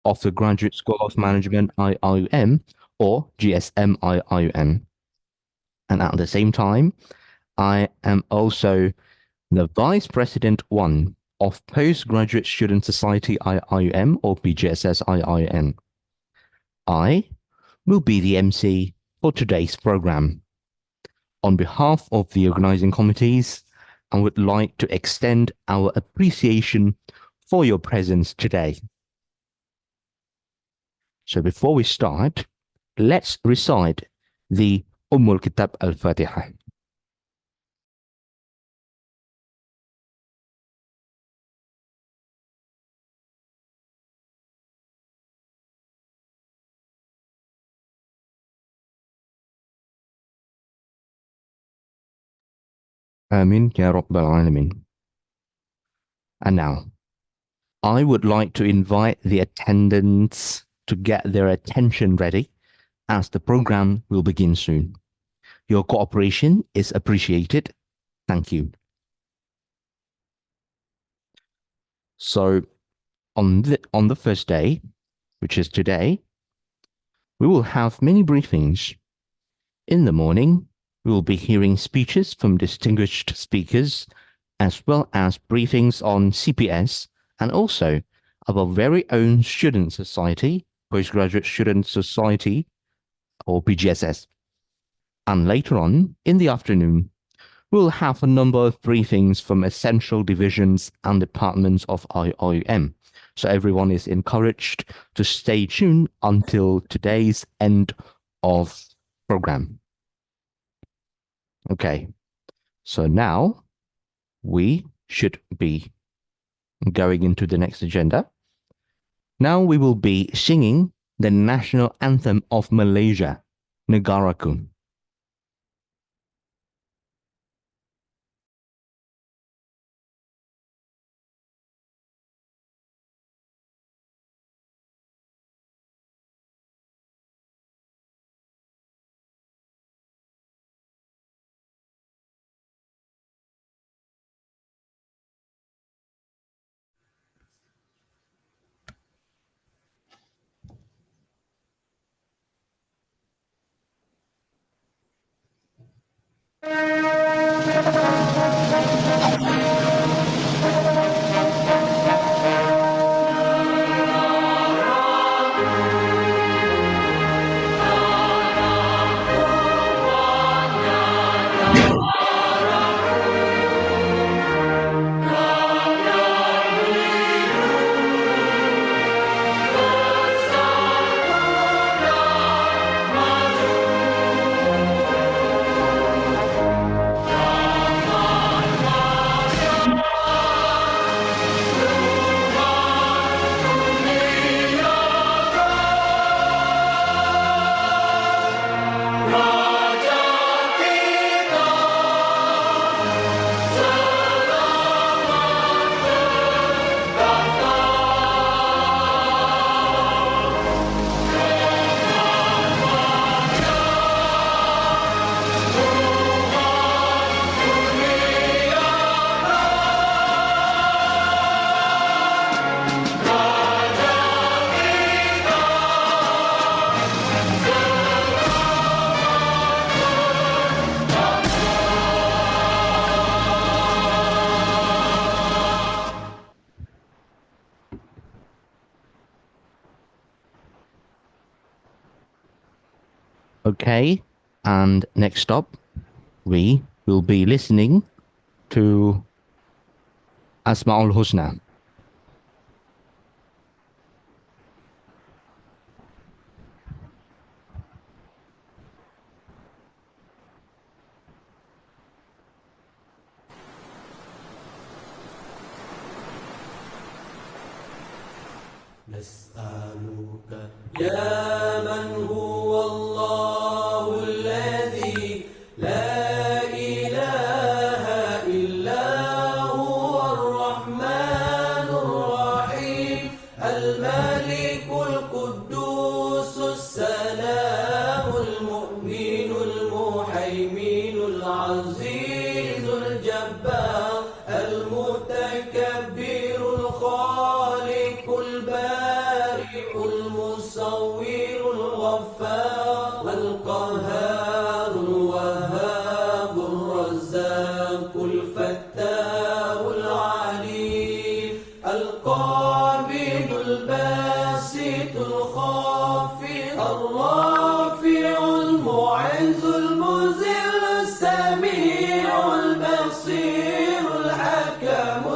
of the Graduate School of Management IIUM or GSM IIUM. And at the same time, I am also the Vice President 1 of Postgraduate Student Society IIUM or BGSS IIUM. I will be the MC for today's program. On behalf of the organizing committees, I would like to extend our appreciation for your presence today. So before we start, let's recite the Kitab al-Fatiha. Amin ya Rabbal Alamin. And now, I would like to invite the attendants to get their attention ready as the program will begin soon. Your cooperation is appreciated. Thank you. So, on the first day, which is today, we will have many briefings. In the morning, we will be hearing speeches from distinguished speakers, as well as briefings on CPS and also our very own student society, Postgraduate Student Society, or BGSS. And later on, in the afternoon, we'll have a number of briefings from essential divisions and departments of IIUM. So everyone is encouraged to stay tuned until today's end of program. Okay, so now we should be going into the next agenda. Now we will be singing the national anthem of Malaysia, Negaraku. Okay, and next up, we will be listening to Asma'ul Husna. نسألك يا من هو الله الذي لا إله إلا هو الرحمن الرحيم الملك القدوس السلام المؤمن المهيمن العزيز الجبار المتكبر الخالق البارئ المصور الغفار القهار الوهاب الرزاق الفتاح العليم القابض الباسط الخافض الرافع المعز المذل السميع البصير الحكم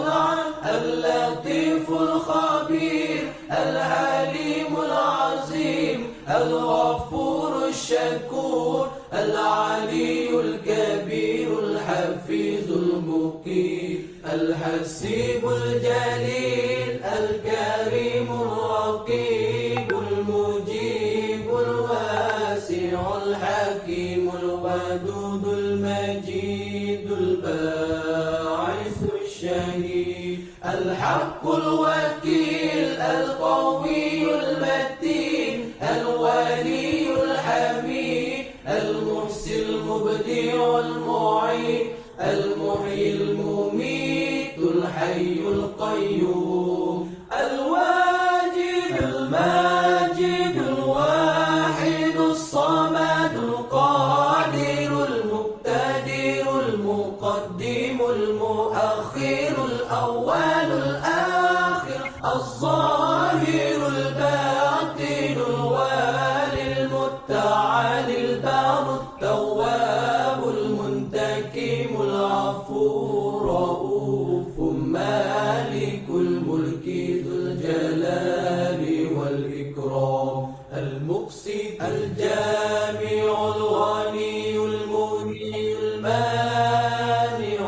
اللطيف الخبير العليم العظيم الغفور الشكور العلي الكبير الحفيظ المقيم الحسيب الجليل الكريم الرقيب المجيب الواسع الحكيم الودود المجيد الباعث الشهيد الحق الوكيل القوي المتين الولي الحميد المحسن المبدع المعين المحيي المميت الحي القيوم الواجد الماجد الواحد الصمد القادر المقتدر المقدم المؤخر الأول الآخر الظاهر الباطن الوالي المتعالي البار التواب المنتقم العفو الرؤوف مالك الملك ذو الجلال والإكرام المقسط الجامع الغني المغني المانع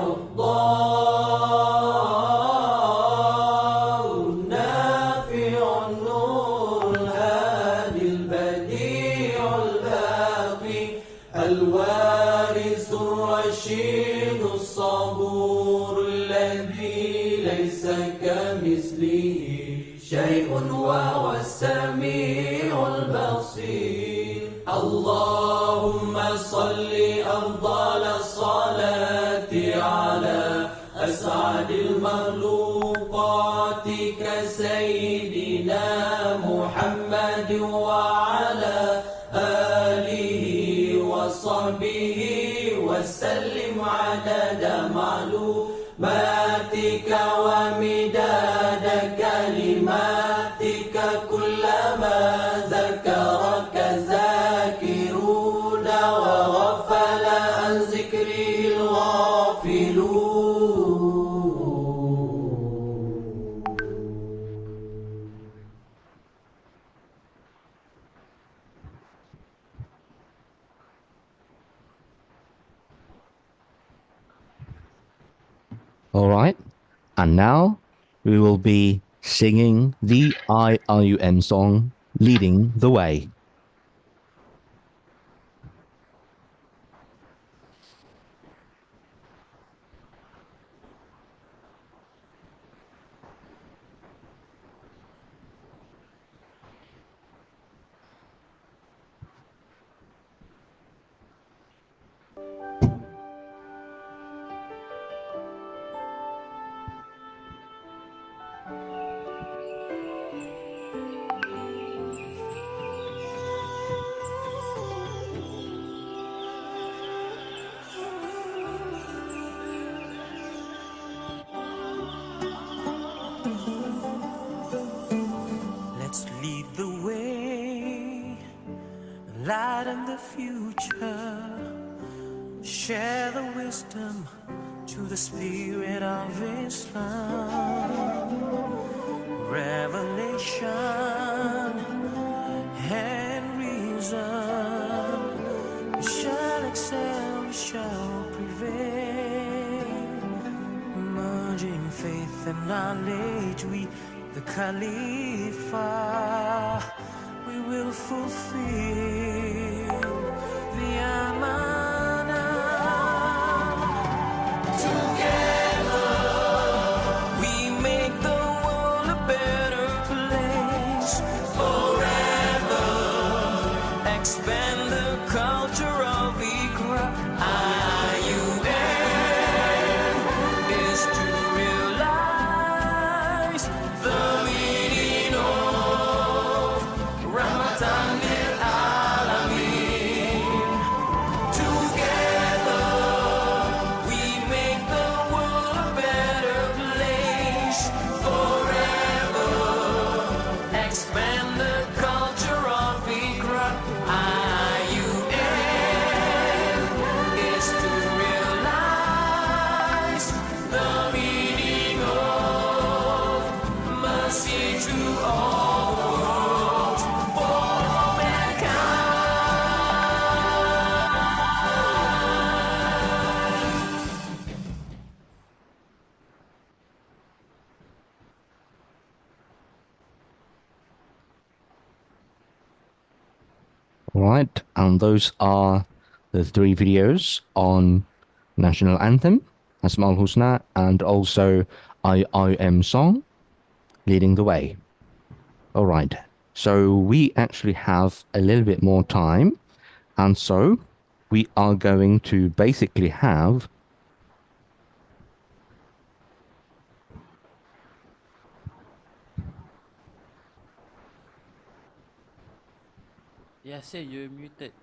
الضار النافع النور الهادي البديع الباقي الوارث الرشيد الصبور الذي ليس كمثله شيء وهو السميع البصير اللهم صل أفضل الصلاة على أسعد المخلوقات كسيدنا محمد وعلى آله وصحبه وسلم عدد معلوماتك ومداد كلماتك كلما ذكرك ذاكرون وغفل عن ذكره الغافلون. All right. And now we will be singing the IRUM song, Leading the Way. Let's lead the way, lighten the future, share the wisdom to the spirit of Islam. Revelation and reason, we shall excel, we shall prevail. Merging faith and knowledge, we the Khalifa, we will fulfill the Amana. Together, we make the world a better place. Forever, expand the culture of Iqra. IUM is to realize the meaning of expand the culture of Ikra. IUN is to realize the meaning of mercy to all worlds for mankind. All right, and those are the three videos on National Anthem, Asmaul Husna, and also IIM song, Leading the Way. All right, so we actually have a little bit more time, and so we are going to basically have Yeah, say you're muted.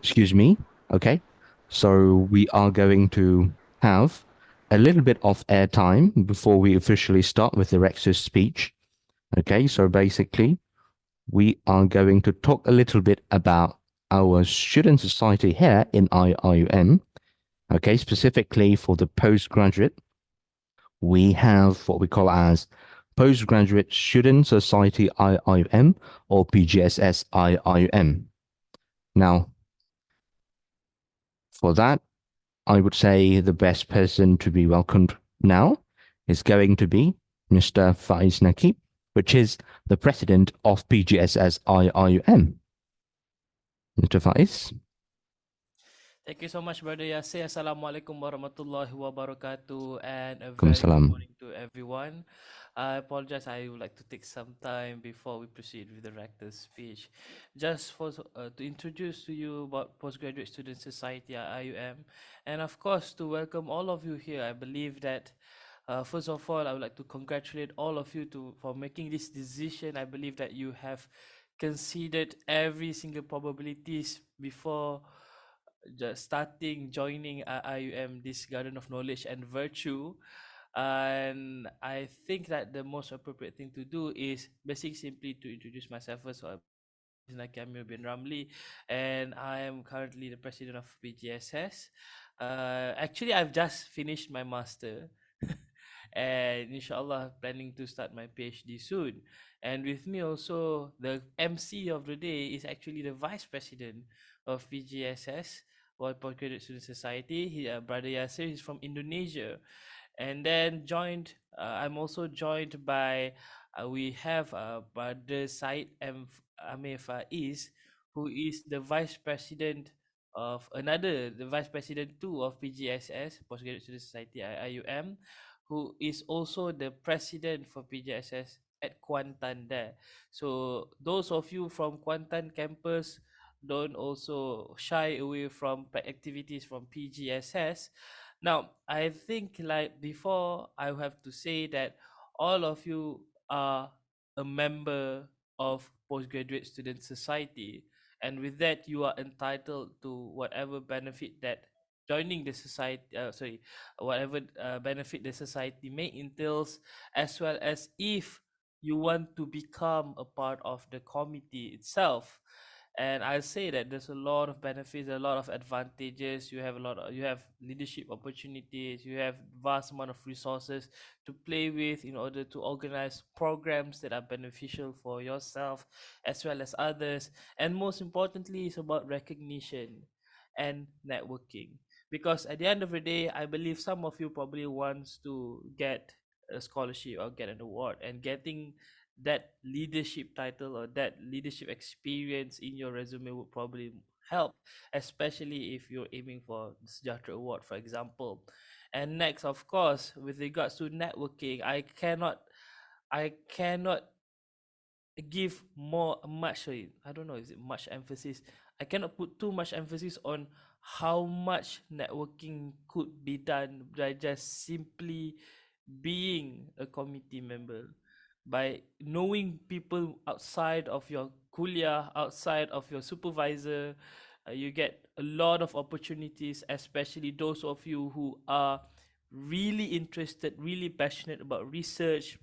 excuse me, okay? So we are going to have a little bit of airtime before we officially start with the Rex's speech. Okay, so basically, we are going to talk a little bit about our student society here in IIM. Okay, specifically for the postgraduate, we have what we call as Postgraduate Student Society IIM or PGSS IIM. Now, for that, I would say the best person to be welcomed now is going to be Mr. Faiz Nakib, which is the president of PGSS IIM. Mr. Faiz. Thank you so much, Brother Yasir. Assalamualaikum warahmatullahi wabarakatuh, and a Alaikum very good salam. morning to everyone. I apologize, I would like to take some time before we proceed with the rector's speech. Just for to introduce to you about Postgraduate Student Society at IUM, and of course to welcome all of you here. I believe that first of all, I would like to congratulate all of you for making this decision. I believe that you have considered every single probabilities before just starting joining IUM, this garden of knowledge and virtue. And I think that the most appropriate thing to do is basic simply to introduce myself first. So I'm Kamil bin Ramli, and I am currently the president of BGSS. Actually, I've just finished my master, and inshallah, planning to start my PhD soon. And with me also, the MC of the day is actually the vice president of BGSS, World Postgraduate Student Society. Brother Yasir is from Indonesia, and then I'm also joined by we have Brother Said Amir Faiz, who is the vice president of the vice president too of PGSS, Postgraduate Student Society IUM, who is also the president for PGSS at Kuantan there. So those of you from Kuantan campus, don't also shy away from activities from PGSS. Now, I think like before, I have to say that all of you are a member of Postgraduate Student Society, and with that, you are entitled to whatever benefit that joining the society, whatever benefit the society may entails, as well as if you want to become a part of the committee itself. And I say that there's a lot of benefits, a lot of advantages. You have leadership opportunities, you have vast amount of resources to play with in order to organize programs that are beneficial for yourself as well as others. And most importantly, it's about recognition and networking, because at the end of the day, I believe some of you probably wants to get a scholarship or get an award, and getting that leadership title or that leadership experience in your resume would probably help, especially if you're aiming for the Sejahtera Award, for example. And next, of course, with regards to networking, I cannot give I don't know, is it much emphasis? I cannot put too much emphasis on how much networking could be done by just simply being a committee member, by knowing people outside of your kuliah, outside of your supervisor. You get a lot of opportunities, especially those of you who are really interested, really passionate about research,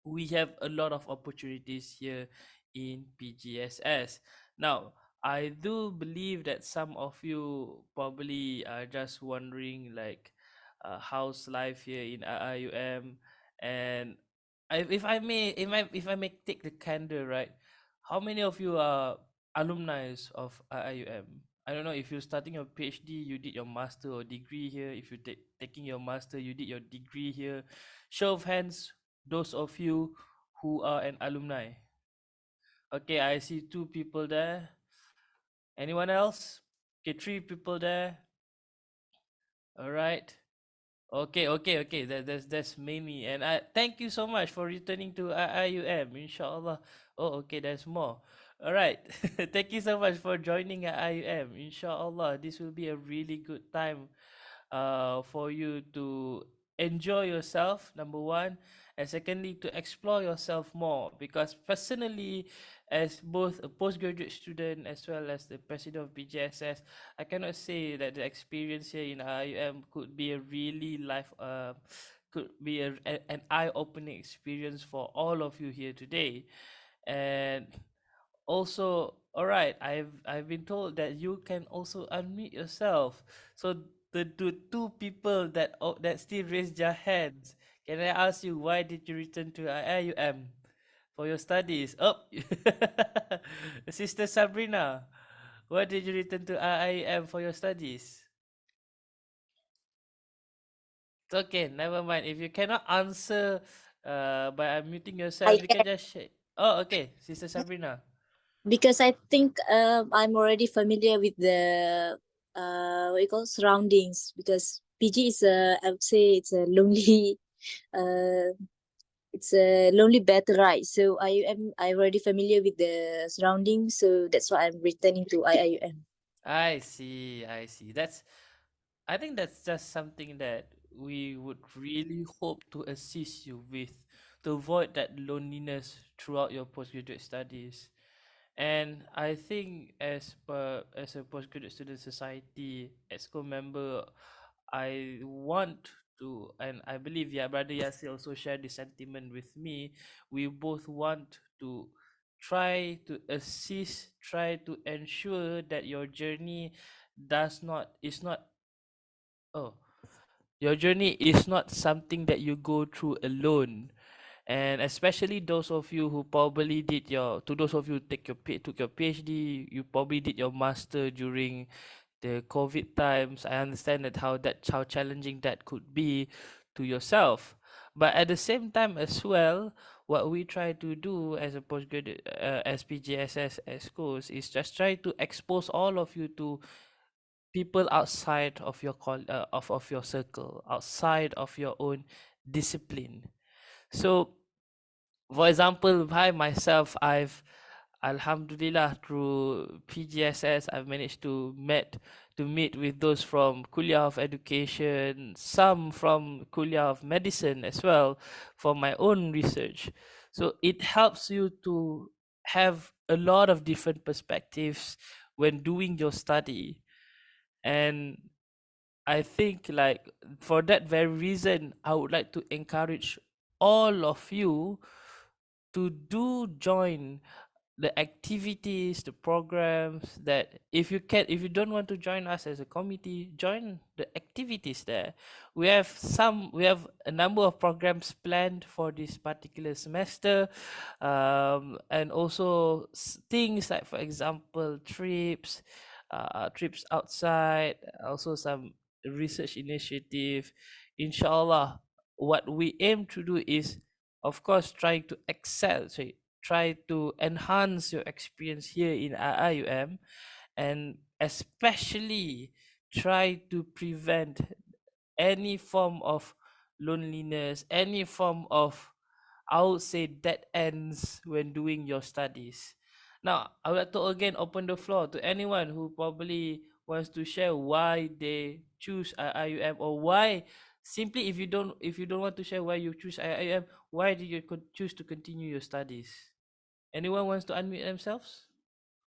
we have a lot of opportunities here in PGSS. Now, I do believe that some of you probably are just wondering, like, how's life here in IIUM, and if I may take the candor, right? How many of you are alumni of IIUM? I don't know if you're starting your PhD, you did your master or degree here. If you're taking your master, you did your degree here. Show of hands, those of you who are an alumni. Okay, I see two people there. Anyone else? Okay, three people there. All right. Okay. That's Mimi, and I thank you so much for returning to IUM. Inshallah. Oh, okay. There's more. All right. Thank you so much for joining IUM. Inshallah, this will be a really good time for you to enjoy yourself, number one, and secondly to explore yourself more, because personally, as both a postgraduate student as well as the president of BJSS, I cannot say that the experience here in IUM could be a really could be an eye-opening experience for all of you here today. And also, all right, I've been told that you can also unmute yourself. So the two people that still raised their hands, can I ask you, why did you return to IIUM for your studies? Oh, Sister Sabrina, why did you return to IIUM for your studies? It's okay, never mind. If you cannot answer by unmuting I yourself, you can am, just share. Oh, okay, Sister Sabrina. because I think I'm already familiar with the what you call surroundings, because PG is a, I would say it's a lonely uh it's a lonely battle, right? So I already familiar with the surroundings, so that's why I'm returning to IIUM. I see. I think that's just something that we would really hope to assist you with, to avoid that loneliness throughout your postgraduate studies. And I think as a postgraduate student society EXCO member, I want to, and I believe, yeah, brother Yasir also shared this sentiment with me. We both want to try to assist, try to ensure that your journey does not is not oh your journey is not something that you go through alone. And especially those of you who probably did your to those of you took your PhD, you probably did your master during the COVID times. I understand how challenging that could be to yourself. But at the same time as well, what we try to do as a postgraduate as PGSS as schools is just try to expose all of you to people outside of of your circle, outside of your own discipline. So for example, I myself, I've Alhamdulillah, through PGSS, I've managed to meet with those from Kuliah of Education, some from Kuliah of Medicine as well, for my own research. So it helps you to have a lot of different perspectives when doing your study. And I think, like, for that very reason, I would like to encourage all of you to do join the activities, the programs, that if you don't want to join us as a committee, join the activities there. We have a number of programs planned for this particular semester, and also things like, for example, trips outside, also some research initiative. Inshallah, what we aim to do is, of course, trying to excel, so try to enhance your experience here in IIUM, and especially try to prevent any form of loneliness, any form of, I would say, dead ends when doing your studies. Now, I would like to again open the floor to anyone who probably wants to share why they choose IIUM, or why, simply, if you don't want to share why you choose IIUM, why did you choose to continue your studies? Anyone wants to unmute themselves?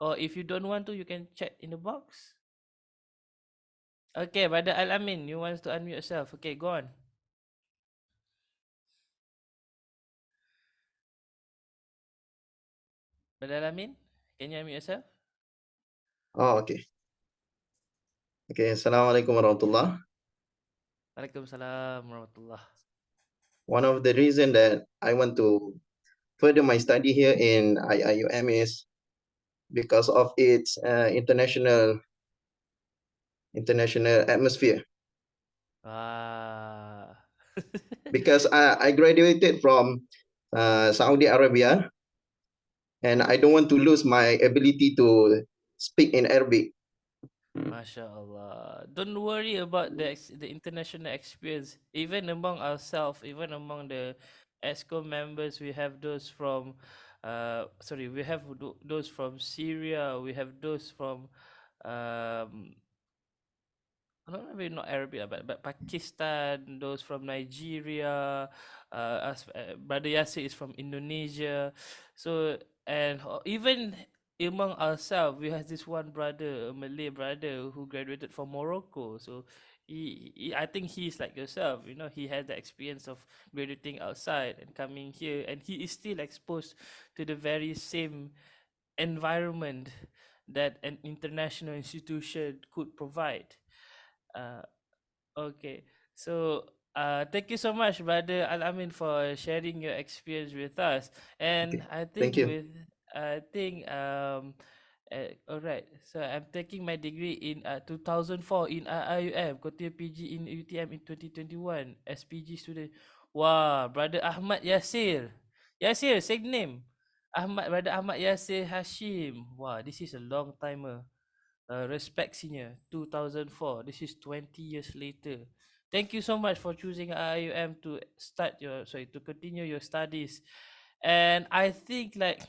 Or if you don't want to, you can chat in the box. Okay, Brother Al-Amin, you want to unmute yourself. Okay, go on. Brother Alamin, can you unmute yourself? Oh, okay. Okay. Assalamualaikum warahmatullah. Waalaikumsalam warahmatullah. One of the reason that I want to further my study here in IIUM is because of its international atmosphere. Wah. Because I graduated from Saudi Arabia, and I don't want to lose my ability to speak in Arabic. Masya Allah. Don't worry about the international experience. Even among ourselves, even among the ESCO members, we have those from, we have those from Syria. We have those from, I don't know, maybe not Arabic, but Pakistan. Those from Nigeria. Brother Yasir is from Indonesia. So even among ourselves, we have this one brother, a Malay brother, who graduated from Morocco. So I think he's like yourself. You know, he had the experience of graduating outside and coming here, and he is still exposed to the very same environment that an international institution could provide. Uh, Okay, so thank you so much, brother Al Amin, for sharing your experience with us. And Okay. I Thank think you. with all right. So I'm taking my degree in 2004 in IIUM, continue PG in UTM in 2021 as PG student. Wow, brother Ahmad Yasir. Yasir, same name. Brother Ahmad Yasir Hashim. Wow, this is a long timer. Respect Senior 2004. This is 20 years later. Thank you so much for choosing IUM to to continue your studies. And I think like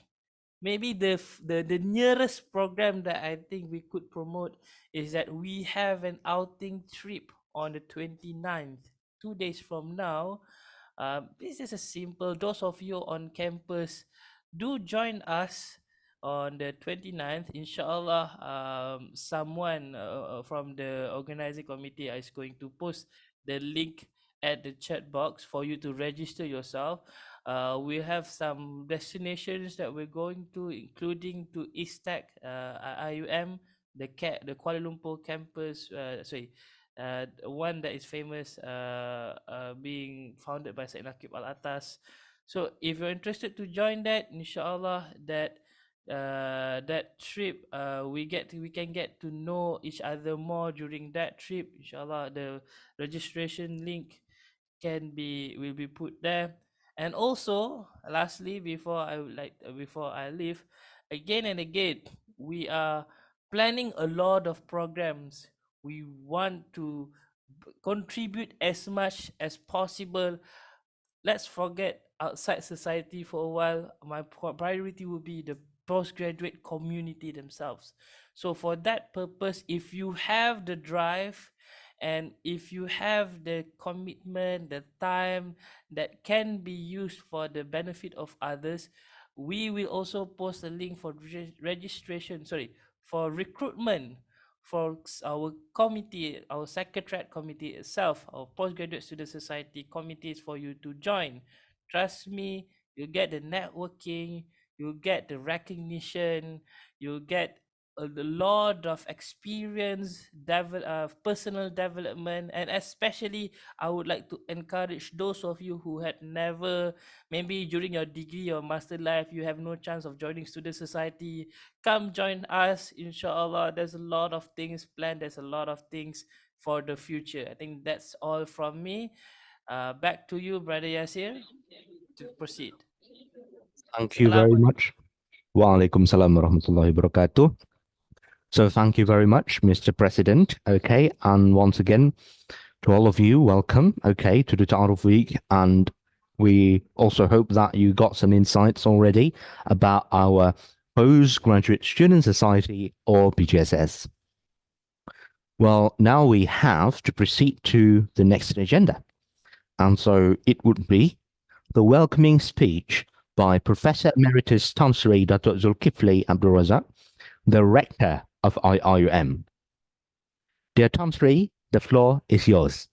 maybe the nearest program that I think we could promote is that we have an outing trip on the 29th, 2 days from now. This is a simple. Those of you on campus, do join us on the 29th. Inshallah, someone from the organizing committee is going to post the link at the chat box for you to register yourself. We have some destinations that we're going to, including to ISTAC, IUM, the Kuala Lumpur campus. One that is famous, being founded by Said Nakib Al Atas. So if you're interested to join that, inshallah, that trip, we can get to know each other more during that trip. Inshallah, the registration link will be put there. And also, lastly, before I leave, again and again, we are planning a lot of programs. We want to contribute as much as possible. Let's forget outside society for a while. My priority will be the postgraduate community themselves. So for that purpose, if you have the drive and if you have the commitment, the time that can be used for the benefit of others, we will also post a link for registration, for recruitment for our committee, our secretariat committee itself, our postgraduate student society committees for you to join. Trust me, you get the networking, you get the recognition, you get a lot of experience, personal development, and especially I would like to encourage those of you who had never, maybe during your degree or master life, you have no chance of joining student society. Come join us, inshallah. There's a lot of things planned, there's a lot of things for the future. I think that's all from me. Back to you, brother Yasir, to proceed. Thank you Salam. very much. Wa alaikum salam warahmatullahi wabarakatuh. So thank you very much, Mr. President. Okay, and once again, to all of you, welcome. Okay, to the Taaruf Week, and we also hope that you got some insights already about our Postgraduate Student Society, or PGSS. Well, now we have to proceed to the next agenda, and so it would be the welcoming speech by Professor Emeritus Tan Sri Dato' Zulkifli Abdul Razak, the Rector of IIUM. Dear Tan Sri, the floor is yours.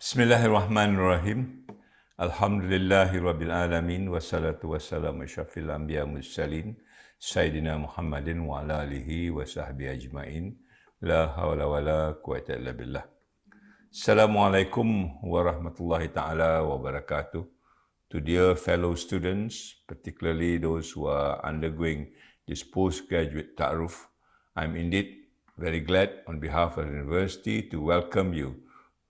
Bismillahirrahmanirrahim. Alhamdulillahi Rabbil Alamin. Wassalatu wassalamu syafil anbiya mursalin. Sayyidina Muhammadin wa ala alihi wa sahbihi ajma'in. La hawla wa la quwata illa billah. Assalamualaikum warahmatullahi ta'ala wabarakatuh. To dear fellow students, particularly those who are undergoing this postgraduate Taaruf, I'm indeed very glad on behalf of the university to welcome you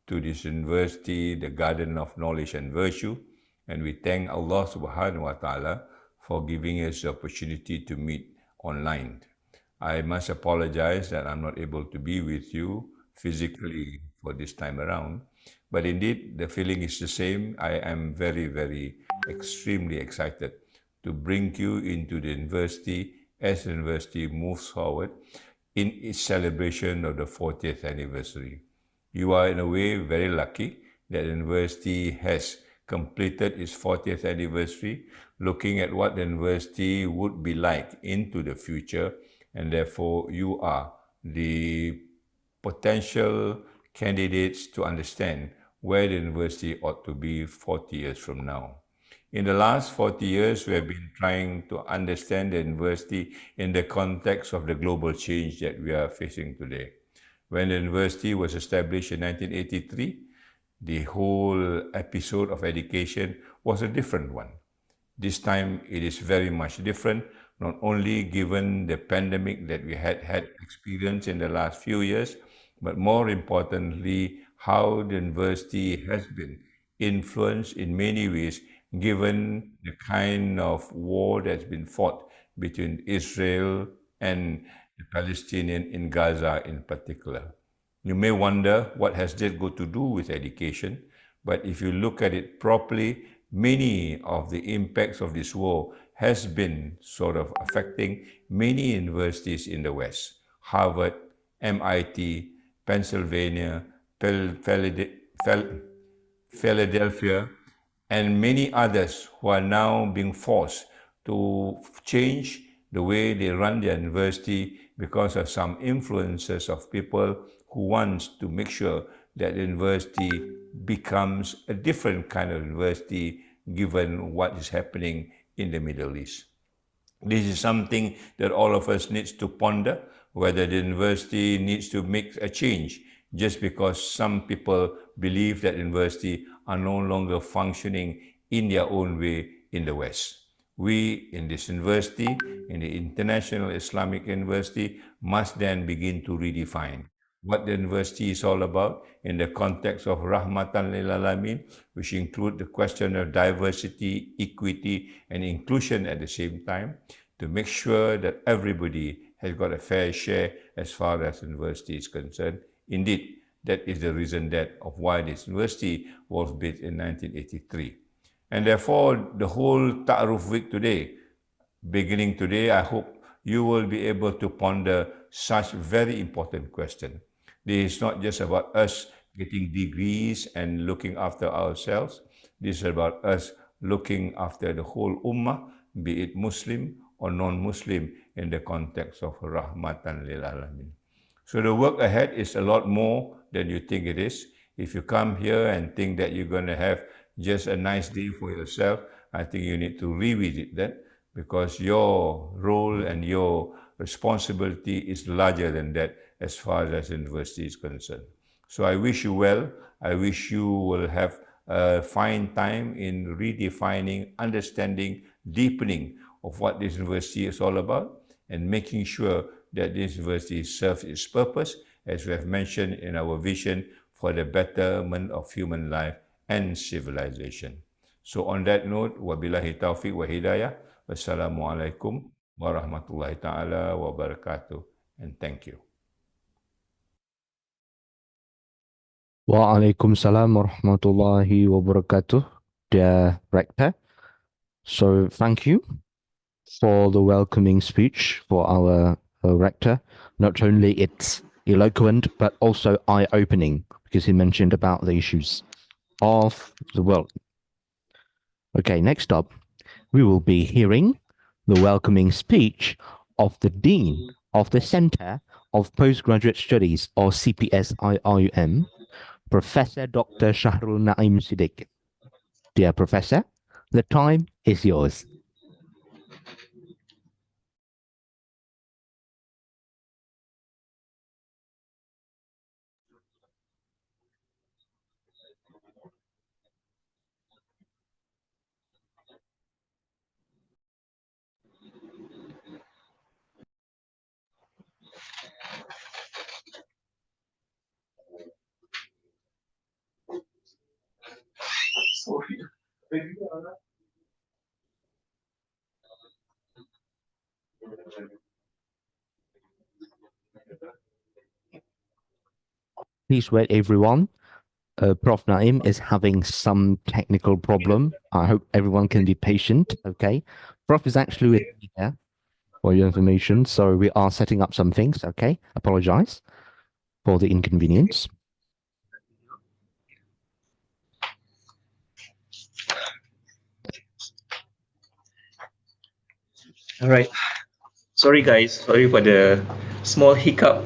to this university, the garden of knowledge and virtue, and we thank Allah subhanahu wa ta'ala for giving us the opportunity to meet online. I must apologize that I'm not able to be with you physically for this time around, but indeed the feeling is the same. I am very, very extremely excited to bring you into the university as the university moves forward in its celebration of the 40th anniversary. You are in a way very lucky that the university has completed its 40th anniversary, looking at what the university would be like into the future, and therefore you are the potential candidates to understand where the university ought to be 40 years from now. In the last 40 years, we have been trying to understand the university in the context of the global change that we are facing today. When the university was established in 1983, the whole episode of education was a different one. This time it is very much different, not only given the pandemic that we had experienced in the last few years, but more importantly, how the university has been influenced in many ways given the kind of war that's been fought between Israel and the Palestinian in Gaza in particular. You may wonder what has that got to do with education, but if you look at it properly, many of the impacts of this war has been sort of affecting many universities in the West. Harvard, MIT, Pennsylvania, Philadelphia, and many others who are now being forced to change the way they run their university because of some influences of people who wants to make sure that the university becomes a different kind of university given what is happening in the Middle East. This is something that all of us needs to ponder, whether the university needs to make a change just because some people believe that university are no longer functioning in their own way in the West. We in this university, in the International Islamic University, must then begin to redefine what the university is all about in the context of Rahmatan lil Alamin, which include the question of diversity, equity, and inclusion at the same time, to make sure that everybody has got a fair share as far as the university is concerned. Indeed, that is the reason of why this university was built in 1983. And therefore, the whole Taaruf week today, beginning today, I hope you will be able to ponder such very important question. This is not just about us getting degrees and looking after ourselves. This is about us looking after the whole ummah, be it Muslim or non-Muslim, in the context of Rahmatan lil Alamin. So the work ahead is a lot more than you think it is. If you come here and think that you're going to have just a nice day for yourself, I think you need to revisit that, because your role and your responsibility is larger than that as far as the university is concerned. So I wish you well. I wish you will have a fine time in redefining, understanding, deepening of what this university is all about, and making sure that this university serves its purpose, as we have mentioned in our vision, for the betterment of human life and civilization. So on that note, wabillahi taufiq wa hidayah. Wassalamualaikum warahmatullahi ta'ala wabarakatuh, and thank you. Wa alaikum salam wa rahmatullahi wa barakatuh, dear Rector. So thank you for the welcoming speech for our Rector. Not only it's eloquent, but also eye-opening, because he mentioned about the issues of the world. Okay, next up, we will be hearing the welcoming speech of the Dean of the Center of Postgraduate Studies, or CPSIRUM, Professor Dr. Shahrul Naim Siddiq. Dear Professor, the time is yours. Please wait, everyone. Prof. Naim is having some technical problem. I hope everyone can be patient. Okay. Prof is actually with me here for your information. So we are setting up some things. Okay. Apologize for the inconvenience. All right. Sorry, guys. Sorry for the small hiccup.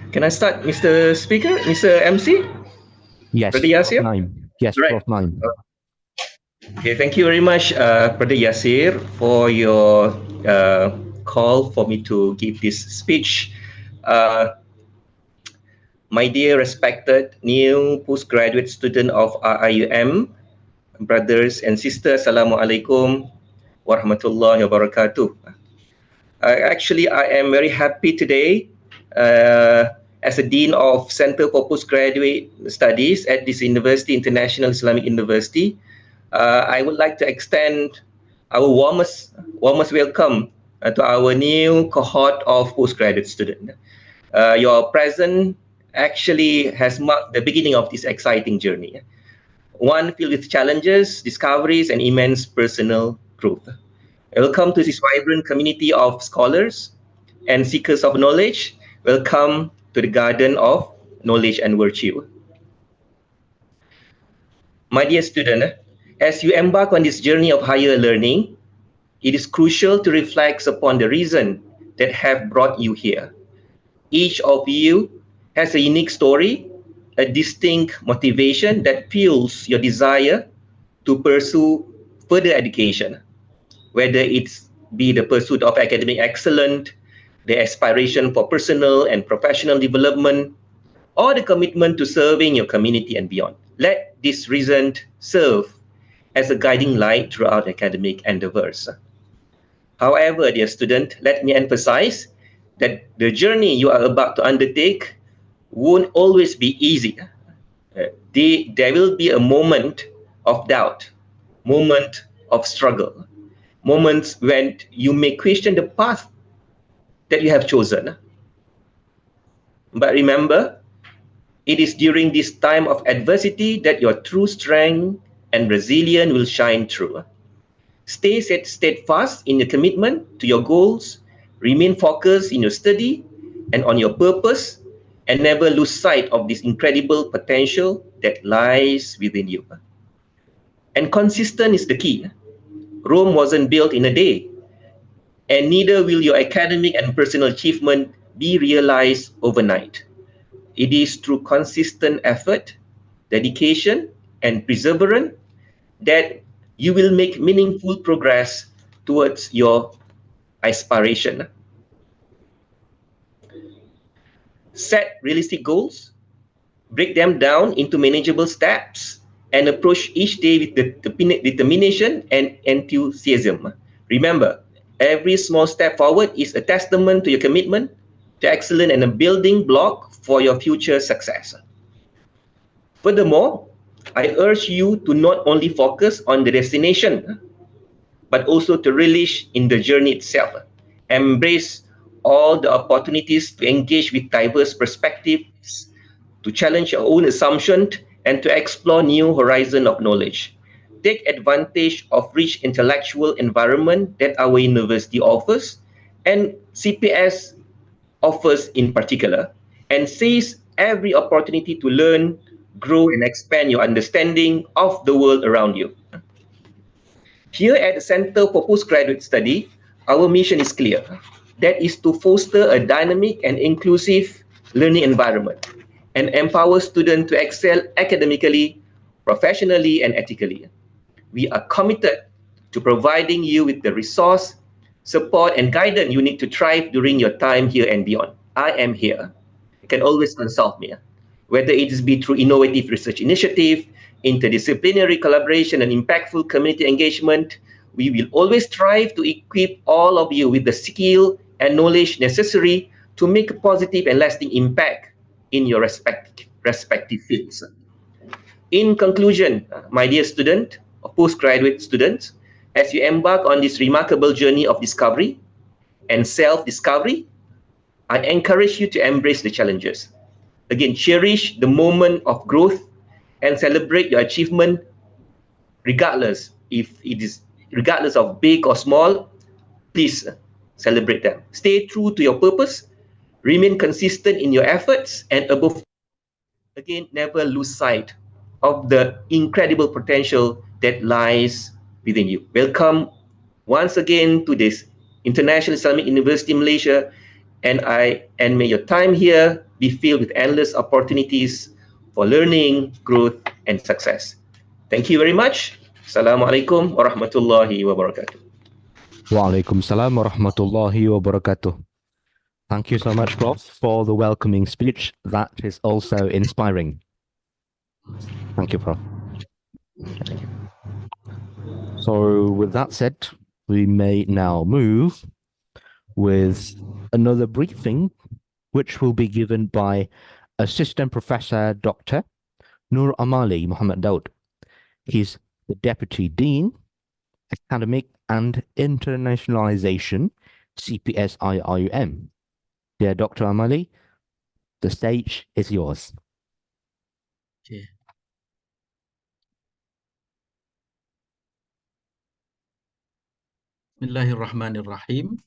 Can I start, Mr. Speaker, Mr. MC? Yes, Brother Prof. Yasir? Naim. Yes, Right. Prof. Naim. Okay, thank you very much, Brother Yasir, for your call for me to give this speech. My dear respected new postgraduate student of RIUM, brothers and sisters, Assalamualaikum warahmatullahi wabarakatuh. Actually, I am very happy today as a Dean of Center for Postgraduate Studies at this University, International Islamic University. I would like to extend our warmest welcome to our new cohort of postgraduate students. Your presence actually has marked the beginning of this exciting journey, one filled with challenges, discoveries, and immense personal growth. Welcome to this vibrant community of scholars and seekers of knowledge. Welcome to the garden of knowledge and virtue. My dear student, as you embark on this journey of higher learning, it is crucial to reflect upon the reason that have brought you here. Each of you has a unique story, a distinct motivation that fuels your desire to pursue further education, whether it's be the pursuit of academic excellence, the aspiration for personal and professional development, or the commitment to serving your community and beyond. Let this reason serve as a guiding light throughout academic endeavors. However, dear student, let me emphasize that the journey you are about to undertake won't always be easy. There will be a moment of doubt, moment of struggle, moments when you may question the path that you have chosen. But remember, it is during this time of adversity that your true strength and resilience will shine through. Stay steadfast in your commitment to your goals, remain focused in your study and on your purpose, and never lose sight of this incredible potential that lies within you. And consistent is the key. Rome wasn't built in a day, and neither will your academic and personal achievement be realized overnight. It is through consistent effort, dedication, and perseverance that you will make meaningful progress towards your aspiration. Set realistic goals, break them down into manageable steps, and approach each day with determination and enthusiasm. Remember, every small step forward is a testament to your commitment to excellence and a building block for your future success. Furthermore, I urge you to not only focus on the destination, but also to relish in the journey itself. Embrace all the opportunities to engage with diverse perspectives, to challenge your own assumptions, and to explore new horizons of knowledge. Take advantage of rich intellectual environment that our university offers, and CPS offers in particular, and seize every opportunity to learn, grow, and expand your understanding of the world around you. Here at the Center for Postgraduate Study, our mission is clear. That is to foster a dynamic and inclusive learning environment, and empower students to excel academically, professionally, and ethically. We are committed to providing you with the resource, support, and guidance you need to thrive during your time here and beyond. I am here. You can always consult me. Whether it is be through innovative research initiative, interdisciplinary collaboration, and impactful community engagement, we will always strive to equip all of you with the skill and knowledge necessary to make a positive and lasting impact in your respective fields. In conclusion, my dear student or postgraduate students, as you embark on this remarkable journey of discovery and self-discovery, I encourage you to embrace the challenges. Again, cherish the moment of growth and celebrate your achievement regardless of big or small. Please celebrate them. Stay true to your purpose, remain consistent in your efforts, and above again, never lose sight of the incredible potential that lies within you. Welcome once again to this International Islamic University Malaysia, and may your time here be filled with endless opportunities for learning, growth, and success. Thank you very much. Assalamualaikum warahmatullahi wabarakatuh. Waalaikumsalam warahmatullahi wabarakatuh. Thank you so much, Prof, for the welcoming speech. That is also inspiring. Thank you, Prof. So with that said, we may now move with another briefing, which will be given by Assistant Professor Dr. Nur Amali Muhammad Daud. He's the Deputy Dean, Academic and Internationalization, CPS-IIUM. Dear Dr. Amali, the stage is yours. Okay. Bismillahirrahmanirrahim.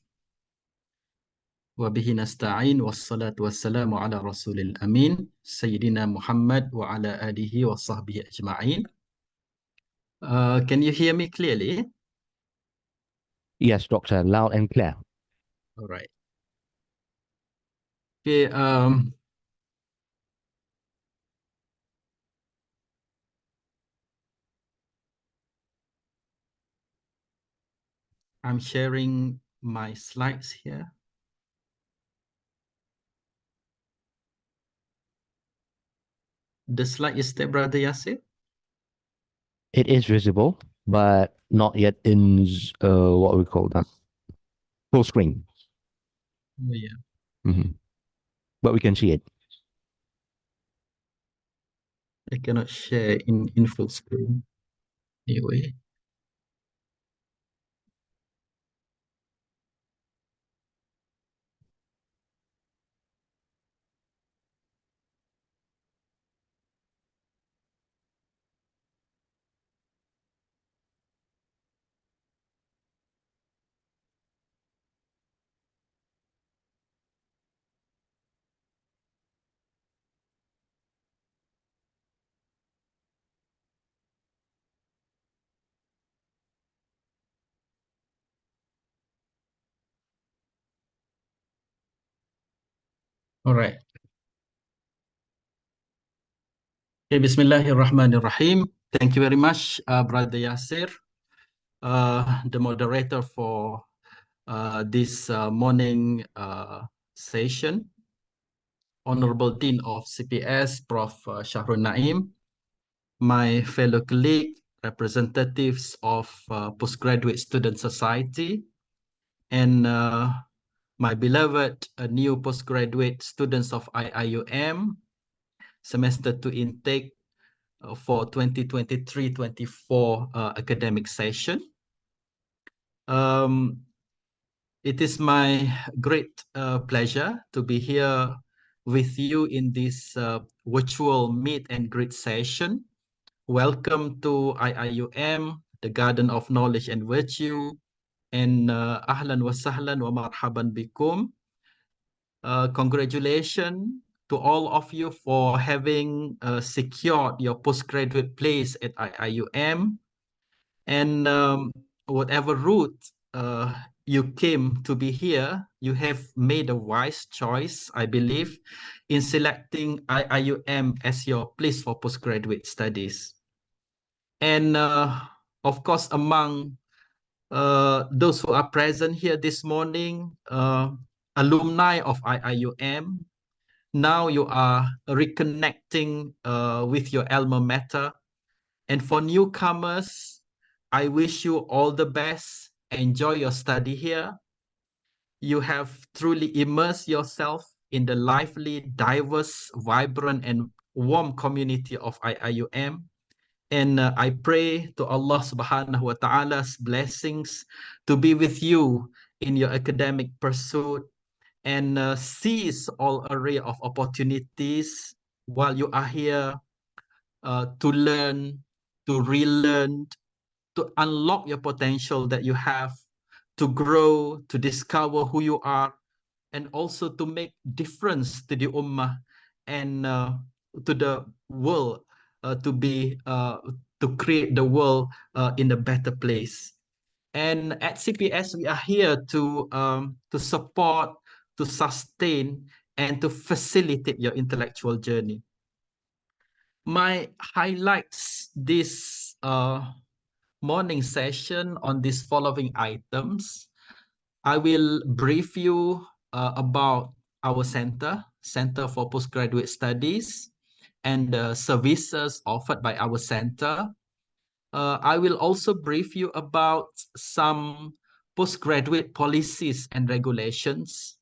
Wabihi nasta'in wassalatu wassalamu ala rasulil amin Sayyidina Muhammad wa ala alihi wa sahbihi ajma'in. Can you hear me clearly? Yes, Doctor, loud and clear. All right. Okay, I'm sharing my slides here. The slide is there, Brother Yasir? It is visible, but not yet in what we call that full screen. Oh, yeah. But we can see it. I cannot share in full screen. Anyway. All right. Okay, Bismillahirrahmanirrahim. Thank you very much, Brother Yasir, the moderator for this morning session. Honorable Dean of CPS, Prof. Shahrul Naim, my fellow colleague, representatives of Postgraduate Student Society, and my beloved new postgraduate students of IIUM, Semester 2 intake for 2023-24 academic session. It is my great pleasure to be here with you in this virtual meet and greet session. Welcome to IIUM, the Garden of Knowledge and Virtue, and ahlan wa sahlan wa marhaban bikum. Congratulations to all of you for having secured your postgraduate place at IIUM. And whatever route you came to be here, you have made a wise choice, I believe, in selecting IIUM as your place for postgraduate studies. And of course, among those who are present here this morning, alumni of IIUM, now you are reconnecting with your alma mater. And for newcomers, I wish you all the best. Enjoy your study here. You have truly immersed yourself in the lively, diverse, vibrant, and warm community of IIUM. And I pray to Allah subhanahu wa ta'ala's blessings to be with you in your academic pursuit and seize all array of opportunities while you are here to learn, to relearn, to unlock your potential that you have, to grow, to discover who you are, and also to make difference to the ummah and to the world, to create the world in a better place. And at CPS, we are here to support, to sustain, and to facilitate your intellectual journey. My highlights this morning session on these following items. I will brief you about our Center for Postgraduate Studies, and the services offered by our center. I will also brief you about some postgraduate policies and regulations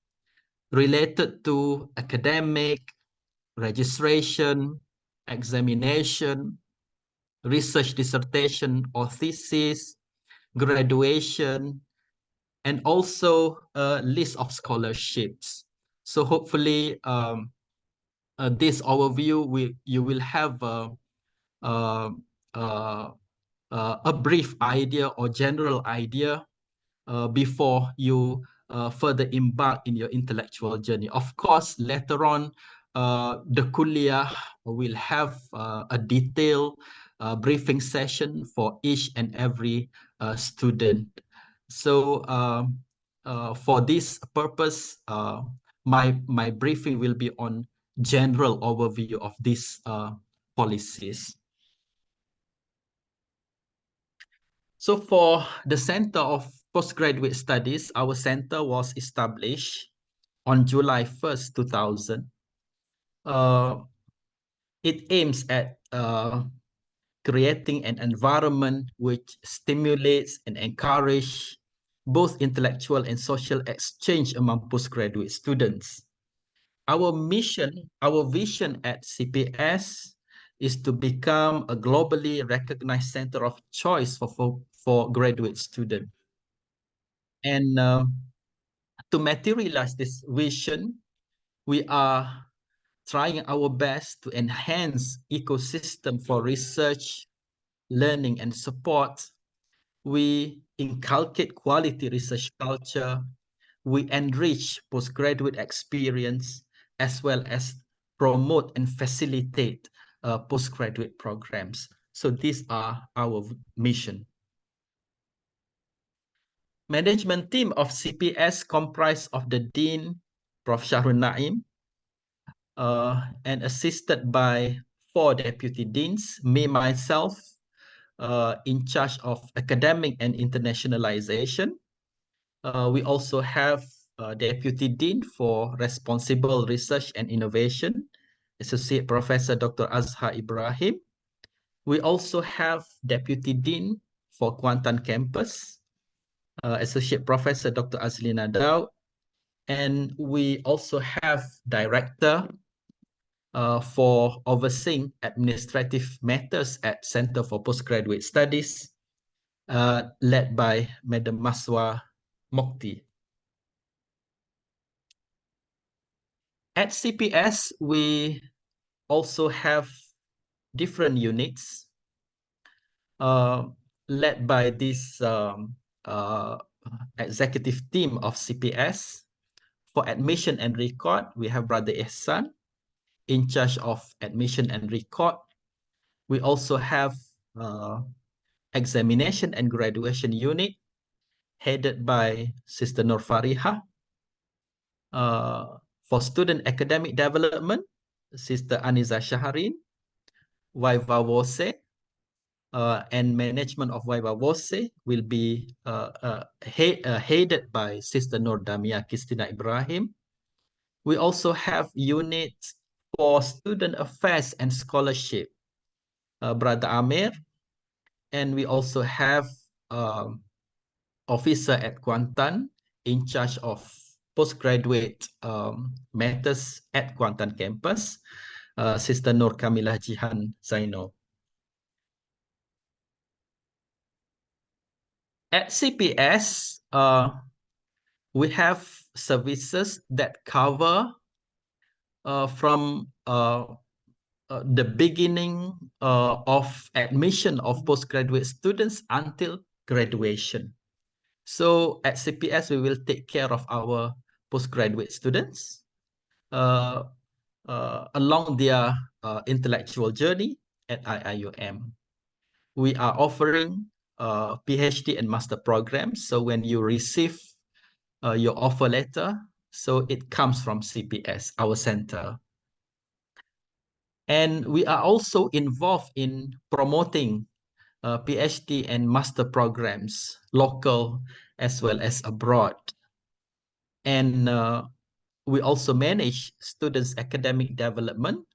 related to academic, registration, examination, research dissertation or thesis, graduation, and also a list of scholarships. So hopefully this overview, you will have a brief idea or general idea before you further embark in your intellectual journey. Of course, later on, the kuliah will have a detailed briefing session for each and every student. So for this purpose, my briefing will be on general overview of these policies. So for the Center of Postgraduate Studies, our center was established on July 1st, 2000. It aims at creating an environment which stimulates and encourages both intellectual and social exchange among postgraduate students. Our mission, our vision at CPS is to become a globally recognized center of choice for graduate students. And to materialize this vision, we are trying our best to enhance ecosystem for research, learning, and support. We inculcate quality research culture. We enrich postgraduate experience, as well as promote and facilitate postgraduate programs. So these are our mission. Management team of CPS comprised of the Dean, Prof. Shahrul Naim, and assisted by 4 deputy deans, me, myself, in charge of academic and internationalization. We also have Deputy Dean for Responsible Research and Innovation, Associate Professor Dr. Azhar Ibrahim. We also have Deputy Dean for Kuantan Campus, Associate Professor Dr. Azlina Daud. And we also have Director for overseeing administrative matters at Center for Postgraduate Studies, led by Madam Maswa Mokti. At CPS, we also have different units led by this executive team of CPS. For admission and record, we have Brother Ihsan in charge of admission and record. We also have examination and graduation unit headed by Sister Nur Fariha. For student academic development, Sister Aniza Shaharin. Viva Voce and management of Viva Voce will be headed by Sister Nur Damia Kistina Ibrahim. We also have units for student affairs and scholarship, Brother Amir, and we also have officer at Kuantan in charge of postgraduate matters at Kuantan campus, Sister Nur Kamilah Jihan Zaino. At CPS, we have services that cover from the beginning of admission of postgraduate students until graduation. So at CPS, we will take care of our postgraduate students along their intellectual journey at IIUM. We are offering PhD and master programs. So when you receive your offer letter, so it comes from CPS, our center. And we are also involved in promoting PhD and master programs, local as well as abroad. And we also manage students' academic development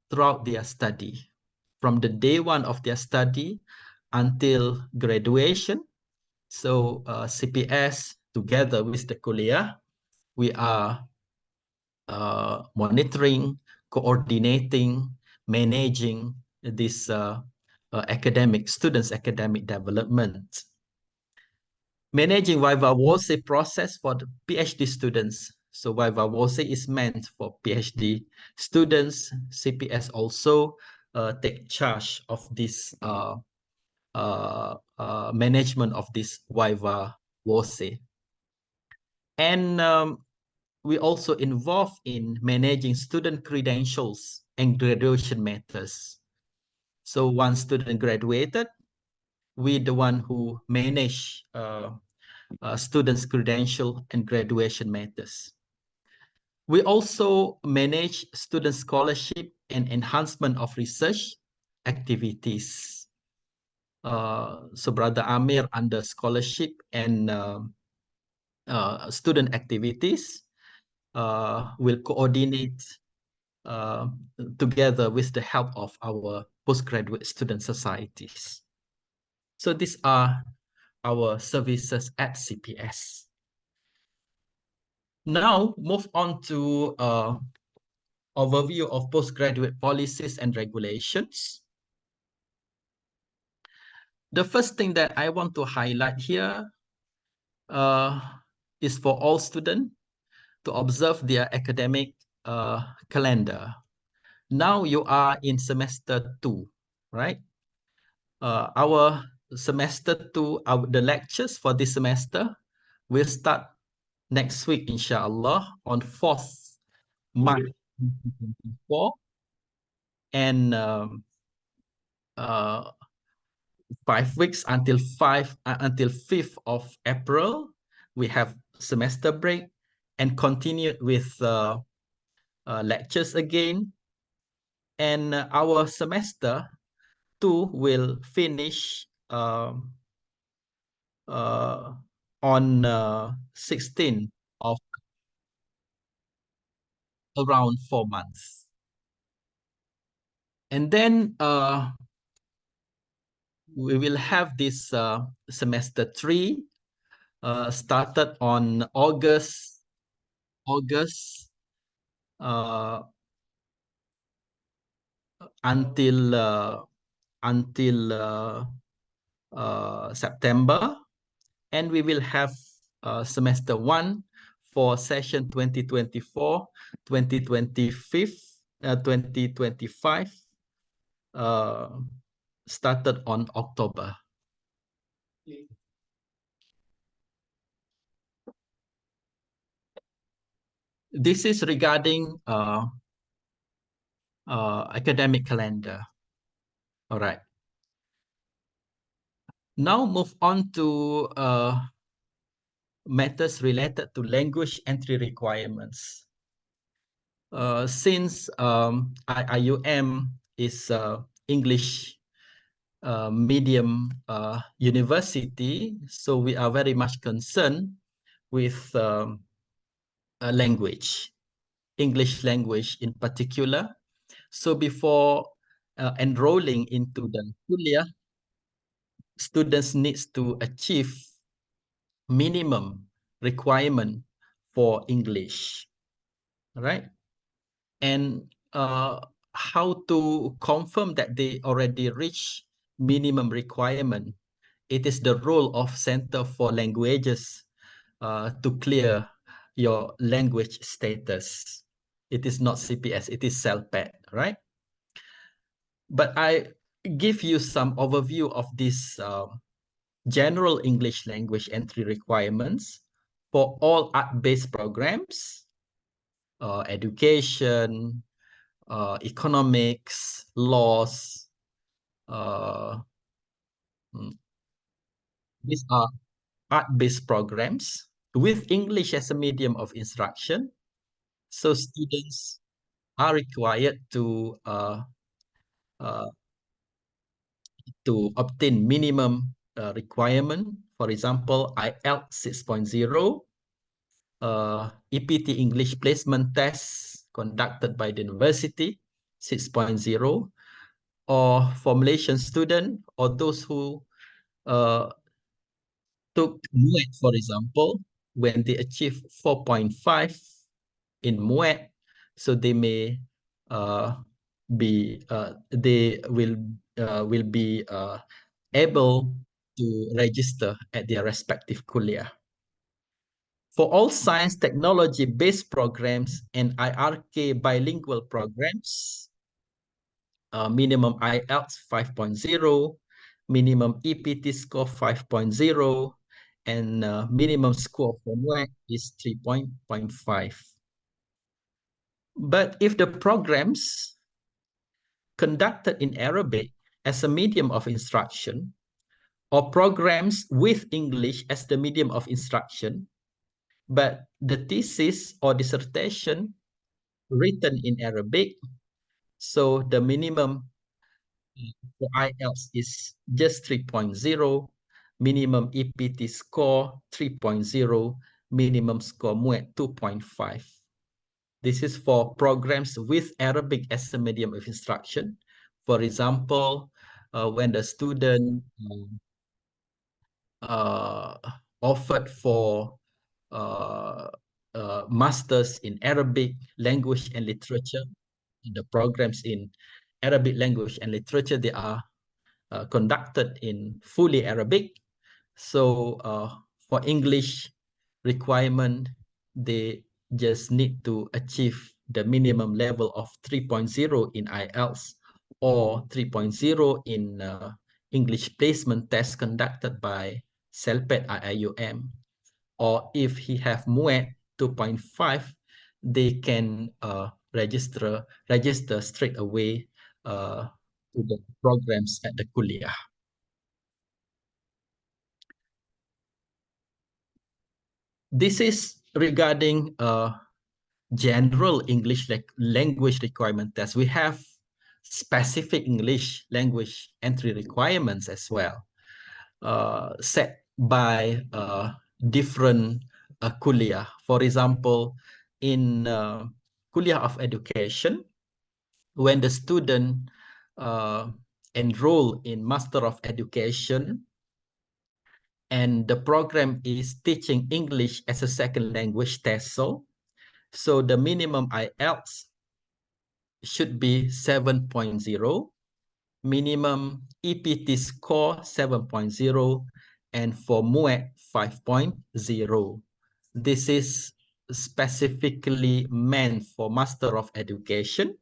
throughout their study, from the day one of their study until graduation. So CPS, together with the kuliah, we are monitoring, coordinating, managing this students' academic development. Managing Viva Voce process for the PhD students. So Viva Voce is meant for PhD students. CPS also take charge of this management of this Viva Voce. And we also involved in managing student credentials and graduation matters. So once student graduated, we the one who manage students' credential and graduation matters. We also manage student scholarship and enhancement of research activities. So Brother Amir under scholarship and student activities will coordinate together with the help of our postgraduate student societies. So these are our services at CPS. Now move on to overview of postgraduate policies and regulations. The first thing that I want to highlight here is for all students to observe their academic calendar. Now you are in semester 2, right? Our semester 2, the lectures for this semester will start next week, inshallah, on 4th March 2024. And 5 weeks until 5th of April, we have semester break and continue with lectures again. And our semester 2 will finish on 16th of around 4 months. And then we will have this semester 3 started on August until September, and we will have semester 1 for session 2025 started on October. This is regarding academic calendar. All right. Now move on to matters related to language entry requirements. Since IUM is English medium university, so we are very much concerned with language, English language in particular. So before enrolling into the kuliah, students needs to achieve minimum requirement for English, right? And how to confirm that they already reach minimum requirement? It is the role of Center for Languages to clear your language status. It is not CPS, it is CELPAD, right? But I give you some overview of this general English language entry requirements for all art-based programs, education, economics, laws. These are art-based programs with English as a medium of instruction. So students are required to obtain minimum requirement. For example, IELTS 6.0, EPT English placement test conducted by the university 6.0, or for Malaysian student or those who took MUET, for example, when they achieve 4.5 in MUET, so they may they will be able to register at their respective kuliah. For all science technology-based programs and IRK bilingual programs, minimum IELTS 5.0, minimum EPT score 5.0, and minimum score for MUET is 3.5. But if the programs conducted in Arabic as a medium of instruction, or programs with English as the medium of instruction, but the thesis or dissertation written in Arabic, so the minimum for IELTS is just 3.0, minimum EPT score 3.0, minimum score MUET 2.5. This is for programs with Arabic as a medium of instruction. For example, when the student offered for masters in Arabic language and literature, the programs in Arabic language and literature, they are conducted in fully Arabic. So for English requirement, they just need to achieve the minimum level of 3.0 in IELTS or 3.0 in English placement test conducted by CELPAD IIUM. Or if he have MUET 2.5, they can register straight away to the programs at the kuliah. This is regarding general English language requirement test. We have specific English language entry requirements as well, set by different kuliah. For example, in kuliah of education, when the student enroll in Master of Education, and the program is teaching English as a second language TESOL, so the minimum IELTS should be 7.0, minimum EPT score 7.0, and for MUET 5.0. This is specifically meant for Master of Education,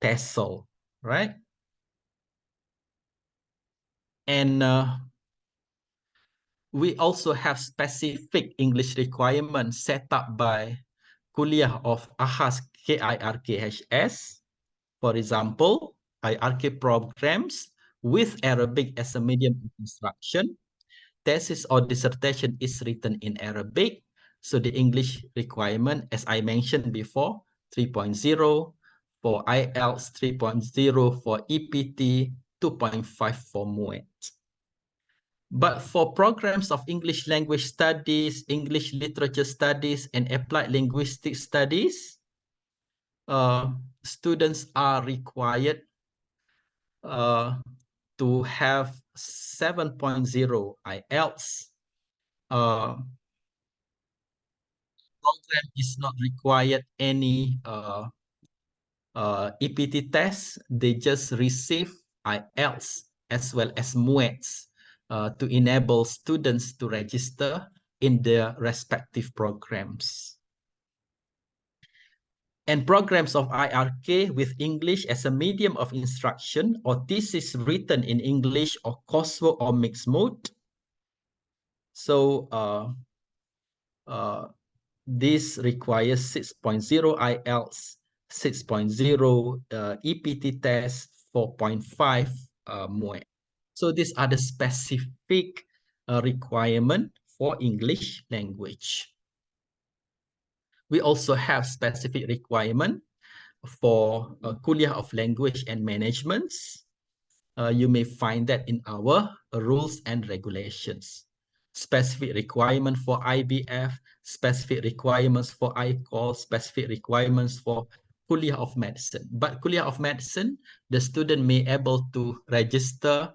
TESOL, right? And we also have specific English requirements set up by kuliah of AHAS KIRKHS. For example, IRK programs with Arabic as a medium of instruction. thesis or dissertation is written in Arabic. So the English requirement, as I mentioned before, 3.0 for IELTS, 3.0 for EPT, 2.5 for MUET. But for programs of English language studies, English literature studies, and applied linguistic studies, students are required to have 7.0 IELTS. Program is not required any EPT test. They just receive IELTS as well as MUETs to enable students to register in their respective programs. And programs of IRK with English as a medium of instruction or thesis written in English or coursework or mixed mode. So this requires 6.0 IELTS, 6.0 EPT test, 4.5 MUET. So these are the specific requirement for English language. We also have specific requirement for Kuliah of Language and Managements. You may find that in our rules and regulations. Specific requirement for IBF, specific requirements for ICOL, specific requirements for Kuliah of Medicine. But Kuliah of Medicine, the student may able to register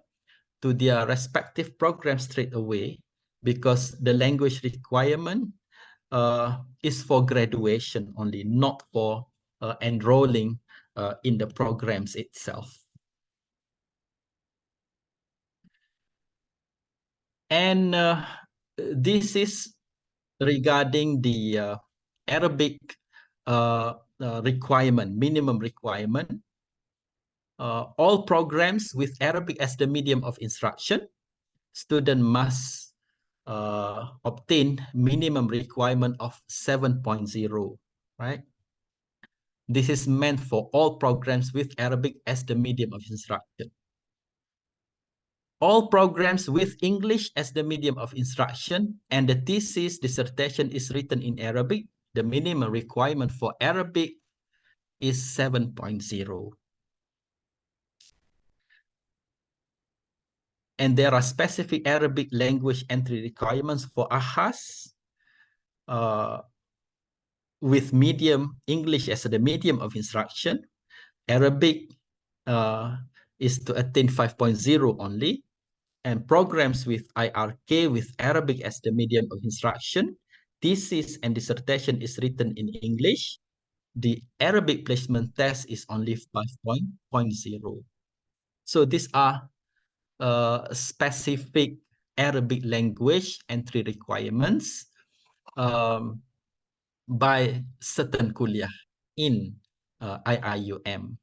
to their respective program straight away because the language requirement is for graduation only, not for enrolling in the programs itself. And this is regarding the Arabic requirement, minimum requirement. All programs with Arabic as the medium of instruction, student must obtain minimum requirement of 7.0, right? This is meant for all programs with Arabic as the medium of instruction. All programs with English as the medium of instruction and the thesis dissertation is written in Arabic, the minimum requirement for Arabic is 7.0. And there are specific Arabic language entry requirements for AHAS with medium English as the medium of instruction. Arabic is to attain 5.0 only. And programs with IRK with Arabic as the medium of instruction, thesis and dissertation is written in English. The Arabic placement test is only 5.0. So these are specific Arabic language entry requirements by certain kuliah in IIUM.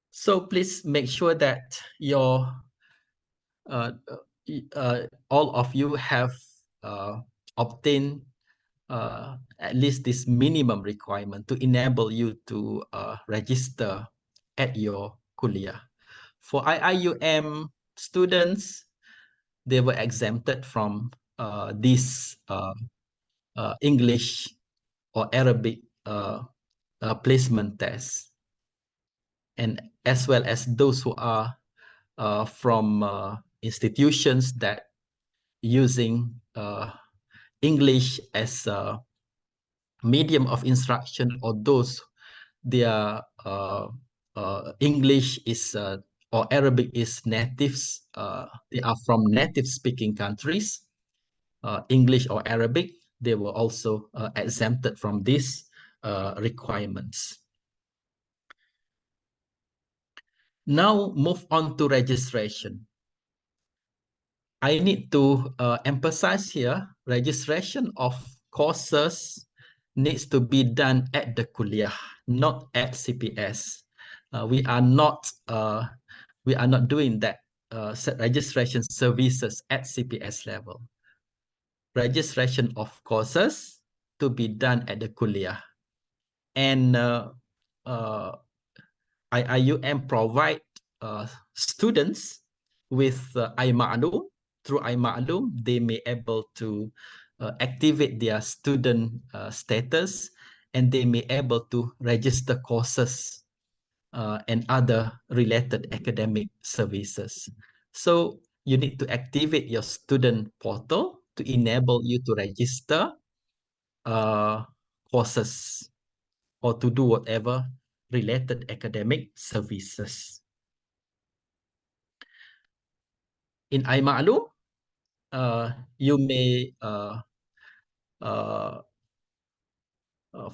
So please make sure that your all of you have obtained at least this minimum requirement to enable you to register at your kuliah. For IIUM students, they were exempted from this English or Arabic placement test. And as well as those who are from institutions that using English as a medium of instruction, or those their English is or Arabic is natives, they are from native speaking countries, English or Arabic, they were also exempted from these requirements. Now move on to registration. I need to emphasize here, registration of courses needs to be done at the kuliah, not at CPS. We are not doing that registration services at CPS level. Registration of courses to be done at the kuliah, and IIUM provide students with iMa'lum through iMaklum, they may able to activate their student status, and they may able to register courses and other related academic services. So you need to activate your student portal to enable you to register courses or to do whatever related academic services. In iMaklum, you may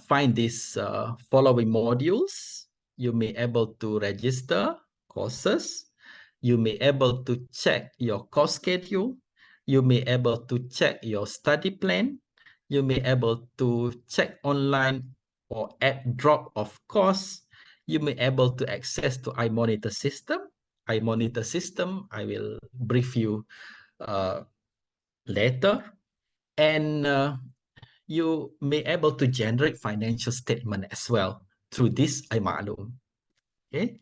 find these following modules. You may able to register courses. You may able to check your course schedule. You may able to check your study plan. You may able to check online or app drop of course. You may able to access to iMonitor system. iMonitor system, I will brief you later. And you may able to generate financial statement as well through this iMaklum. Okay.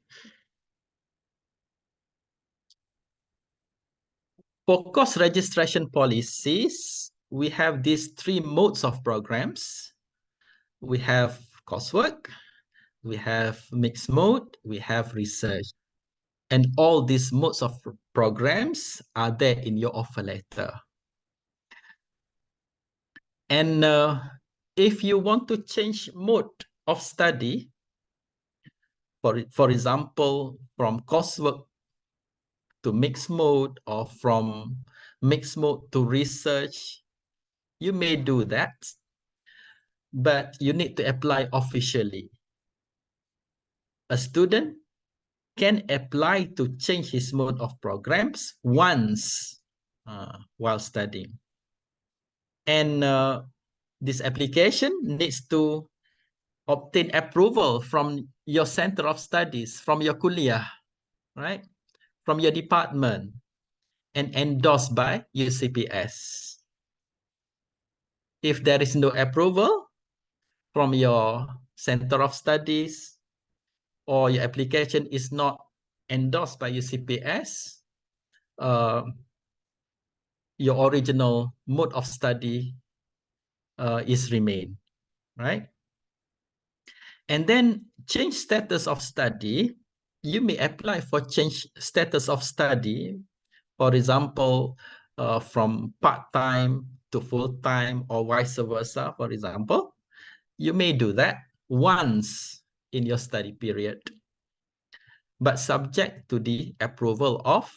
For course registration policies, we have these three modes of programs. We have coursework, we have mixed mode, we have research. And all these modes of programs are there in your offer letter. And if you want to change mode of study, for example, from coursework to mixed mode or from mixed mode to research, you may do that, but you need to apply officially. A student can apply to change his mode of programs once while studying. And this application needs to obtain approval from your center of studies, from your kuliah, right? From your department, and endorsed by UCPS. If there is no approval from your center of studies or your application is not endorsed by UCPS, your original mode of study is remain, right? And then change status of study, you may apply for change status of study, for example, from part-time to full-time or vice versa, for example. You may do that once in your study period, but subject to the approval of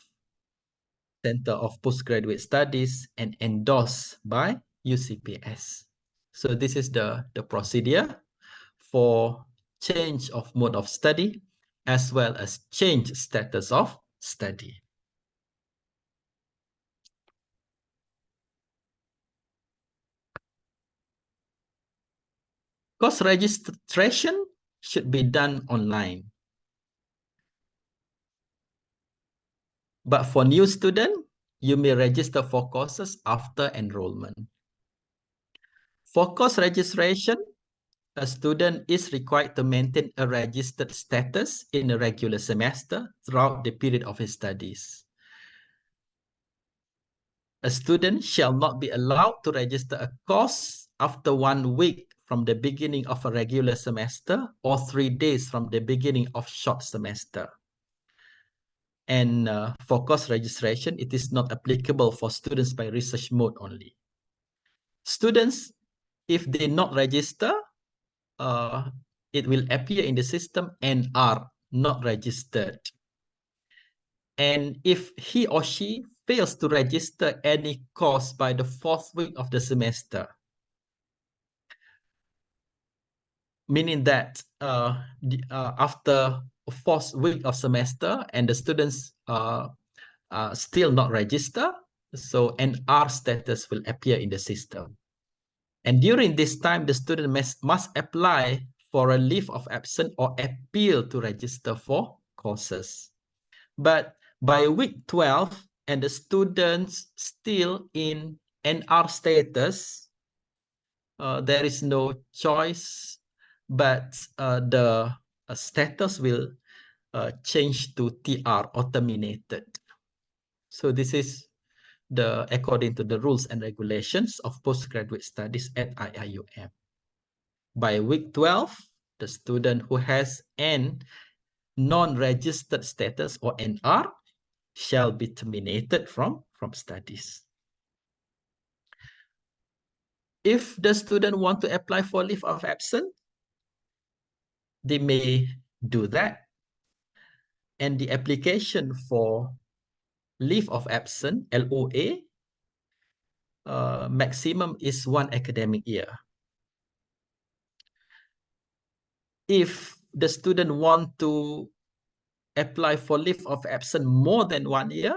Center of Postgraduate Studies and endorsed by UCPS. So this is the procedure for change of mode of study as well as change status of study. Course registration should be done online. But for new student, you may register for courses after enrollment. For course registration, a student is required to maintain a registered status in a regular semester throughout the period of his studies. A student shall not be allowed to register a course after 1 week from the beginning of a regular semester or 3 days from the beginning of short semester. And for course registration, it is not applicable for students by research mode only. Students, if they not register, it will appear in the system and are not registered. And if he or she fails to register any course by the 4th week of the semester, meaning that after 4th week of semester and the students still not register, so an R status will appear in the system. And during this time, the student must apply for a leave of absence or appeal to register for courses. But by week 12 and the students still in NR status, there is no choice, but the status will change to TR or terminated. So this is according to the rules and regulations of postgraduate studies at IIUM. By week 12, the student who has an non-registered status or NR shall be terminated from studies. If the student want to apply for leave of absence, they may do that. And the application for leave of absence, LOA, maximum is 1 academic year. If the student want to apply for leave of absence more than 1 year,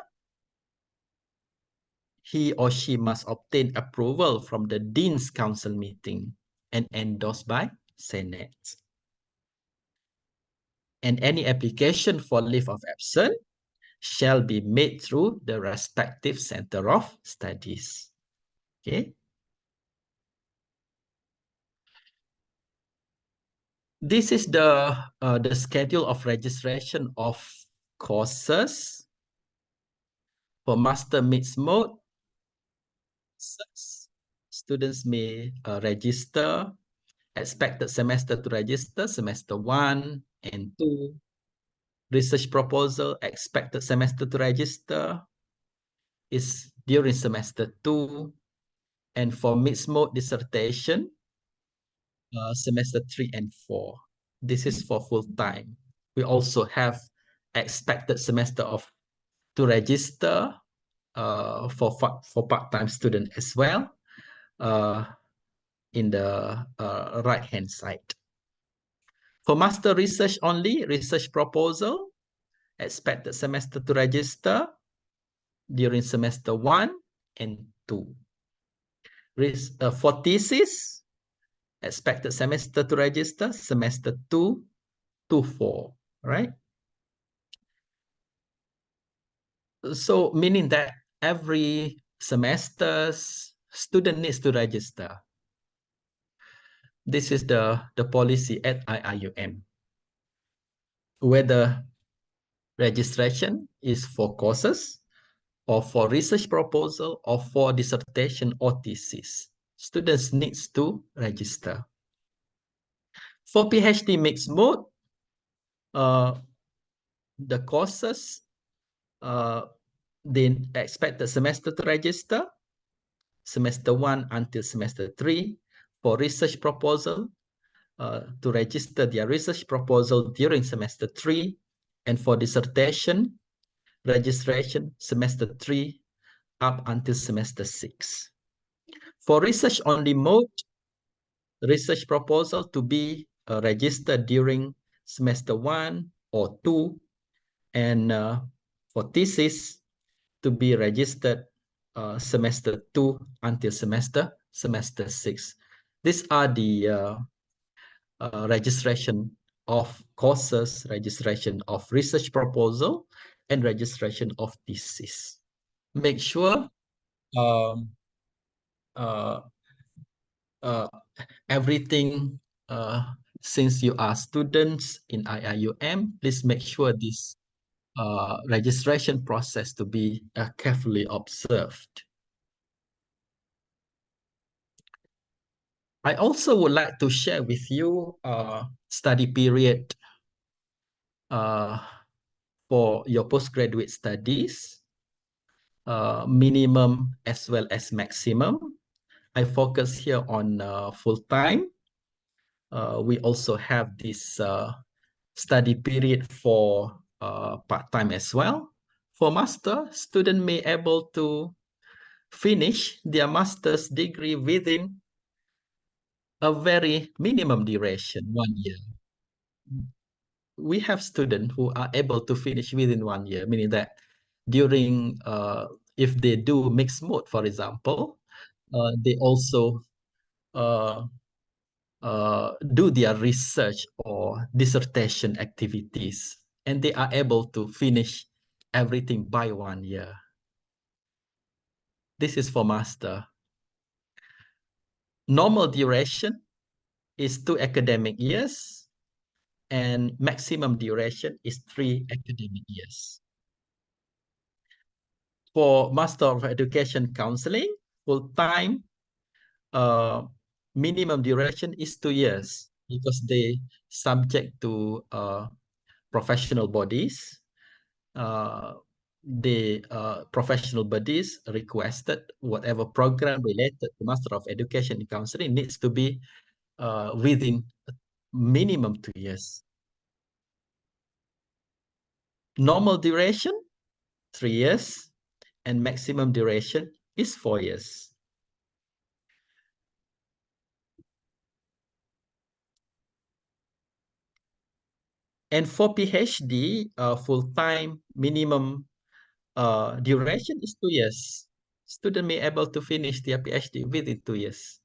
he or she must obtain approval from the Dean's Council meeting and endorsed by Senate. And any application for leave of absence shall be made through the respective center of studies. Okay. This is the schedule of registration of courses for master mixed mode. Students may register, expected semester to register, semester 1 and 2. Research proposal, expected semester to register is during semester 2. And for mixed mode dissertation, semester 3 and 4. This is for full time. We also have expected semester to register for part-time student as well in the right-hand side. For master research only, research proposal, expected semester to register during semester 1 and 2. For thesis, expected semester to register, semester 2 to 4, right? So meaning that every semesters, student needs to register. This is the policy at IIUM. Whether registration is for courses or for research proposal or for dissertation or thesis, students needs to register. For PhD mixed mode, the courses, they expect the semester to register, semester 1 until semester 3. For research proposal, to register their research proposal during semester 3, and for dissertation, registration semester 3 up until semester 6. For research only mode, research proposal to be registered during semester 1 or 2, and for thesis to be registered semester 2 until semester 6. These are the registration of courses, registration of research proposal, and registration of thesis. Make sure everything, since you are students in IIUM, please make sure this registration process to be carefully observed. I also would like to share with you study period for your postgraduate studies, minimum as well as maximum. I focus here on full-time. We also have this study period for part-time as well. For master, student may able to finish their master's degree within a very minimum duration, 1 year. We have students who are able to finish within 1 year, meaning that during, if they do mixed mode, for example, they also do their research or dissertation activities, and they are able to finish everything by 1 year. This is for master. Normal duration is 2 academic years, and maximum duration is 3 academic years. For Master of Education Counseling, full-time, minimum duration is 2 years because they subject to professional bodies. The professional bodies requested whatever program related to Master of Education in Counseling needs to be within minimum 2 years. Normal duration, 3 years, and maximum duration is 4 years. And for PhD, full-time minimum duration is 2 years. Student may able to finish their PhD within 2 years.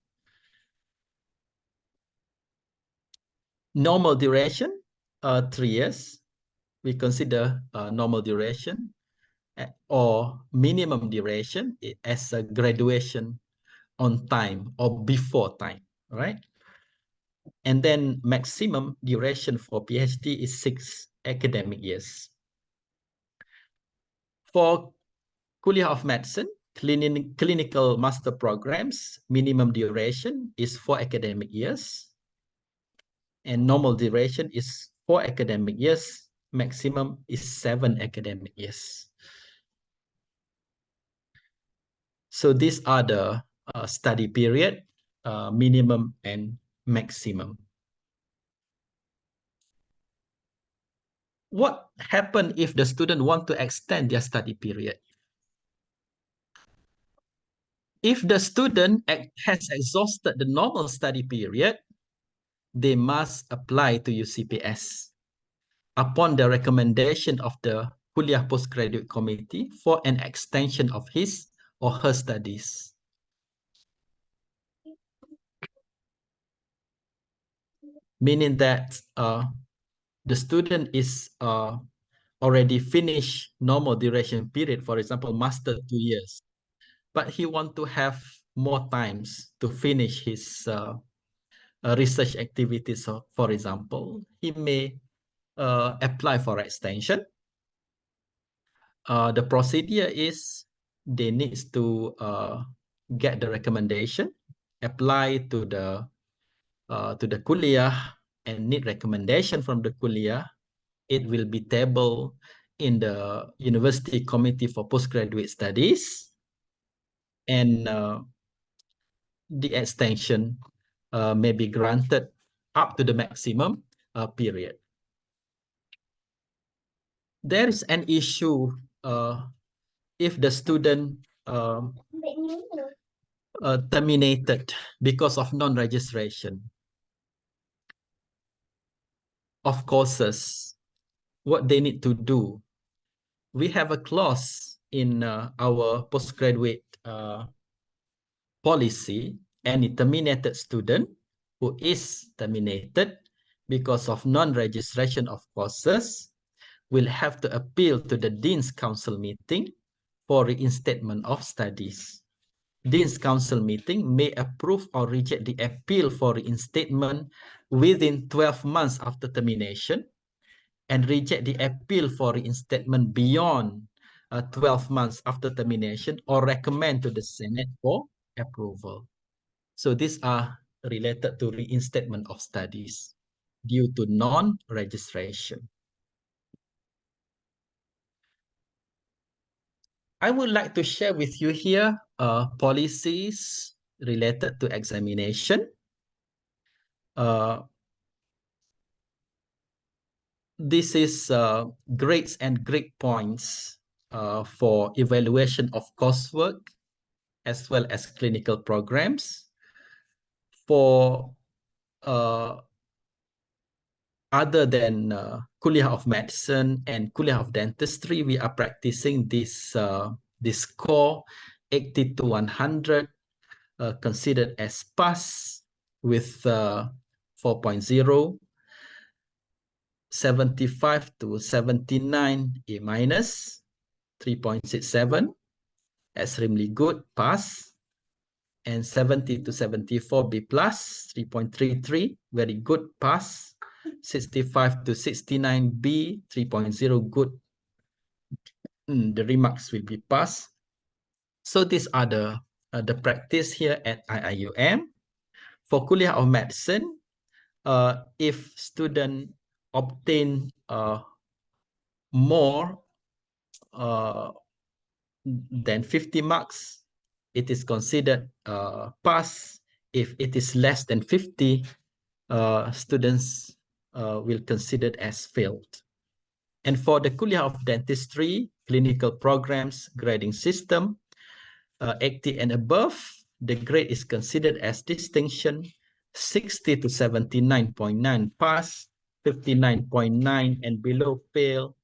Normal duration, 3 years. We consider normal duration or minimum duration as a graduation on time or before time, right? And then maximum duration for PhD is 6 academic years. For Kuliah of Medicine, clinical master programs, minimum duration is 4 academic years. And normal duration is 4 academic years. Maximum is 7 academic years. So these are the study period, minimum and maximum. What happens if the student want to extend their study period? If the student has exhausted the normal study period, they must apply to UCPS upon the recommendation of the Kuliah Postgraduate Committee for an extension of his or her studies. Meaning that the student is already finished normal duration period, for example, master 2 years, but he want to have more times to finish his research activities. So, for example, he may apply for extension. The procedure is they need to get the recommendation, apply to the kuliah, and need recommendation from the kuliah. It will be tabled in the University Committee for Postgraduate Studies, and the extension may be granted up to the maximum period. There is an issue if the student terminated because of non-registration of courses. What they need to do, we have a clause in our postgraduate policy. Any terminated student who is terminated because of non-registration of courses will have to appeal to the Dean's Council meeting for reinstatement of studies. Dean's Council meeting may approve or reject the appeal for reinstatement within 12 months after termination, and reject the appeal for reinstatement beyond 12 months after termination, or recommend to the Senate for approval. So these are related to reinstatement of studies due to non-registration. I would like to share with you here policies related to examination. This is grades and grade points for evaluation of coursework as well as clinical programs. For other than Kuliah of Medicine and Kuliah of Dentistry, we are practicing this score 80 to 100, considered as pass with 4.0. 75 to 79 A minus, 3.67, extremely good, pass, and 70 to 74 B plus, 3.33, very good, pass, 65 to 69 B, 3.0, good, the remarks will be pass, So these are the practice here at IIUM. For Kuliah of Medicine, if student obtain more than 50 marks, it is considered pass. If it is less than 50, students will consider as failed. And for the Kuliah of Dentistry, clinical programs, grading system, 80 and above, the grade is considered as distinction. 60 to 79.9 pass, 59.9 and below fail,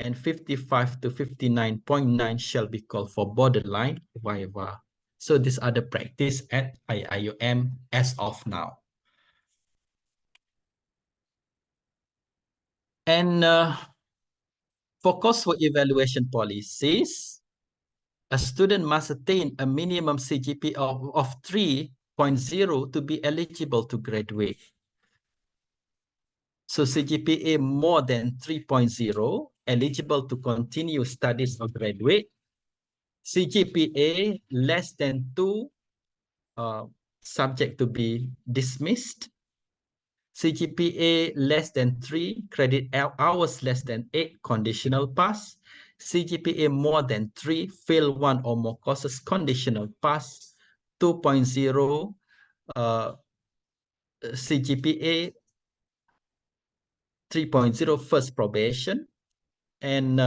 and 55 to 59.9 shall be called for borderline viva. So these are the practice at IIUM as of now. And for coursework evaluation policies, a student must attain a minimum CGPA of 3.0 to be eligible to graduate. So CGPA more than 3.0, eligible to continue studies or graduate. CGPA less than 2, subject to be dismissed. CGPA less than 3, credit hours less than 8, conditional pass. CGPA more than 3, fail 1 or more courses, conditional pass. 2.0, CGPA 3.0, first probation. And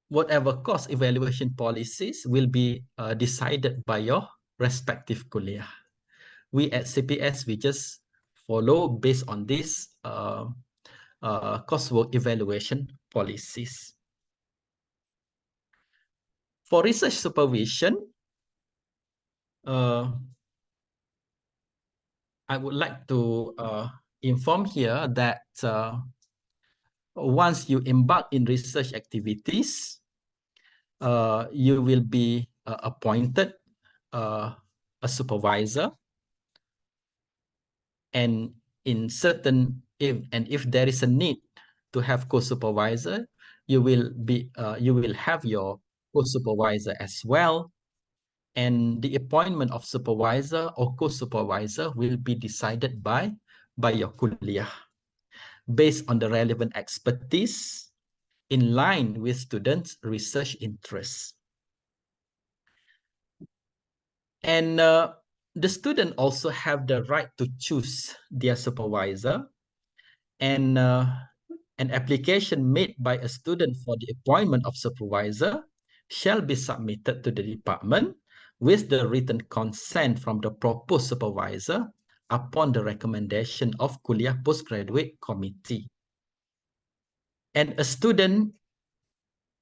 whatever course evaluation policies will be decided by your respective kuliah. We at CPS, we just follow based on this coursework evaluation policies. For research supervision, I would like to inform here that once you embark in research activities, you will be appointed a supervisor, and in certain if there is a need to have co-supervisor, you will have your co-supervisor as well, and the appointment of supervisor or co-supervisor will be decided by your kuliah based on the relevant expertise in line with students' research interests. And the student also have the right to choose their supervisor, and an application made by a student for the appointment of supervisor shall be submitted to the department with the written consent from the proposed supervisor upon the recommendation of Kuliah Postgraduate Committee. And a student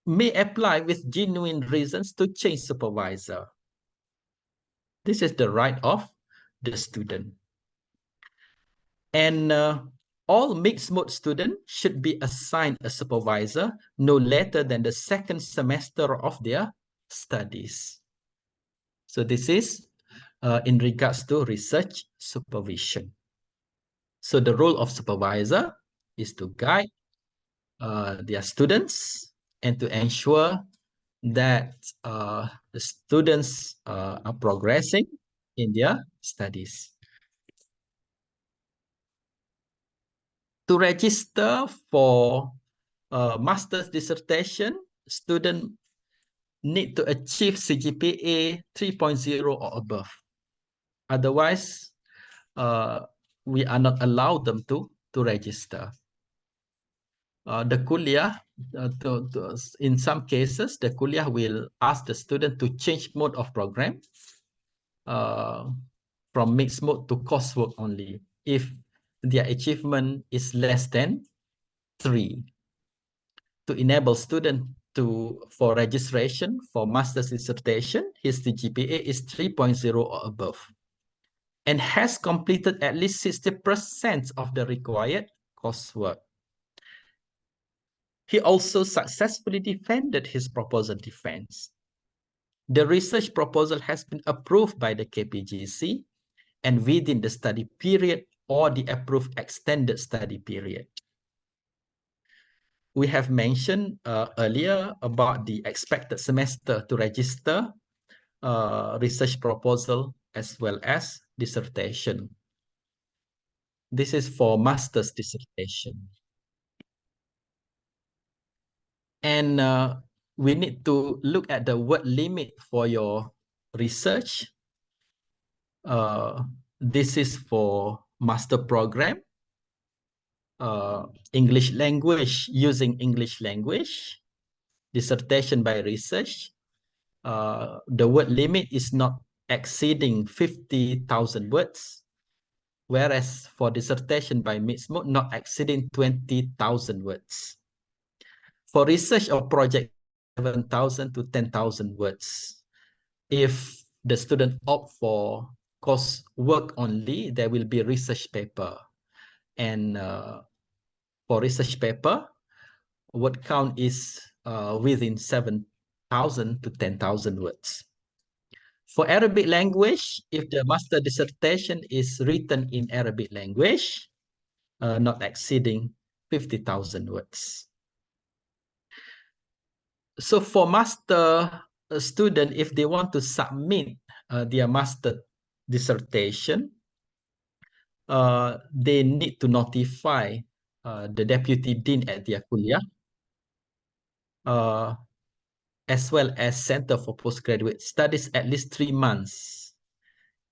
may apply with genuine reasons to change supervisor. This is the right of the student. And all mixed mode students should be assigned a supervisor no later than the second semester of their studies. So this is in regards to research supervision. So the role of supervisor is to guide their students and to ensure that the students are progressing in their studies. To register for master's dissertation, student need to achieve CGPA 3.0 or above. Otherwise, we are not allowed them to register. The kuliah, in some cases, the kuliah will ask the student to change mode of program from mixed mode to coursework only if their achievement is less than 3. To enable student for registration for master's dissertation, his GPA is 3.0 or above and has completed at least 60% of the required coursework. He also successfully defended his proposal defense. The research proposal has been approved by the KPGC and within the study period or the approved extended study period. we have mentioned earlier about the expected semester to register research proposal as well as dissertation. This is for master's dissertation. And we need to look at the word limit for your research. This is for master program, English language, using English language, dissertation by research. The word limit is not exceeding 50,000 words, whereas for dissertation by mixed mode, not exceeding 20,000 words. For research or project, 7,000 to 10,000 words. If the student opt for course work only, there will be research paper. And for research paper, word count is within 7,000 to 10,000 words. For Arabic language, if the master dissertation is written in Arabic language, not exceeding 50,000 words. So for master student, if they want to submit their master dissertation, they need to notify the deputy dean at their kuliah, as well as Center for Postgraduate Studies at least 3 months.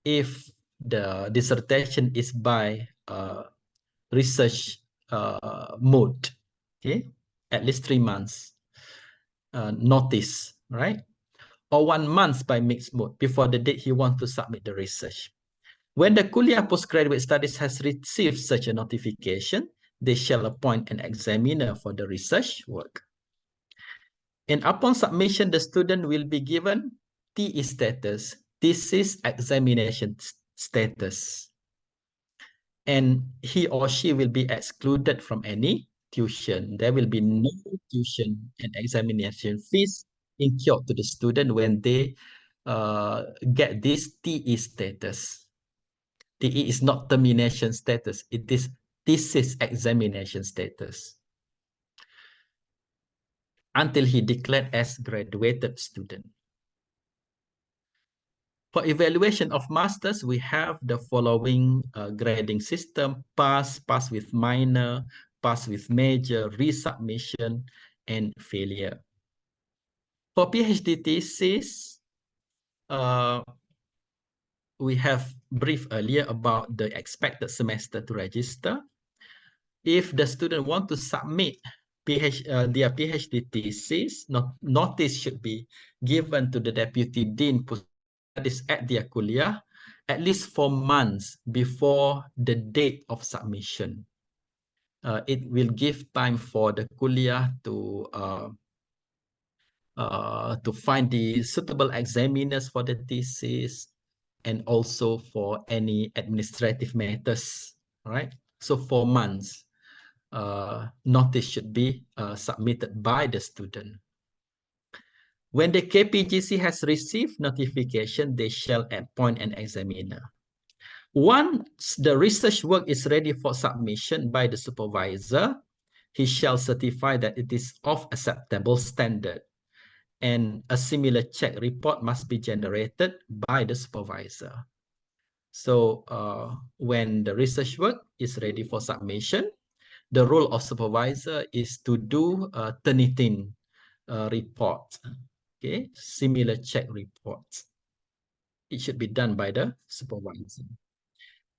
If the dissertation is by research mode, okay, at least 3 months notice, right? Or 1 month by mixed mode before the date he wants to submit the research. When the Kuliah Postgraduate Studies has received such a notification, they shall appoint an examiner for the research work. And upon submission, the student will be given TE status, thesis examination status. And he or she will be excluded from any tuition. There will be no tuition and examination fees incurred to the student when they get this TE status. TE is not termination status, it is thesis examination status until he declared as graduated student. For evaluation of masters, we have the following grading system: pass, pass with minor, pass with major, resubmission, and failure. For PhD thesis, we have briefed earlier about the expected semester to register. If the student want to submit their PhD thesis, notice should be given to the deputy dean studies at their kuliah at least 4 months before the date of submission. It will give time for the kuliah to find the suitable examiners for the thesis and also for any administrative matters, right? So 4 months notice should be submitted by the student. When the KPGC has received notification, they shall appoint an examiner. Once the research work is ready for submission by the supervisor, he shall certify that it is of acceptable standard, and a similar check report must be generated by the supervisor. So when the research work is ready for submission, the role of supervisor is to do a Turnitin report, okay, similar check reports. It should be done by the supervisor.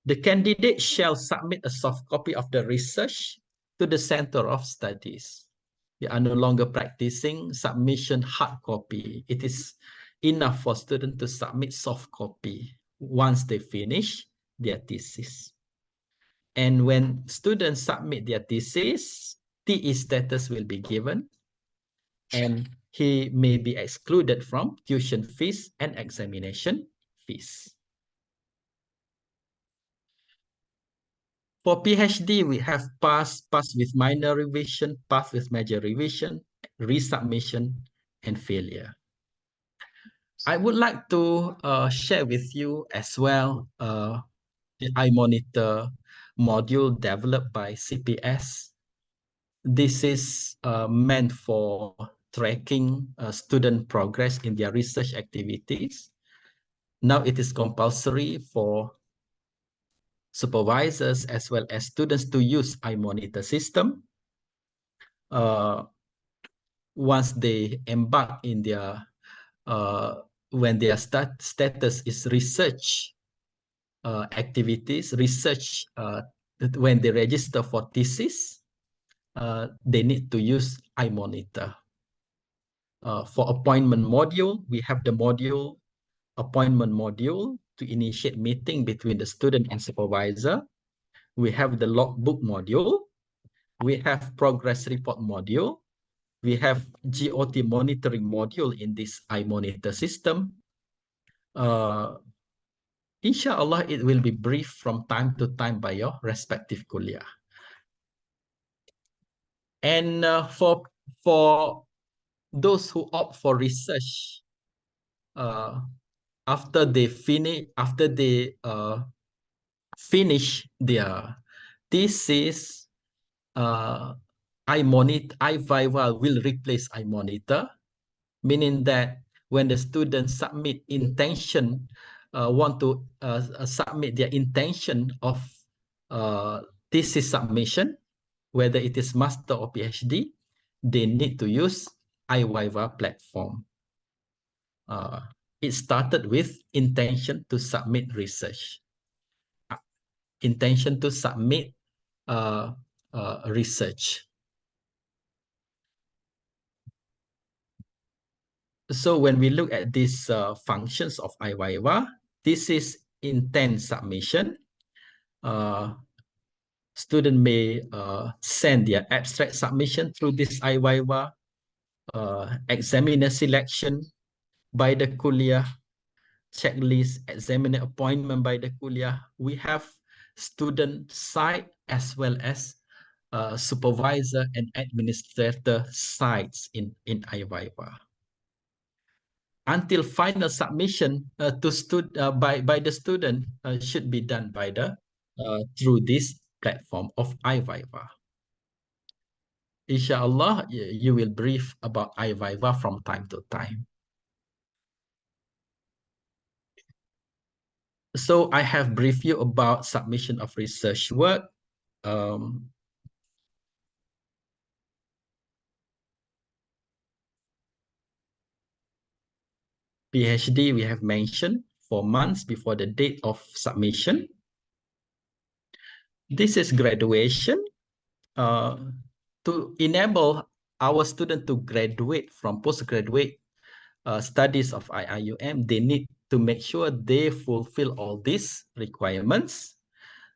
The candidate shall submit a soft copy of the research to the Center of Studies. We are no longer practicing submission hard copy. It is enough for students to submit soft copy once they finish their thesis. And when students submit their thesis, TE status will be given, and he may be excluded from tuition fees and examination fees. For PhD, we have pass, pass with minor revision, pass with major revision, resubmission, and failure. I would like to share with you as well the iMonitor module developed by CPS. This is meant for tracking student progress in their research activities. Now it is compulsory for supervisors as well as students to use iMonitor system. Once they embark in their when their status is research activities, research when they register for thesis, they need to use iMonitor. For appointment module, we have the module appointment module to initiate meeting between the student and supervisor. We have the logbook module. We have progress report module. We have GOT monitoring module in this iMonitor system. Inshallah, it will be briefed from time to time by your respective kuliah. And for those who opt for research, after they finish their thesis, iViva will replace iMonitor, meaning that when the students submit intention, want to submit their intention of thesis submission, whether it is master or PhD, they need to use iViva platform. It started with intention to submit research. Intention to submit research. So when we look at these functions of iViva, this is intent submission. Student may send their abstract submission through this iViva, examiner selection by the kuliah, checklist, examiner appointment by the kuliah. We have student side as well as supervisor and administrator sides in iViva. Until final submission by the student should be done by the through this platform of iViva. Inshallah, you will brief about iViva from time to time. So I have briefed you about submission of research work. PhD, we have mentioned 4 months before the date of submission. This is graduation. To enable our student to graduate from postgraduate studies of IIUM, they need to make sure they fulfill all these requirements.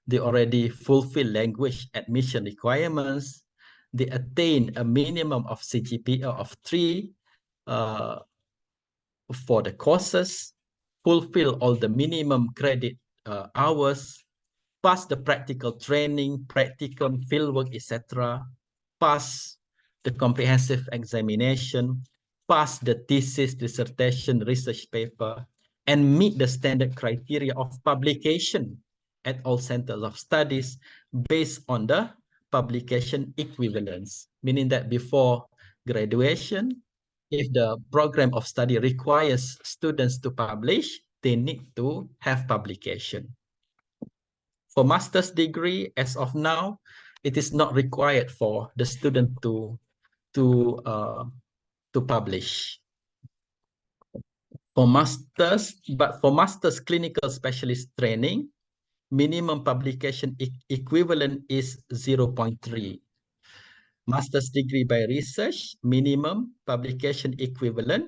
They already fulfill language admission requirements. They attain a minimum of CGPA of 3 for the courses, fulfill all the minimum credit hours, pass the practical training, practical fieldwork, etc., pass the comprehensive examination, pass the thesis, dissertation, research paper, and meet the standard criteria of publication at all centers of studies based on the publication equivalence, meaning that before graduation, if the program of study requires students to publish, they need to have publication. For master's degree, as of now, it is not required for the student to publish. For master's clinical specialist training, minimum publication equivalent is 0.3. Master's degree by research, minimum publication equivalent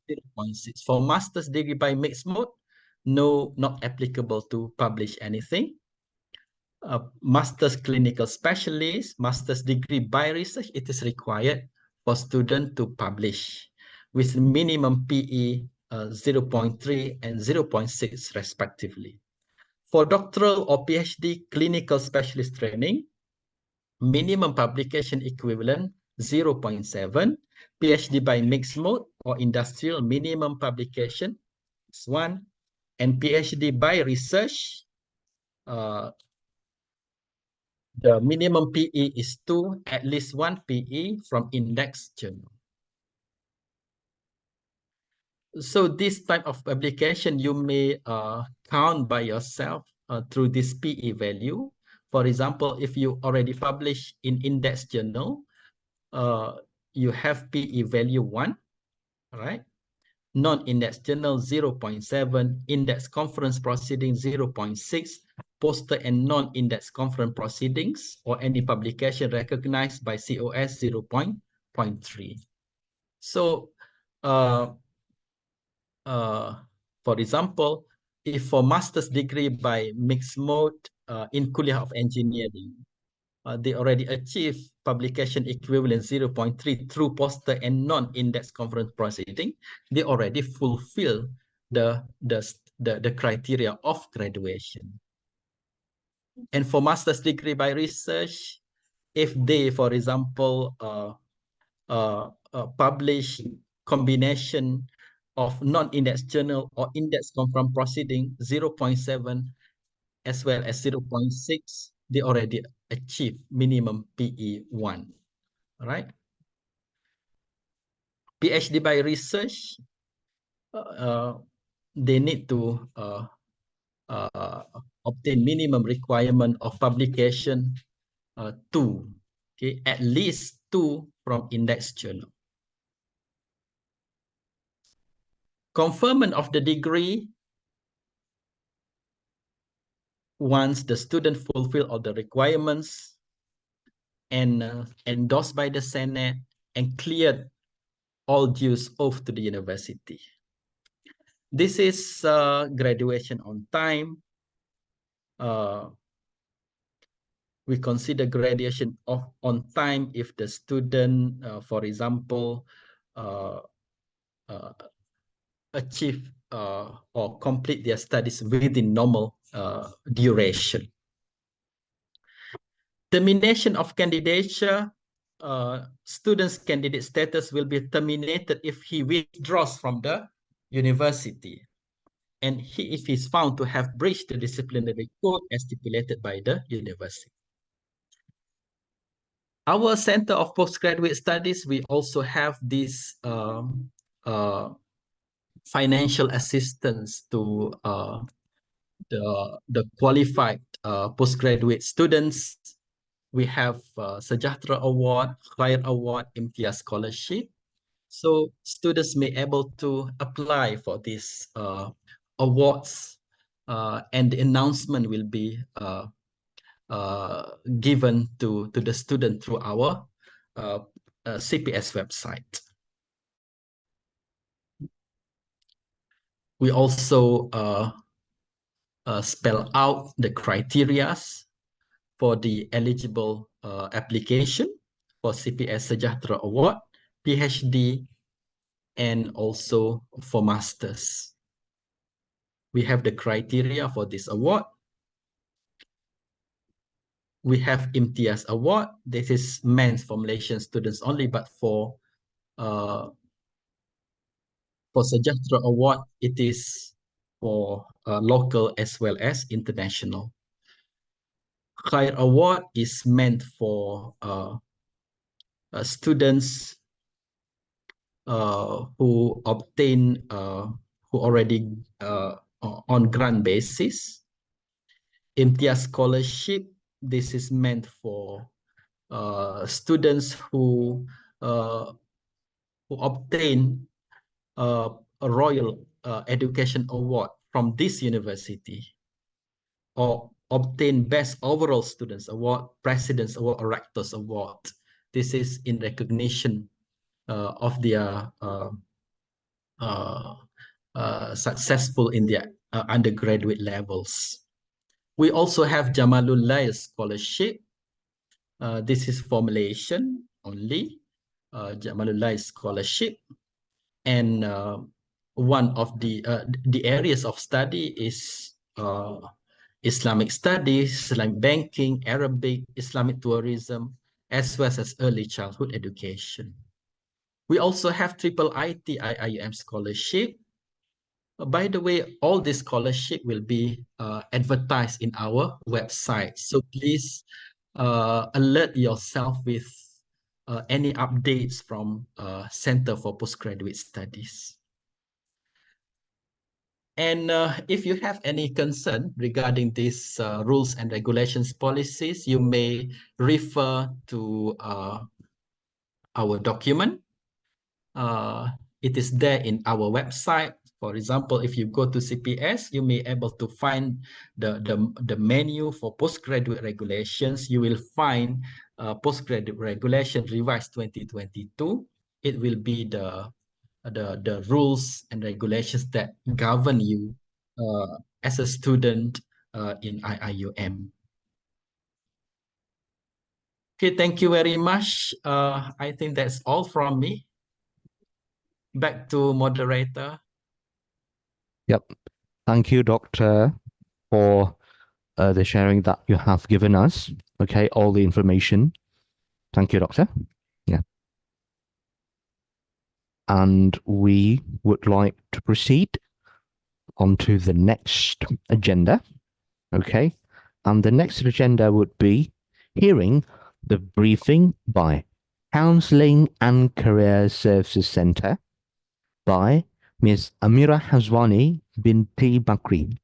0.6. For master's degree by mixed mode, not applicable to publish anything. Master's clinical specialist, master's degree by research, it is required for student to publish with minimum PE 0.3 and 0.6 respectively. For doctoral or PhD clinical specialist training, minimum publication equivalent 0.7, PhD by mixed mode or industrial minimum publication is 1, and PhD by research, The minimum PE is 2, at least 1 PE from index journal. So this type of publication you may count by yourself through this PE value. For example, if you already publish in index journal, you have PE value 1, right? Non-index journal 0.7, index conference proceedings 0.6, poster and non-index conference proceedings or any publication recognized by COS 0.3. So for example, if for master's degree by mixed mode in Kuliah of Engineering, they already achieve publication equivalent 0.3 through poster and non-index conference proceeding, they already fulfill the criteria of graduation. And for master's degree by research, if they, for example, publish combination of non-index journal or index conference proceeding 0.7 as well as 0.6, they already achieve minimum PE 1, right? PhD by research, they need to obtain minimum requirement of publication 2, okay, at least 2 from index journal. Conferment of the degree, once the student fulfill all the requirements and endorsed by the Senate and cleared all dues owed to the university. This is graduation on time. We consider graduation on time if the student, for example, achieve or complete their studies within normal duration. Termination of candidature, student's candidate status will be terminated if he withdraws from the university and if he's found to have breached the disciplinary code as stipulated by the university. Our Center of Postgraduate Studies, we also have this financial assistance to the qualified postgraduate students. We have Sejahtera Award, Khair Award, Imtiaz Scholarship. So students may able to apply for these awards and the announcement will be given to the student through our CPS website. We also spell out the criteria for the eligible application for CPS Sejahtera Award, PhD, and also for masters. We have the criteria for this award. We have Imtiaz Award. This is meant for Malaysian students only, but for Sejahtera Award, it is for local as well as international. Khair Award is meant for students who obtain, who already on grant basis. Imtiaz Scholarship, this is meant for students who obtain a Royal Education Award from this university or obtain Best Overall Students Award, President's Award, or Rector's Award. This is in recognition of their successful in their undergraduate levels. We also have Jamalul Lail Scholarship. This is for Malaysian only, Jamalul Lail Scholarship. And one of the areas of study is Islamic studies, Islamic banking, Arabic, Islamic tourism, as well as early childhood education. We also have Triple IT IIUM Scholarship. By the way, all this scholarship will be advertised in our website. So please alert yourself with any updates from Center for Postgraduate Studies. And if you have any concern regarding these rules and regulations policies, you may refer to our document. It is there in our website. For example, if you go to CPS, you may able to find the menu for postgraduate regulations. You will find postgraduate regulation revised 2022. It will be the rules and regulations that govern you as a student in IIUM. Okay, thank you very much. I think that's all from me. Back to moderator. Yep. Thank you, Doctor, for the sharing that you have given us. Okay, all the information. Thank you, Doctor. Yeah. And we would like to proceed on to the next agenda. Okay. And the next agenda would be hearing the briefing by Counseling and Career Services Center by Ms. Amira Hazwani binti Bakri.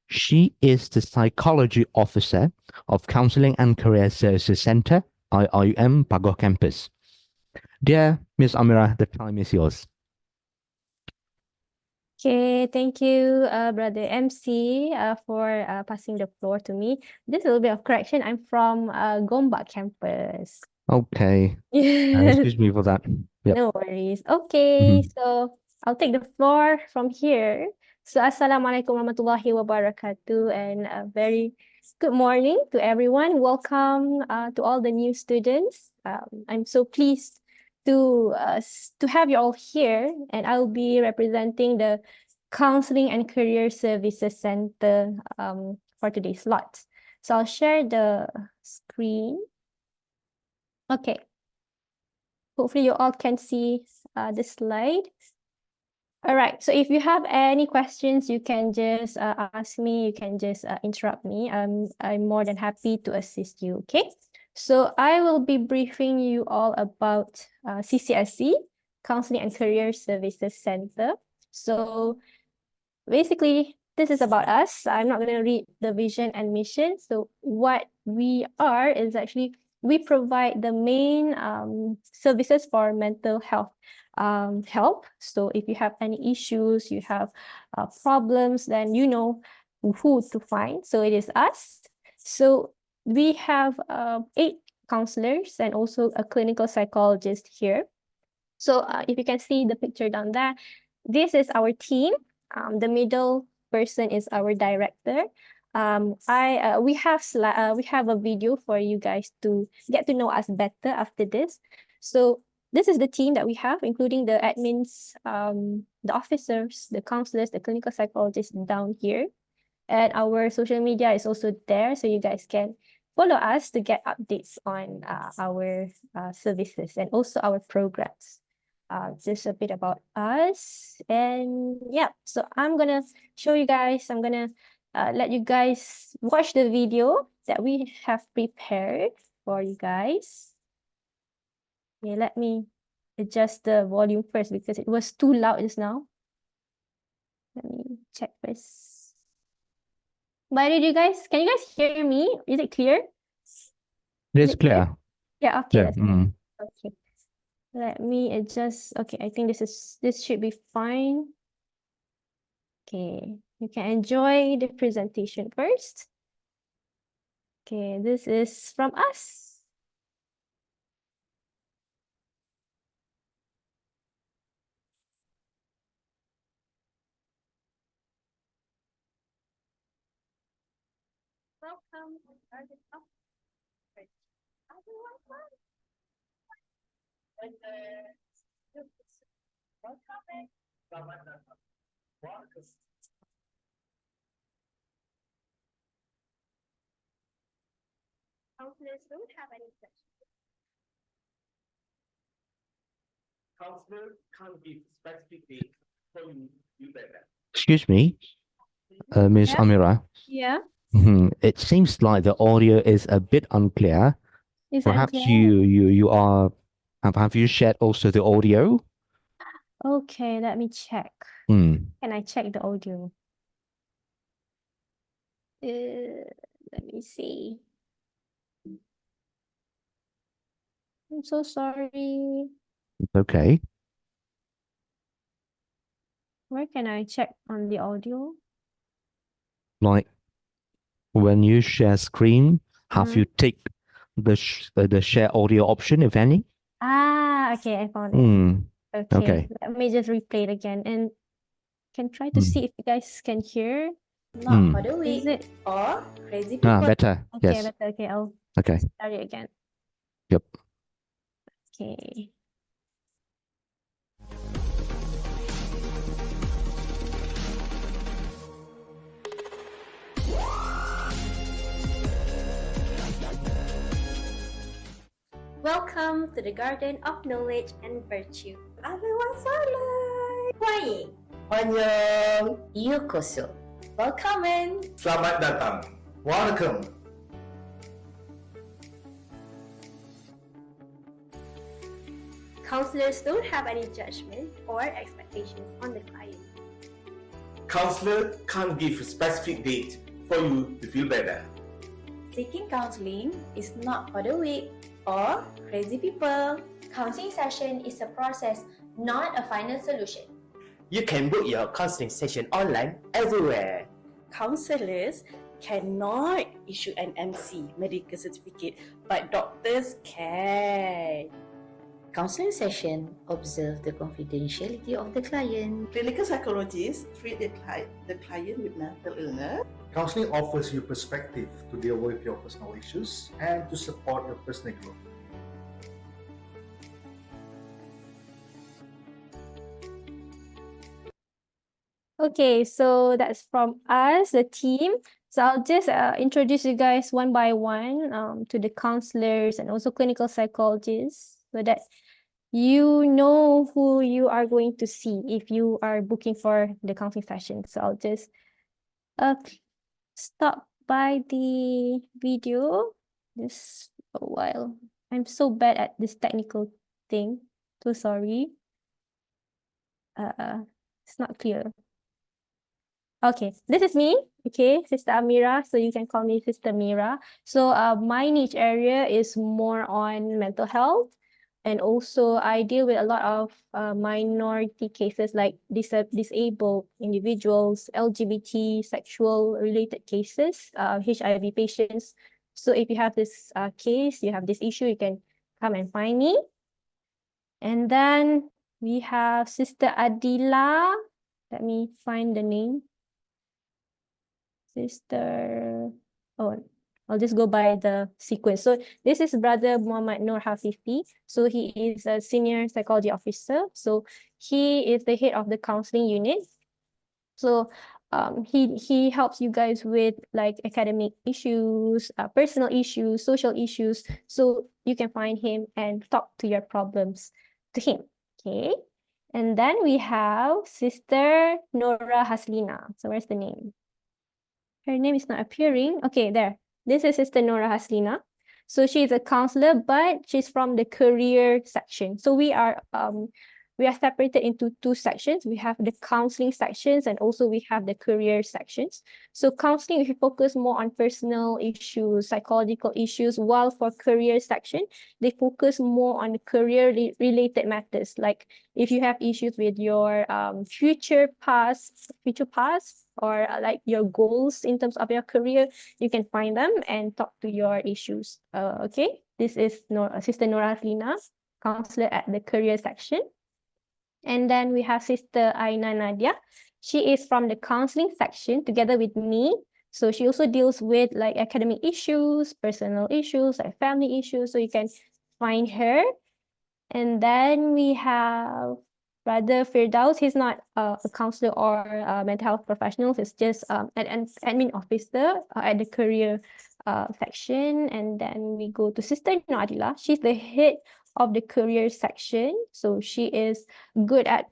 She is the Psychology Officer of Counseling and Career Services Center, IIUM Pagoh Campus. Dear Ms. Amira, the time is yours. Okay, thank you, Brother MC, for passing the floor to me. Just a little bit of correction. I'm from Gombak campus. Okay. Yes, Excuse me for that. Yep. no worries. Okay, Mhm. so I'll take the floor from here. So, Assalamualaikum warahmatullahi wabarakatuh, and a very good morning to everyone. Welcome to all the new students. I'm so pleased to have you all here, and I'll be representing the Counseling and Career Services Center for today's slot. So I'll share the screen. Okay. Hopefully you all can see the slide. All right, so if you have any questions, you can just ask me, you can just interrupt me. I'm more than happy to assist you, okay? So I will be briefing you all about CCSC, Counseling and Career Services Center. So basically, this is about us. I'm not going to read the vision and mission. So what we are is actually, we provide the main services for mental health help. So if you have any issues, you have problems, then you know who to find. So it is us. So we have 8 counselors and also a clinical psychologist here. So if you can see the picture down there, this is our team. The middle person is our director. We have a video for you guys to get to know us better after this. So this is the team that we have, including the admins, the officers, the counselors, the clinical psychologists down here. And our social media is also there, so you guys can follow us to get updates on our services and also our programs. Just a bit about us, and yeah, so I'm gonna show you guys, I'm gonna let you guys watch the video that we have prepared for you guys. Okay, let me adjust the volume first because it was too loud just now. Let me check first. By the way, can you guys hear me? Is it clear? It Is is it clear? clear. Yeah, okay, Yeah. that's good. Okay. Let me adjust. Okay, I think this should be fine. Okay, you can enjoy the presentation first. Okay, this is from us. Welcome. Counselors don't have any questions. Counselor can't give specific dates for you better. Excuse me, Ms. Yeah. Amira. Yeah. It seems like the audio is a bit unclear. Is it Perhaps unclear? you are have you shared also the audio? Okay, let me check. Hmm. Can I check the audio? Let me see. I'm so sorry. It's okay. Where can I check on the audio? Like when you share screen, have you tick the share audio option, if any? Okay, I found it. Hmm. Okay, Okay. let me just replay it again and can try to Hmm. see if you guys can hear. Not for the Is weak it? or crazy people. Better. Okay, Yes. better. Okay, I'll Okay. start it again. Yep. Okay. Welcome to the Garden of Knowledge and Virtue. Everyone silent. Why? Annyeong. Yokoso. Welcome in. Selamat datang. Welcome. Counselors don't have any judgment or expectations on the client. Counselor can't give a specific date for you to feel better. Seeking counseling is not for the weak or crazy people. Counseling session is a process, not a final solution. You can book your counseling session online everywhere. Counselors cannot issue an MC, medical certificate, but doctors can. Counseling session observe the confidentiality of the client. Clinical psychologists treat the client with mental illness. Counseling offers you perspective to deal with your personal issues and to support your personal growth. Okay, so that's from us, the team. So I'll just introduce you guys one by one to the counselors and also clinical psychologists so that you know who you are going to see if you are booking for the counseling session. So I'll just stop by the video just a while. I'm so bad at this technical thing. So sorry. It's not clear. Okay, this is me. Okay, Sister Amira. So you can call me Sister Mira. So my niche area is more on mental health. And also I deal with a lot of minority cases like disabled individuals, LGBT, sexual related cases, HIV patients. So if you have this case, you have this issue, you can come and find me. And then we have Sister Adila. Let me find the name. Sister, I'll just go by the sequence. So this is Brother Muhammad Nur Hafifi. So he is a senior psychology officer. So he is the head of the counseling unit. So he helps you guys with like academic issues, personal issues, social issues. So you can find him and talk to your problems to him. Okay. And then we have Sister Nora Haslina. So where's the name? Her name is not appearing. Okay, there. This is Sister Nora Haslina. So she is a counselor, but she's from the career section. So we are separated into two sections. We have the counseling sections and also we have the career sections. So counseling, we focus more on personal issues, psychological issues, while for career section, they focus more on career-related matters. Like if you have issues with your future past, or like your goals in terms of your career, you can find them and talk to your issues. Okay, this is Sister Nora Lina, counselor at the career section. And then we have Sister Aina Nadia. She is from the counseling section together with me. So she also deals with like academic issues, personal issues, like family issues. So you can find her. And then we have Brother Firdaus. He's not a counselor or a mental health professional. He's just an admin officer at the career section, and then we go to Sister Nadila. She's the head of the career section. So she is good at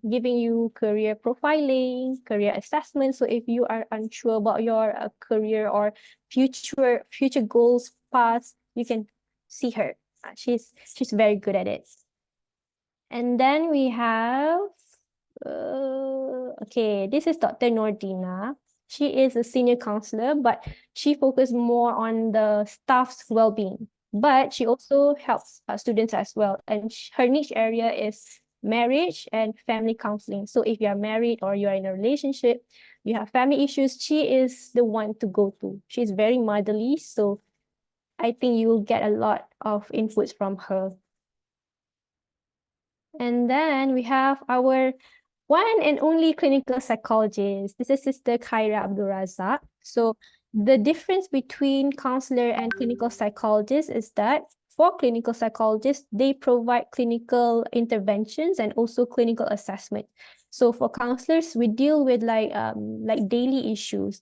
giving you career profiling, career assessment. So if you are unsure about your career or future goals, paths, you can see her. She's very good at it. And then we have okay, this is Dr. Nordina. She is a senior counselor, but she focuses more on the staff's well-being. But she also helps students as well. And her niche area is marriage and family counseling. So if you are married or you are in a relationship, you have family issues, she is the one to go to. She's very motherly, so I think you will get a lot of inputs from her. And then we have our one and only clinical psychologist. This is Sister Khaira Abdul Razak. So the difference between counselor and clinical psychologist is that for clinical psychologists, they provide clinical interventions and also clinical assessment. So for counselors, we deal with like daily issues,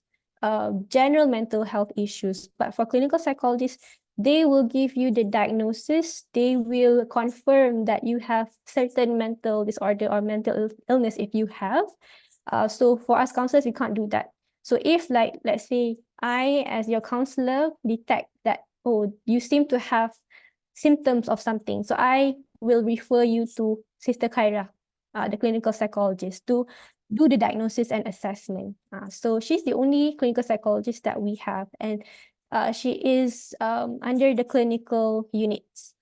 general mental health issues. But for clinical psychologists, they will give you the diagnosis. They will confirm that you have certain mental disorder or mental illness if you have. So for us counselors, we can't do that. So if like, let's say I, as your counselor, detect that, oh, you seem to have symptoms of something. So I will refer you to Sister Khaira, the clinical psychologist, to do the diagnosis and assessment. So she's the only clinical psychologist that we have. And she is under the clinical units.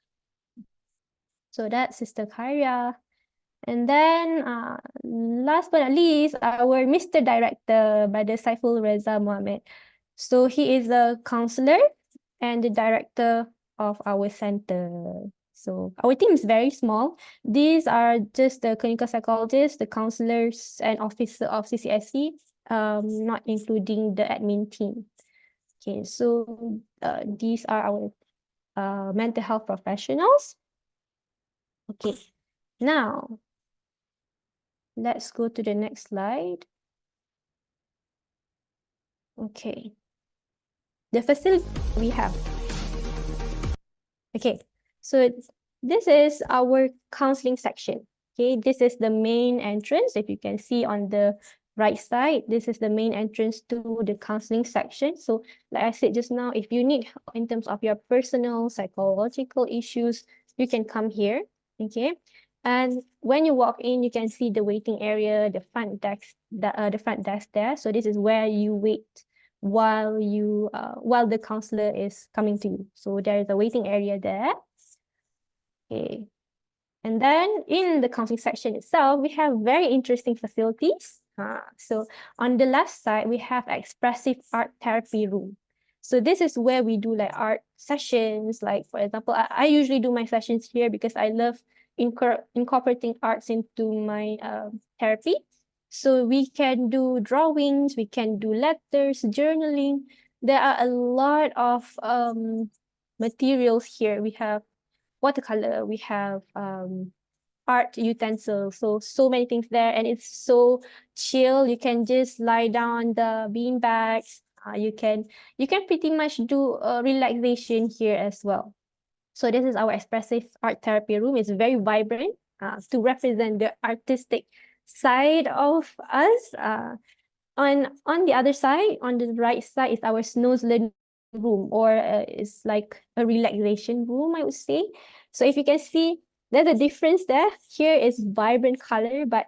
So that's Sister Khaira. And then last but not least, our Mr. Director, Brother Saiful Reza Mohammed. So he is a counselor and the director of our center. So our team is very small. These are just the clinical psychologists, the counselors, and officer of CCSE, not including the admin team. Okay, so these are our mental health professionals. Okay, now let's go to the next slide. Okay, the facility we have. Okay, so this is our counseling section. Okay, this is the main entrance. If you can see on the right side, this is the main entrance to the counseling section. So like I said just now, if you need help in terms of your personal psychological issues, you can come here. Okay, and when you walk in, you can see the waiting area, the front desk, the front desk there. So this is where you wait while the counselor is coming to you. So there is a waiting area there. Okay. And then in the counseling section itself, we have very interesting facilities. So on the left side, we have expressive art therapy room. So this is where we do like art sessions. Like for example, I usually do my sessions here because I love incorporating arts into my therapy. So we can do drawings, we can do letters, journaling. There are a lot of materials here. We have watercolor, we have art utensils, so many things there, and it's so chill. You can just lie down the bean bags. You can pretty much do relaxation here as well. So this is our expressive art therapy room. It's very vibrant to represent the artistic side of us. On the other side, on the right side, is our snoozler room, or it's like a relaxation room, I would say. So if you can see, there's a difference there. Here is vibrant color, but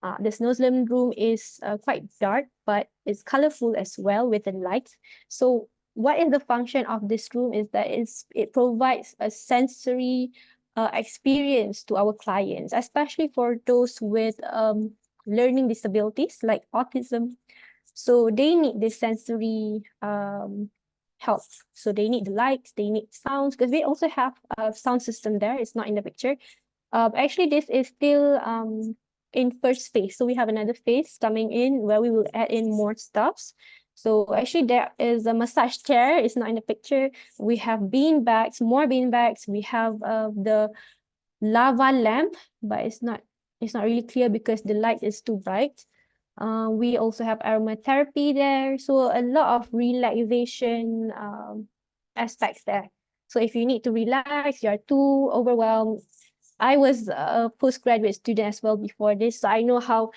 the snoozler room is quite dark, but it's colorful as well with the lights. So what is the function of this room is that it provides a sensory experience to our clients, especially for those with learning disabilities like autism. So they need this sensory help. So they need the lights, they need sounds, because we also have a sound system there. It's not in the picture. Actually, this is still in first phase. So we have another phase coming in where we will add in more stuffs. So actually there is a massage chair. It's not in the picture. We have bean bags, more bean bags. We have the lava lamp, but it's not really clear because the light is too bright. We also have aromatherapy there. So a lot of relaxation aspects there. So if you need to relax, you're too overwhelmed. I was a postgraduate student as well before this, so I know how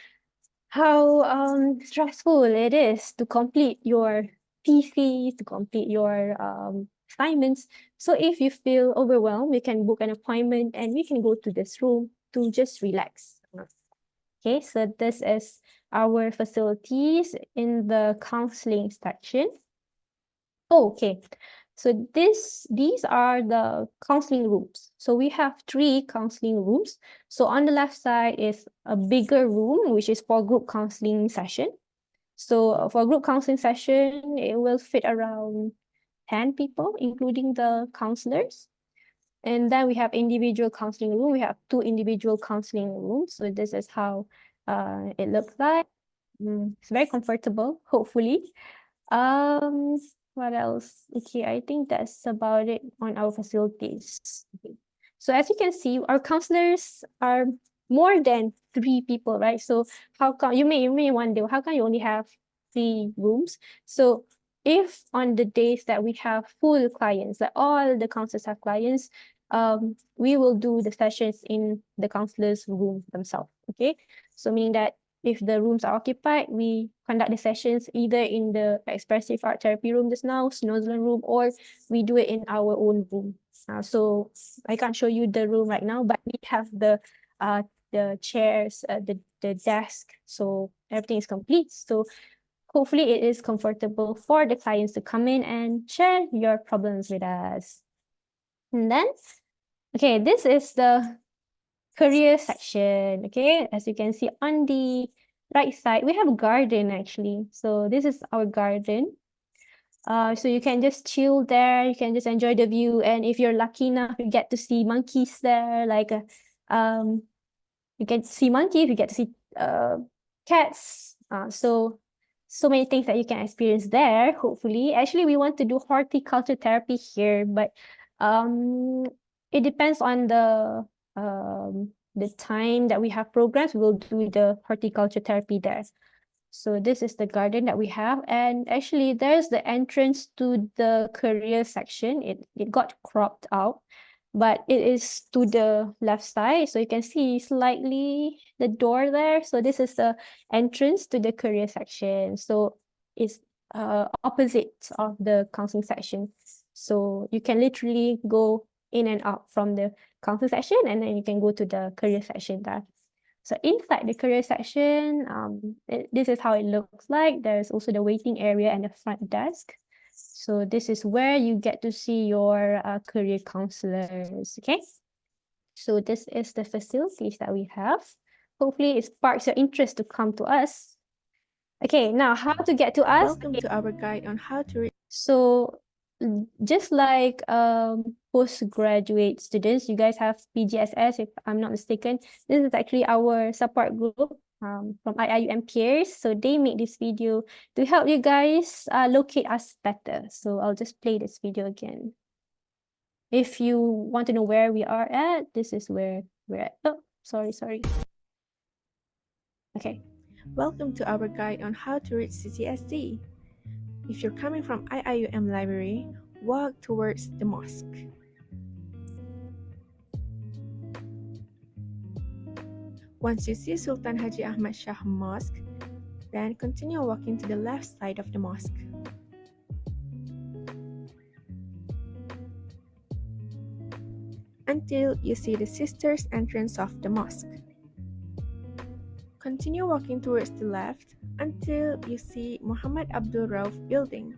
stressful it is to complete your thesis, to complete your assignments. So if you feel overwhelmed, you can book an appointment and we can go to this room to just relax. Okay, so this is our facilities in the counseling section. Oh, okay. So these are the counseling rooms. So we have 3 counseling rooms. So on the left side is a bigger room, which is for group counseling session. So for group counseling session, it will fit around 10 people, including the counselors. And then we have individual counseling room. We have 2 individual counseling rooms. So this is how it looks like. It's very comfortable, hopefully. What else? Okay, I think that's about it on our facilities. Okay. So as you can see, our counselors are more than 3 people, right? So how come you may wonder how come you only have 3 rooms? So if on the days that we have full clients, like all the counselors have clients, we will do the sessions in the counselors' room themselves. Okay, so meaning that if the rooms are occupied, we conduct the sessions either in the expressive art therapy room just now, Snowzone room, or we do it in our own room. So I can't show you the room right now, but we have the chairs, the desk, so everything is complete. So hopefully it is comfortable for the clients to come in and share your problems with us. And then, okay, this is the career section. Okay, as you can see on the right side, we have a garden actually. So this is our garden. So you can just chill there, you can just enjoy the view, and if you're lucky enough, you get to see monkeys there, like you get to see monkeys, you get to see cats. So many things that you can experience there, hopefully. Actually, we want to do horticulture therapy here, but it depends on the time that we have programs, we will do the horticulture therapy there. So this is the garden that we have, and actually there's the entrance to the career section. It got cropped out, but it is to the left side, so you can see slightly the door there. So this is the entrance to the career section. So it's opposite of the counseling section. So you can literally go in and out from the counseling section, and then you can go to the career section there. So inside the career section, this is how it looks like. There's also the waiting area and the front desk. So this is where you get to see your career counselors, okay? So this is the facilities that we have. Hopefully it sparks your interest to come to us. Okay, now how to get to us? Welcome to our guide on how to reach. So just like postgraduate students, you guys have PGSS, if I'm not mistaken. This is actually our support group from IIUM peers. So they made this video to help you guys locate us better. So I'll just play this video again. If you want to know where we are at, this is where we're at. Oh, sorry. Okay. Welcome to our guide on how to reach CCSD. If you're coming from IIUM library, walk towards the mosque. Once you see Sultan Haji Ahmad Shah Mosque, then continue walking to the left side of the mosque. Until you see the sisters' entrance of the mosque. Continue walking towards the left until you see Muhammad Abdul Rauf building.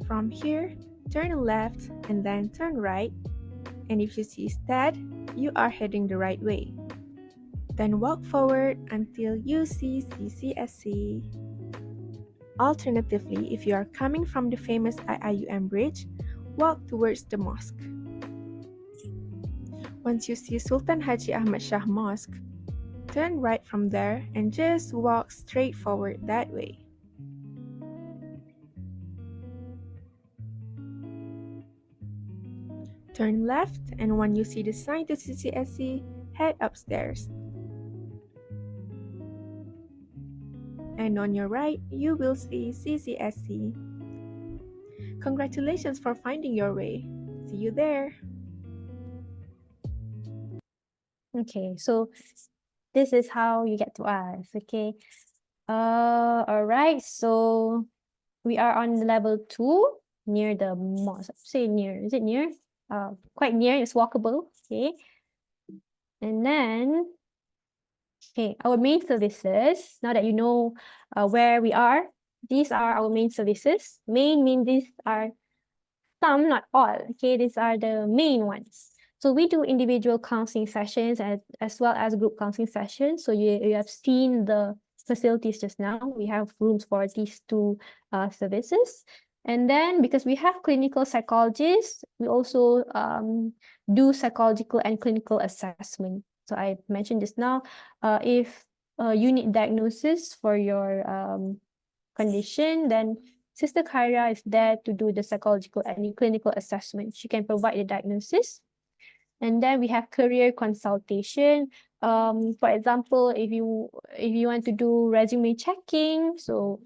From here, turn left and then turn right, and if you see STAD, you are heading the right way. Then walk forward until you see CCSC. Alternatively, if you are coming from the famous IIUM bridge, walk towards the mosque. Once you see Sultan Haji Ahmad Shah Mosque, turn right from there and just walk straight forward that way. Turn left, and when you see the sign to CCSC, head upstairs. And on your right, you will see CCSC. Congratulations for finding your way. See you there. Okay, so this is how you get to us. Okay. All right. So we are on level 2 near the mosque. Say near. Is it near? Quite near. It's walkable. Okay. And then, okay, our main services. Now that you know where we are, these are our main services. Main means these are some, not all. Okay, these are the main ones. So we do individual counseling sessions as well as group counseling sessions. So you have seen the facilities just now. We have rooms for these two services. And then because we have clinical psychologists, we also do psychological and clinical assessment. So I mentioned this now. If you need diagnosis for your condition, then Sister Kyra is there to do the psychological and clinical assessment. She can provide the diagnosis. And then we have career consultation. For example, if you want to do resume checking, so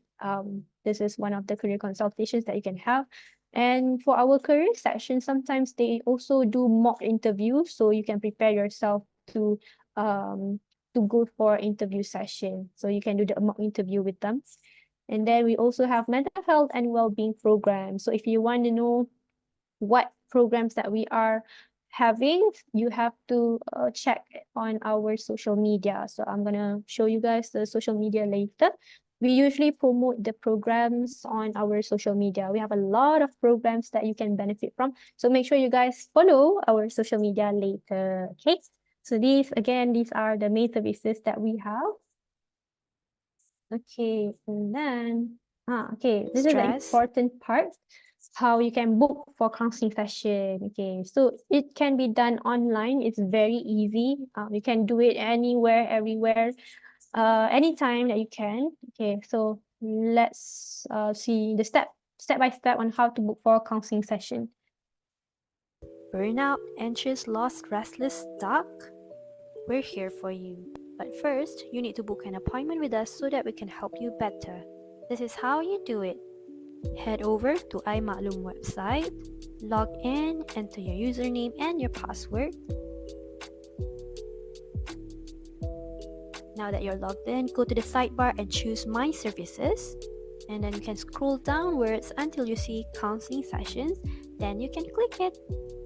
this is one of the career consultations that you can have. And for our career section, sometimes they also do mock interviews, so you can prepare yourself to go for interview session. So you can do the mock interview with them. And then we also have mental health and well-being programs. So if you want to know what programs that we are having, you have to check on our social media. So I'm gonna show you guys the social media later. We usually promote the programs on our social media. We have a lot of programs that you can benefit from. So make sure you guys follow our social media later, okay? So these are the main services that we have. Okay, and then, okay, this is the important part, how you can book for counseling session. Okay, so it can be done online. It's very easy. You can do it anywhere, everywhere, anytime that you can. Okay, so let's see the step by step on how to book for a counseling session. Burnout, anxious, lost, restless, stuck? We're here for you. But first, you need to book an appointment with us so that we can help you better. This is how you do it. Head over to iMaklum website, log in, enter your username and your password. Now that you're logged in, go to the sidebar and choose My Services. And then you can scroll downwards until you see Counseling Sessions. Then you can click it.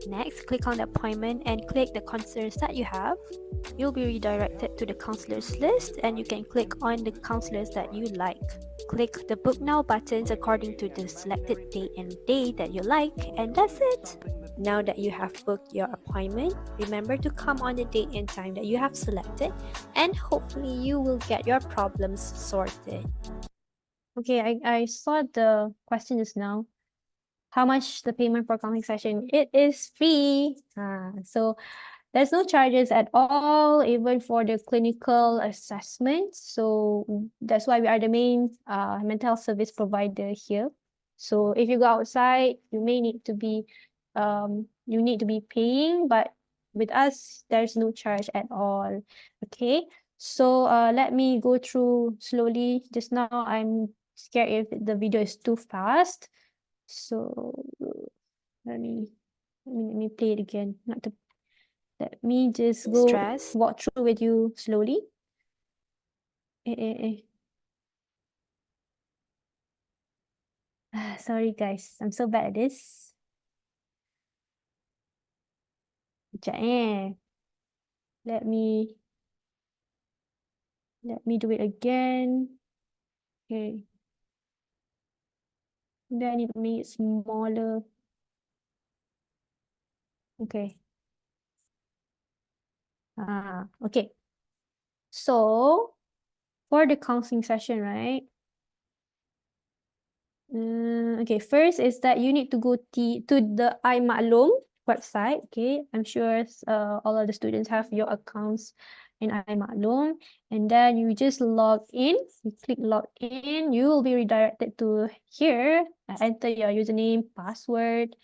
Next, click on the appointment and click the concerns that you have. You'll be redirected to the counselors list and you can click on the counselors that you like. Click the Book Now buttons according to the selected date and day that you like, and that's it. Now that you have booked your appointment, remember to come on the date and time that you have selected, and hopefully you will get your problems sorted. Okay, I saw the question just now. How much the payment for counseling session? It is free. So there's no charges at all, even for the clinical assessment. So that's why we are the main mental health service provider here. So if you go outside, you may need to be paying, but with us, there's no charge at all. Okay. So let me go through slowly. Just now, I'm scared if the video is too fast. So let me play it again. Let me just go walk through with you slowly. Sorry guys, I'm so bad at this. Sekejap Let me do it again. Okay. Then I need to make it smaller. Okay. Okay. So for the counseling session, right? Okay, first is that you need to go to the iMaklum website. Okay, I'm sure all of the students have your accounts in iMaklum, and then you just log in. You click log in. You will be redirected to here. Enter your username, password.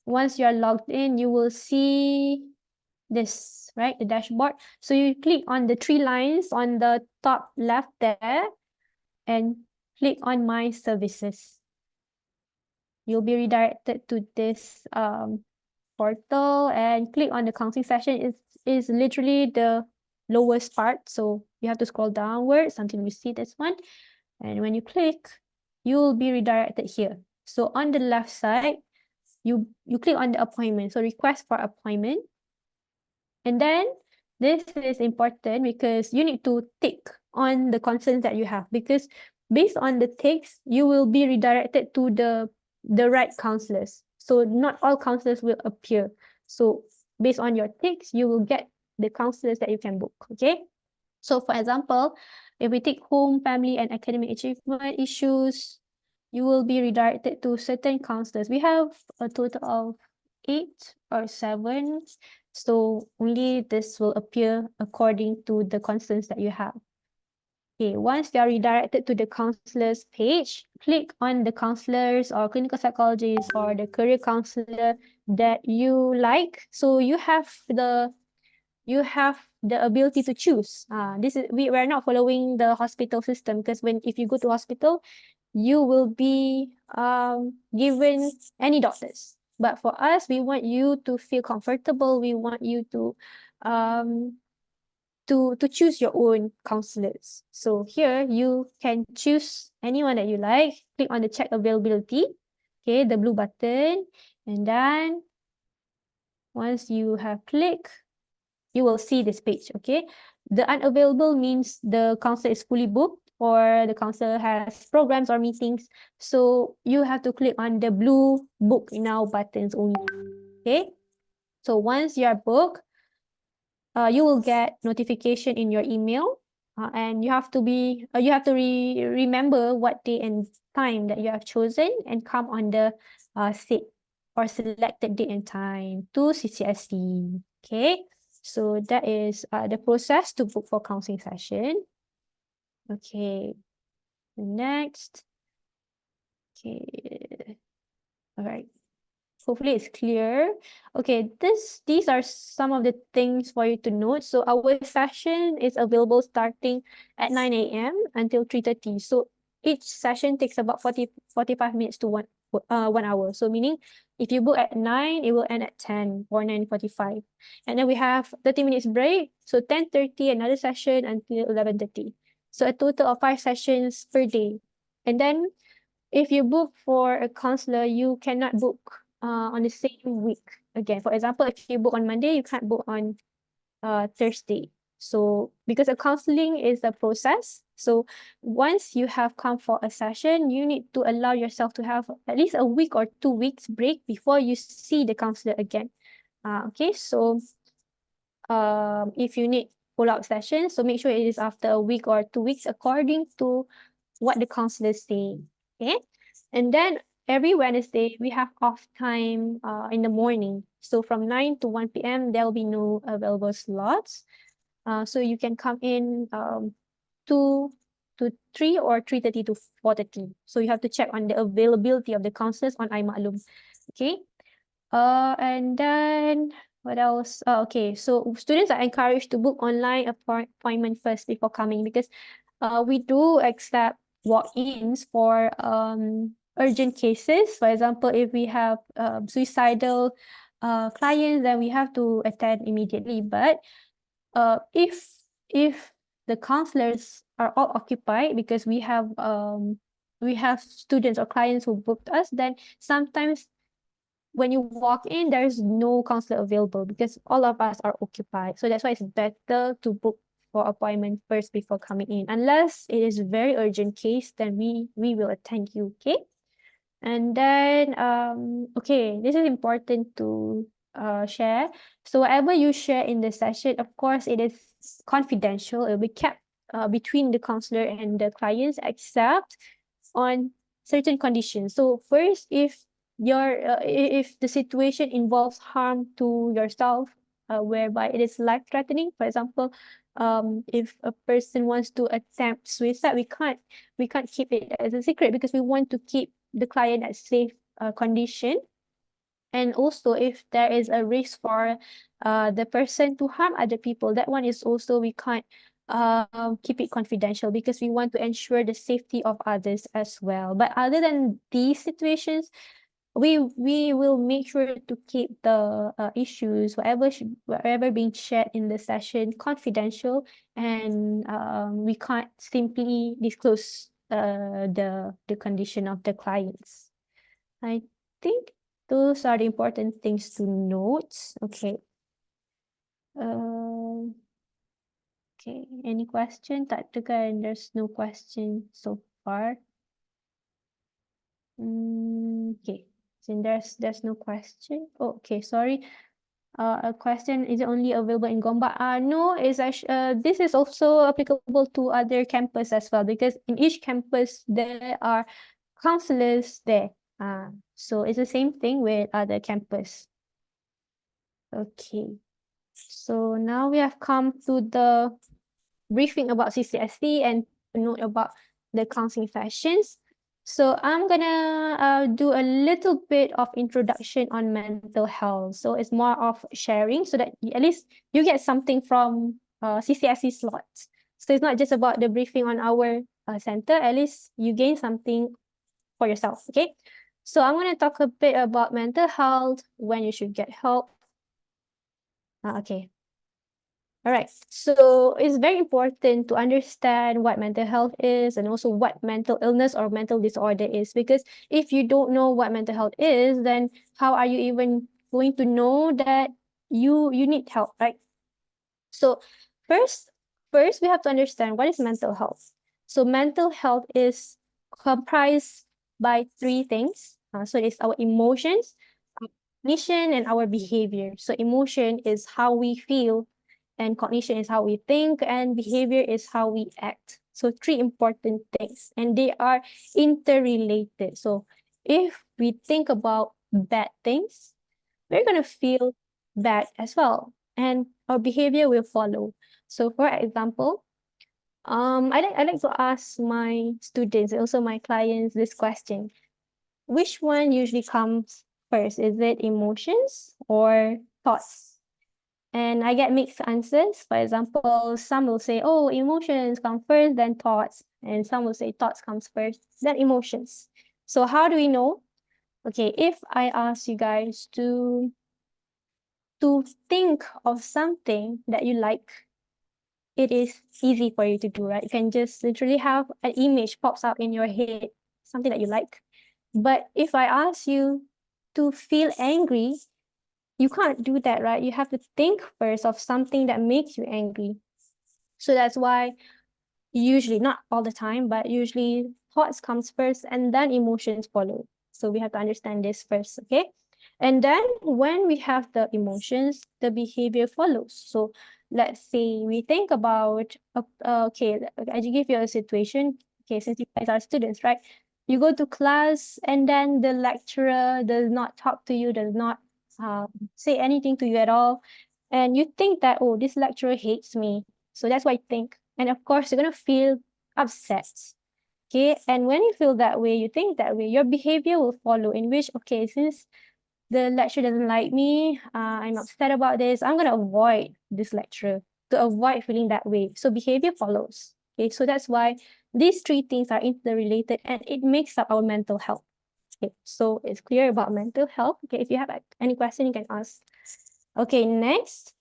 Once you are logged in, you will see this, right? The dashboard. So you click on the 3 lines on the top left there. and click on My Services. You'll be redirected to this portal and click on the counseling session. Is literally the lowest part, so you have to scroll downwards until you see this one. And when you click, you will be redirected here. So on the left side, you click on the appointment. So request for appointment. And then this is important because you need to tick on the concerns that you have, because based on the ticks, you will be redirected to the right counselors. So not all counselors will appear. So based on your ticks, you will get the counselors that you can book. Okay. So for example, if we take home, family, and academic achievement issues, you will be redirected to certain counselors. We have a total of 8 or 7. So only this will appear according to the concerns that you have. Okay, once you are redirected to the counselors page, click on the counselors or clinical psychologist or the career counselor that you like. So you have the ability to choose. We're not following the hospital system, because if you go to hospital, you will be given any doctors. But for us, we want you to feel comfortable. We want you to choose your own counselors. So here you can choose anyone that you like. Click on the check availability. Okay, the blue button, and then once you have clicked, you will see this page. Okay, the unavailable means the counselor is fully booked or the counselor has programs or meetings. So you have to click on the blue book now buttons only. Okay, so once you are booked, you will get notification in your email, and you have to remember what day and time that you have chosen and come on the set or selected date and time to CCSC. Okay, so that is the process to book for counseling session. Okay, next. Okay, all right. Hopefully it's clear. Okay, these are some of the things for you to note. So our session is available starting at 9 a.m. until 3:30. So each session takes about 45 minutes to 1 hour. So meaning if you book at 9, it will end at 10 or 9:45. And then we have 30 minutes break. So 10:30, another session until 11:30. So a total of 5 sessions per day. And then if you book for a counselor, you cannot book on the same week again. For example, if you book on Monday, you can't book on Thursday. So because a counseling is a process, so once you have come for a session, you need to allow yourself to have at least a week or 2 weeks break before you see the counselor again. Okay, so if you need follow-up sessions, so make sure it is after a week or 2 weeks according to what the counselor is saying. Okay, and then every Wednesday we have off time in the morning. So from 9 to 1 p.m. there will be no available slots. So you can come in 2 to 3 or 3:30 to 4:30. So you have to check on the availability of the counselors on iMaklum. Okay. And then what else? Okay, so students are encouraged to book online appointment first before coming, because we do accept walk-ins for urgent cases. For example, if we have suicidal clients, then we have to attend immediately. But if the counselors are all occupied, because we have students or clients who booked us, then sometimes when you walk in, there's no counselor available because all of us are occupied. So that's why it's better to book for appointment first before coming in. Unless it is a very urgent case, then we will attend you, okay? And then, okay, this is important to share. So whatever you share in the session, of course, it is confidential. It will be kept between the counselor and the clients, except on certain conditions. So first, if the situation involves harm to yourself, whereby it is life-threatening, for example, if a person wants to attempt suicide, we can't keep it as a secret because we want to keep the client at safe condition. And also, if there is a risk for the person to harm other people, that one is also we can't keep it confidential because we want to ensure the safety of others as well. But other than these situations, we will make sure to keep the issues, whatever being shared in the session, confidential, and we can't simply disclose the condition of the clients. I think those are the important things to note. Okay. Okay, any question? Tak tekan, there's no question so far. Okay, so there's no question. Oh, okay, sorry. A question is it only available in Gombak? No, it's actually this is also applicable to other campus as well because in each campus there are counselors there. So it's the same thing with other campus. Okay, so now we have come to the briefing about CCSC and note about the counseling sessions. So I'm gonna do a little bit of introduction on mental health. So it's more of sharing so that at least you get something from CCSC slots. So it's not just about the briefing on our center, at least you gain something for yourself, okay? So I'm gonna talk a bit about mental health, when you should get help. Okay. All right, so it's very important to understand what mental health is and also what mental illness or mental disorder is, because if you don't know what mental health is, then how are you even going to know that you need help, right? So first we have to understand what is mental health. So mental health is comprised by three things. So it's our emotions, our cognition, and our behavior. So emotion is how we feel, and cognition is how we think, and behavior is how we act. So three important things, and they are interrelated. So if we think about bad things, we're gonna feel bad as well, and our behavior will follow. So for example, I like to ask my students and also my clients this question: which one usually comes first? Is it emotions or thoughts? And I get mixed answers. For example, some will say, oh, emotions come first, then thoughts. And some will say thoughts comes first, then emotions. So how do we know? Okay, if I ask you guys to think of something that you like, it is easy for you to do, right? You can just literally have an image pops up in your head, something that you like. But if I ask you to feel angry, you can't do that, right? You have to think first of something that makes you angry. So that's why usually, not all the time, but usually thoughts comes first and then emotions follow. So we have to understand this first, okay? And then when we have the emotions, the behavior follows. So let's say we think about, okay, I give you a situation. Okay, since you guys are students, right? You go to class and then the lecturer does not talk to you, does not say anything to you at all. And you think that, oh, this lecturer hates me. So that's what I think. And of course, you're going to feel upset. Okay. And when you feel that way, you think that way, your behavior will follow, in which, okay, since the lecturer doesn't like me, I'm upset about this, I'm going to avoid this lecturer to avoid feeling that way. So behavior follows. Okay. So that's why these three things are interrelated and it makes up our mental health. Okay. So it's clear about mental health. Okay. If you have any question, you can ask. Okay. Next.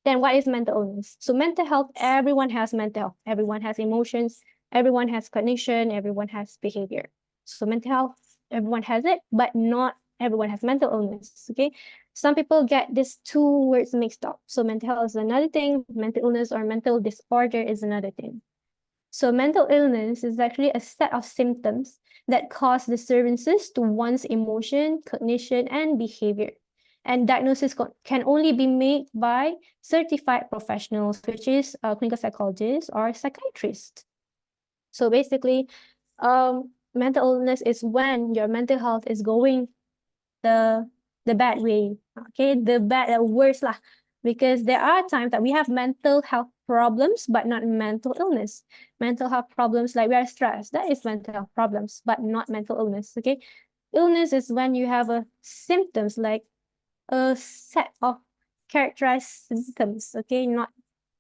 Then what is mental illness? So mental health, everyone has mental health. Everyone has emotions, everyone has cognition, everyone has behavior. So mental health, everyone has it, but not everyone has mental illness, okay? Some people get these two words mixed up. So mental health is another thing, mental illness or mental disorder is another thing. So mental illness is actually a set of symptoms that cause disturbances to one's emotion, cognition, and behavior. And diagnosis can only be made by certified professionals, which is a clinical psychologist or psychiatrist. So basically, mental illness is when your mental health is going the bad way, okay, the worst lah. Because there are times that we have mental health problems, but not mental illness. Mental health problems like we are stressed, that is mental health problems, but not mental illness, okay? Illness is when you have a symptoms like a set of characterized symptoms, okay? Not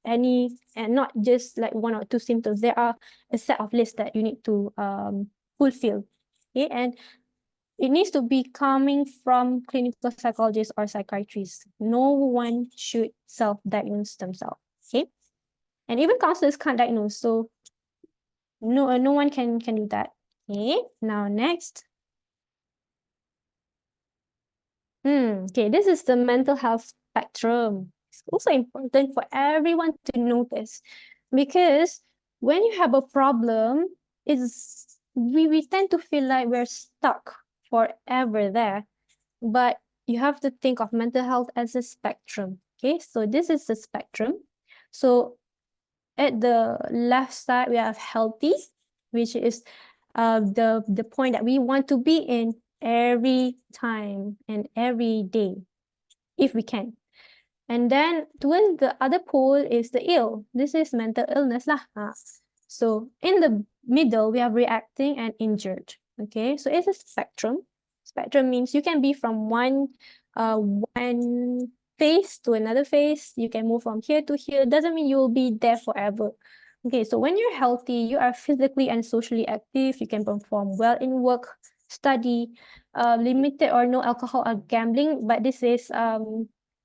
any, and not just like one or two symptoms. There are a set of lists that you need to fulfill. Okay, and it needs to be coming from clinical psychologists or psychiatrists. No one should self-diagnose themselves. Okay, and even counselors can't diagnose, so no one can do that. Okay, now next. Okay, this is the mental health spectrum. It's also important for everyone to know this, because when you have a problem, we tend to feel like we're stuck forever there. But you have to think of mental health as a spectrum. Okay, so this is the spectrum. So at the left side, we have healthy, which is the point that we want to be in every time and every day, if we can. And then towards the other pole is the ill. This is mental illness lah. So in the middle, we have reacting and injured. Okay, so it's a spectrum. Spectrum means you can be from one phase to another phase. You can move from here to here. Doesn't mean you will be there forever. Okay, so when you're healthy, you are physically and socially active. You can perform well in work, study, limited or no alcohol or gambling. But this is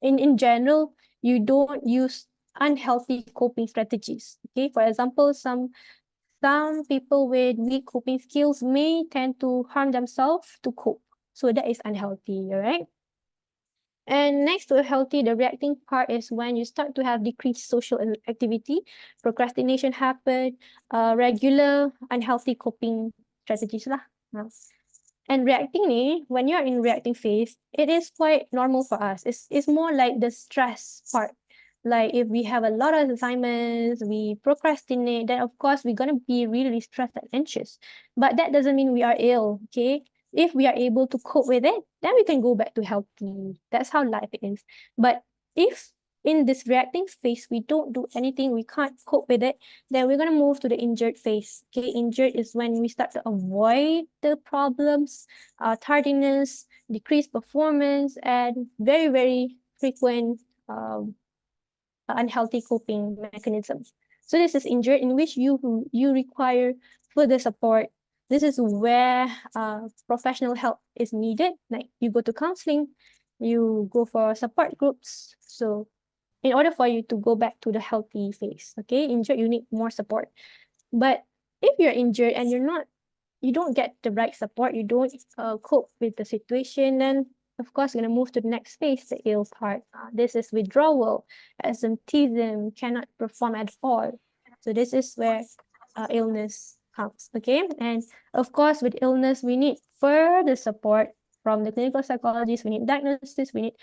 in general, you don't use unhealthy coping strategies. Okay, for example, some people with weak coping skills may tend to harm themselves to cope. So that is unhealthy, all right? And next to healthy, the reacting part is when you start to have decreased social activity, procrastination happen, regular unhealthy coping strategies lah. And reacting ni, when you're in reacting phase, it is quite normal for us. It's more like the stress part. Like if we have a lot of assignments, we procrastinate, then of course we're gonna be really stressed and anxious. But that doesn't mean we are ill, okay? If we are able to cope with it, then we can go back to healthy. That's how life is. But if in this reacting phase, we don't do anything, we can't cope with it, then we're gonna move to the injured phase. Okay, injured is when we start to avoid the problems, tardiness, decreased performance, and very, very frequent unhealthy coping mechanisms. So this is injured, in which you require further support. This is where professional help is needed. Like you go to counseling, you go for support groups. So in order for you to go back to the healthy phase, okay, injured, you need more support. But if you're injured and you don't get the right support, you don't cope with the situation, then of course, you're going to move to the next phase, the ill part. This is withdrawal, absenteeism, cannot perform at all. So this is where illness comes, okay? And of course, with illness, we need further support from the clinical psychologists. We need diagnosis, we need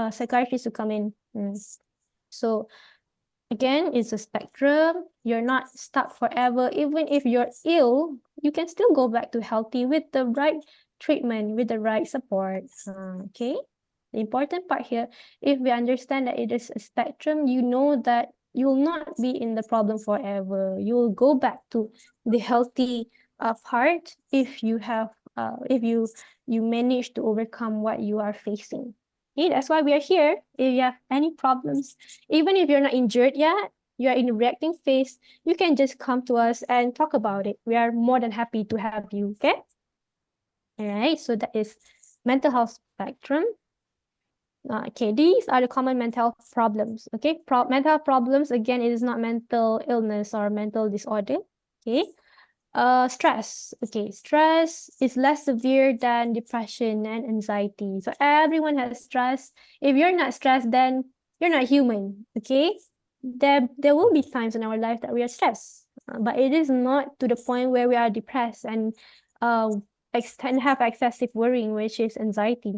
psychiatrists to come in. So again, it's a spectrum. You're not stuck forever. Even if you're ill, you can still go back to healthy with the right treatment, with the right support. Okay. The important part here, if we understand that it is a spectrum, you know that you will not be in the problem forever. You will go back to the healthy part if you have, if you manage to overcome what you are facing. Okay, that's why we are here. If you have any problems, even if you're not injured yet, you are in the reacting phase, you can just come to us and talk about it. We are more than happy to have you, okay? All right, so that is mental health spectrum. Okay, these are the common mental health problems, okay? Mental health problems, again, it is not mental illness or mental disorder, okay? Stress. Okay, stress is less severe than depression and anxiety. So everyone has stress. If you're not stressed, then you're not human. Okay, there will be times in our life that we are stressed, but it is not to the point where we are depressed and have excessive worrying, which is anxiety.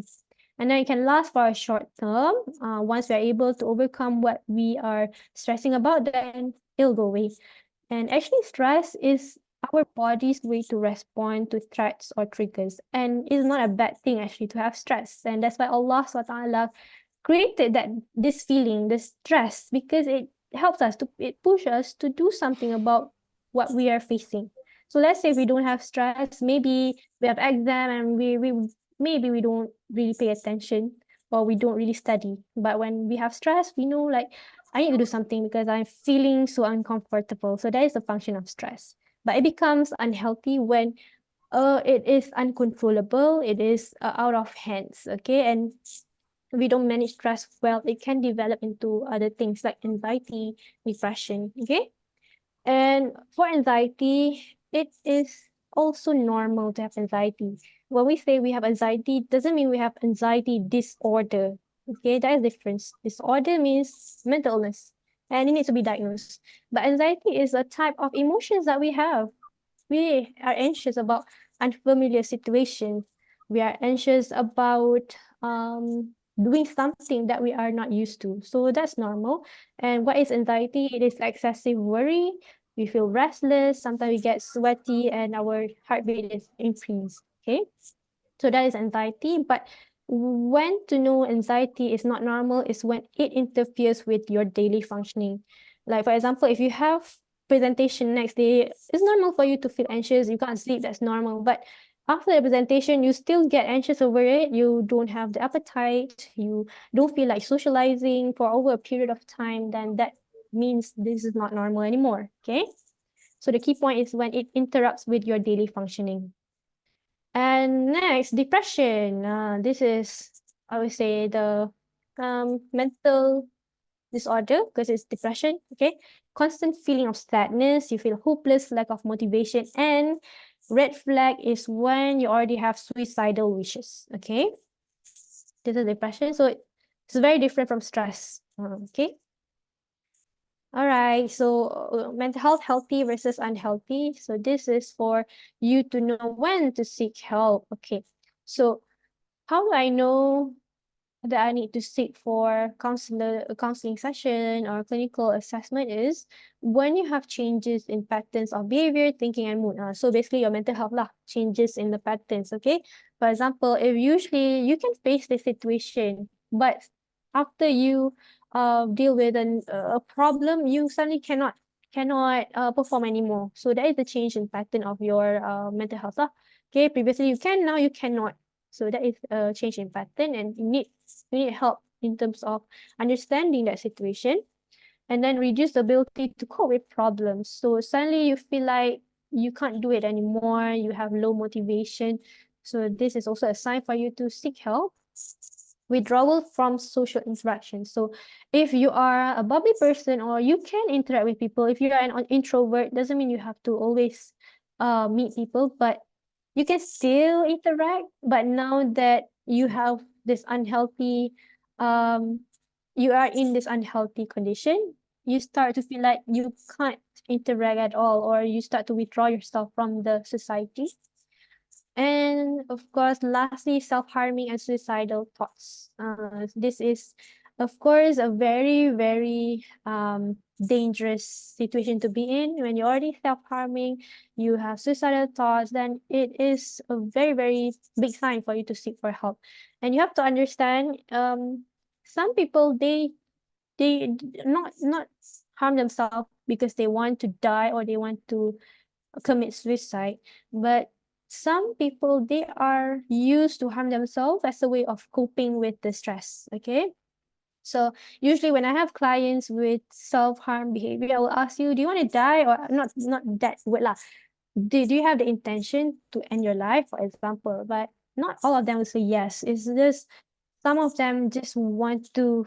And then it can last for a short term. Once we are able to overcome what we are stressing about, then it'll go away. And actually, stress is our body's way to respond to threats or triggers. And it's not a bad thing actually to have stress. And that's why Allah SWT created this feeling, this stress, because it helps us it pushes us to do something about what we are facing. So let's say we don't have stress, maybe we have exam and maybe we don't really pay attention or we don't really study. But when we have stress, we know like I need to do something because I'm feeling so uncomfortable. So that is a function of stress. But it becomes unhealthy when it is uncontrollable, it is out of hands, okay? And we don't manage stress well, it can develop into other things like anxiety, depression, okay? And for anxiety, it is also normal to have anxiety. When we say we have anxiety, doesn't mean we have anxiety disorder. Okay, that is difference. Disorder means mental illness and it needs to be diagnosed. But anxiety is a type of emotions that we have. We are anxious about unfamiliar situations. We are anxious about doing something that we are not used to. So that's normal. And what is anxiety? It is excessive worry. We feel restless. Sometimes we get sweaty and our heartbeat is increased. Okay. So that is anxiety. But when to know anxiety is not normal is when it interferes with your daily functioning. Like for example, if you have presentation next day, it's normal for you to feel anxious. You can't sleep, that's normal. But after the presentation, you still get anxious over it. You don't have the appetite. You don't feel like socializing for over a period of time. Then that means this is not normal anymore. Okay. So the key point is when it interrupts with your daily functioning. And next, depression. This is, I would say, the mental disorder because it's depression, okay? Constant feeling of sadness, you feel hopeless, lack of motivation, and red flag is when you already have suicidal wishes, okay? This is depression, so it's very different from stress, okay? All right, so mental health, healthy versus unhealthy. So this is for you to know when to seek help. Okay, so how do I know that I need to seek for counseling session or clinical assessment is when you have changes in patterns of behavior, thinking, and mood. So basically your mental health lah, changes in the patterns, okay? For example, if usually you can face the situation, but after you deal with a problem, you suddenly cannot perform anymore. So that is the change in pattern of your mental health lah. Okay, previously you can, now you cannot. So that is a change in pattern and you need help in terms of understanding that situation and then reduce the ability to cope with problems. So suddenly you feel like you can't do it anymore, you have low motivation. So this is also a sign for you to seek help. Withdrawal from social interaction. So if you are a bubbly person or you can interact with people, if you are an introvert, doesn't mean you have to always meet people, but you can still interact. But now that you have this unhealthy, you are in this unhealthy condition, you start to feel like you can't interact at all, or you start to withdraw yourself from the society. And of course, lastly, self-harming and suicidal thoughts. This is, of course, a very, very dangerous situation to be in. When you're already self-harming, you have suicidal thoughts, then it is a very, very big sign for you to seek for help. And you have to understand, some people, not harm themselves because they want to die or they want to commit suicide, but some people, they are used to harm themselves as a way of coping with the stress, okay? So usually when I have clients with self-harm behavior, I will ask you, do you want to die? Or not that word lah. Do you have the intention to end your life, for example? But not all of them will say yes. It's just some of them just want to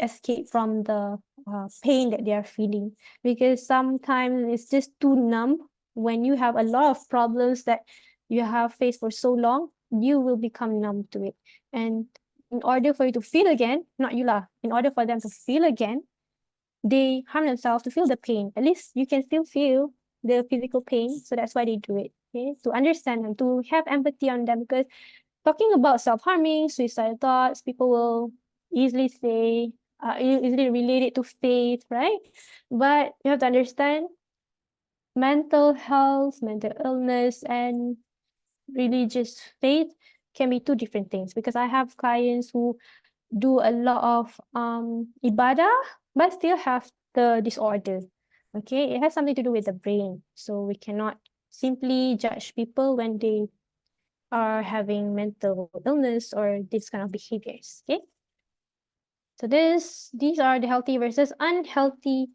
escape from the pain that they are feeling, because sometimes it's just too numb. When you have a lot of problems that you have faced for so long, you will become numb to it. And in order for you to feel again, not you lah, in order for them to feel again, they harm themselves to feel the pain. At least you can still feel the physical pain. So that's why they do it. Okay, to understand them, to have empathy on them, because talking about self-harming, suicidal thoughts, people will easily say, easily relate it to faith, right? But you have to understand mental health, mental illness, and religious faith can be two different things, because I have clients who do a lot of ibadah but still have the disorder. Okay, it has something to do with the brain. So we cannot simply judge people when they are having mental illness or this kind of behaviors. Okay. So these are the healthy versus unhealthy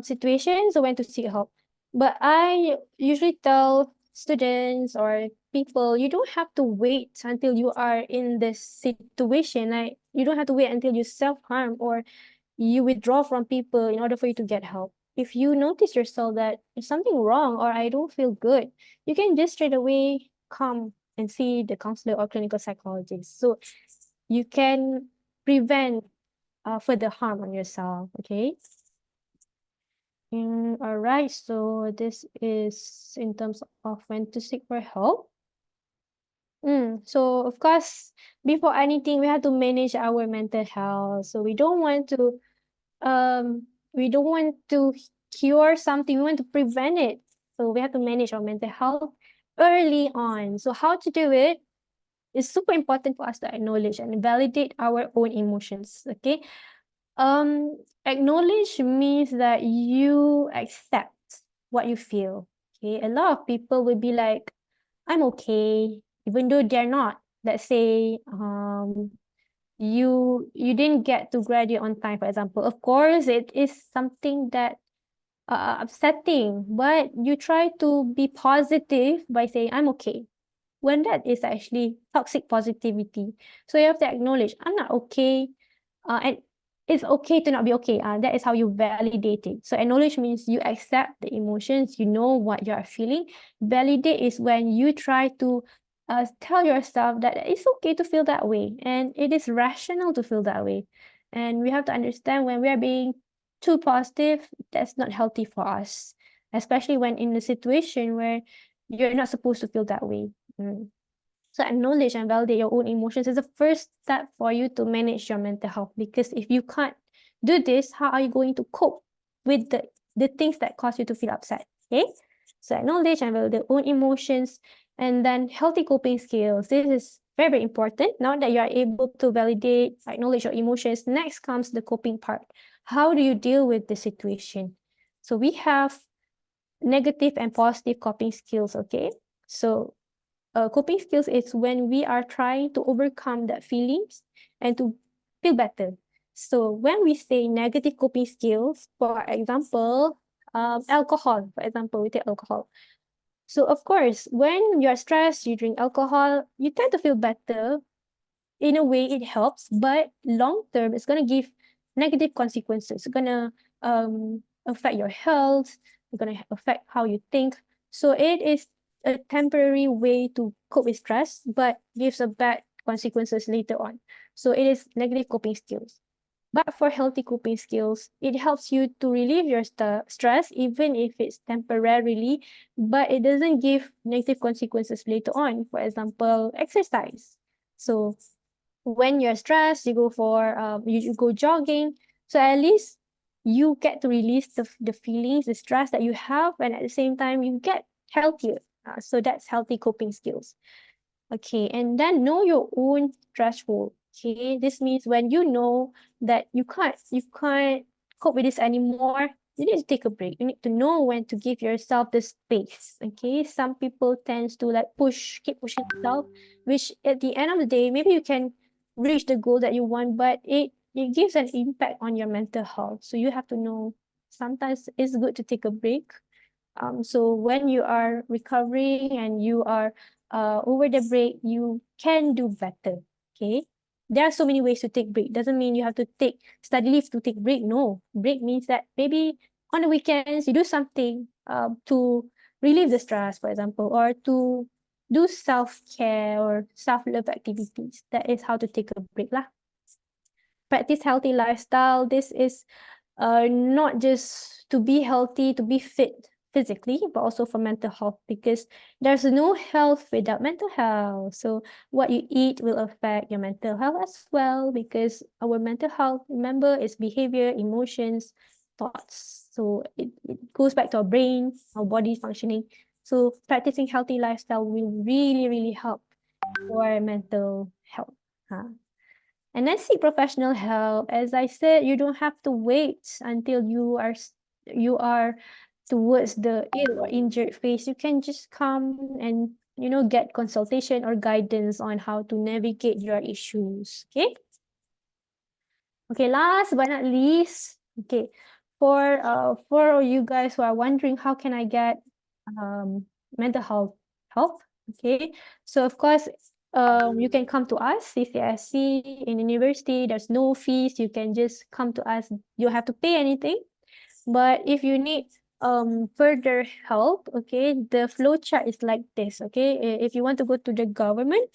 situations when to seek help. But I usually tell students or people, you don't have to wait until you are in this situation. Like you don't have to wait until you self-harm or you withdraw from people in order for you to get help. If you notice yourself that there's something wrong or I don't feel good, you can just straight away come and see the counselor or clinical psychologist. So you can prevent further harm on yourself, okay? All right, so this is in terms of when to seek for help. So of course, before anything, we have to manage our mental health. So we don't want to cure something, we want to prevent it. So we have to manage our mental health early on. So how to do it is super important for us to acknowledge and validate our own emotions, okay? Acknowledge means that you accept what you feel, okay? A lot of people will be like, I'm okay, even though they're not. Let's say, you didn't get to graduate on time, for example. Of course, it is something that upsetting, but you try to be positive by saying, I'm okay, when that is actually toxic positivity. So you have to acknowledge, I'm not okay, and it's okay to not be okay. That is how you validate it. So acknowledge means you accept the emotions, you know what you are feeling. Validate is when you try to tell yourself that it's okay to feel that way and it is rational to feel that way. And we have to understand when we are being too positive, that's not healthy for us, especially when in a situation where you're not supposed to feel that way. So acknowledge and validate your own emotions is the first step for you to manage your mental health. Because if you can't do this, how are you going to cope with the things that cause you to feel upset? Okay? So acknowledge and validate your own emotions, and then healthy coping skills. This is very, very important. Now that you are able to validate, acknowledge your emotions, next comes the coping part. How do you deal with the situation? So we have negative and positive coping skills, okay? So coping skills is when we are trying to overcome that feelings and to feel better. So when we say negative coping skills, for example, alcohol, for example, we take alcohol. So of course, when you're stressed, you drink alcohol, you tend to feel better. In a way, it helps, but long term, it's gonna give negative consequences. It's gonna affect your health. It's gonna affect how you think. So it is a temporary way to cope with stress, but gives a bad consequences later on. So it is negative coping skills. But for healthy coping skills, it helps you to relieve your stress, even if it's temporarily, but it doesn't give negative consequences later on. For example, exercise. So when you're stressed, you go for you go jogging. So at least you get to release the feelings, the stress that you have, and at the same time you get healthier. So that's healthy coping skills. Okay, and then know your own threshold. Okay, this means when you know that you can't cope with this anymore, you need to take a break. You need to know when to give yourself the space. Okay, some people tends to like keep pushing themselves, which at the end of the day, maybe you can reach the goal that you want, but it gives an impact on your mental health. So you have to know sometimes it's good to take a break. So when you are recovering and you are over the break, you can do better. Okay. There are so many ways to take break. Doesn't mean you have to take study leave to take break. No, break means that maybe on the weekends you do something to relieve the stress, for example, or to do self-care or self-love activities. That is how to take a break lah. Practice healthy lifestyle. This is not just to be healthy, to be fit physically, but also for mental health, because there's no health without mental health. So what you eat will affect your mental health as well, because our mental health, remember, is behavior, emotions, thoughts. So it goes back to our brain, our body functioning. So practicing healthy lifestyle will really, really help for mental health. And then seek professional help. As I said, you don't have to wait until you are towards the ill or injured phase. You can just come and get consultation or guidance on how to navigate your issues. Okay. Okay, last but not least, okay, for you guys who are wondering how can I get mental health help, okay, so of course you can come to us CCSC in university. There's no fees. You can just come to us. You don't have to pay anything. But if you need further help, okay, the flow chart is like this, okay. If you want to go to the government,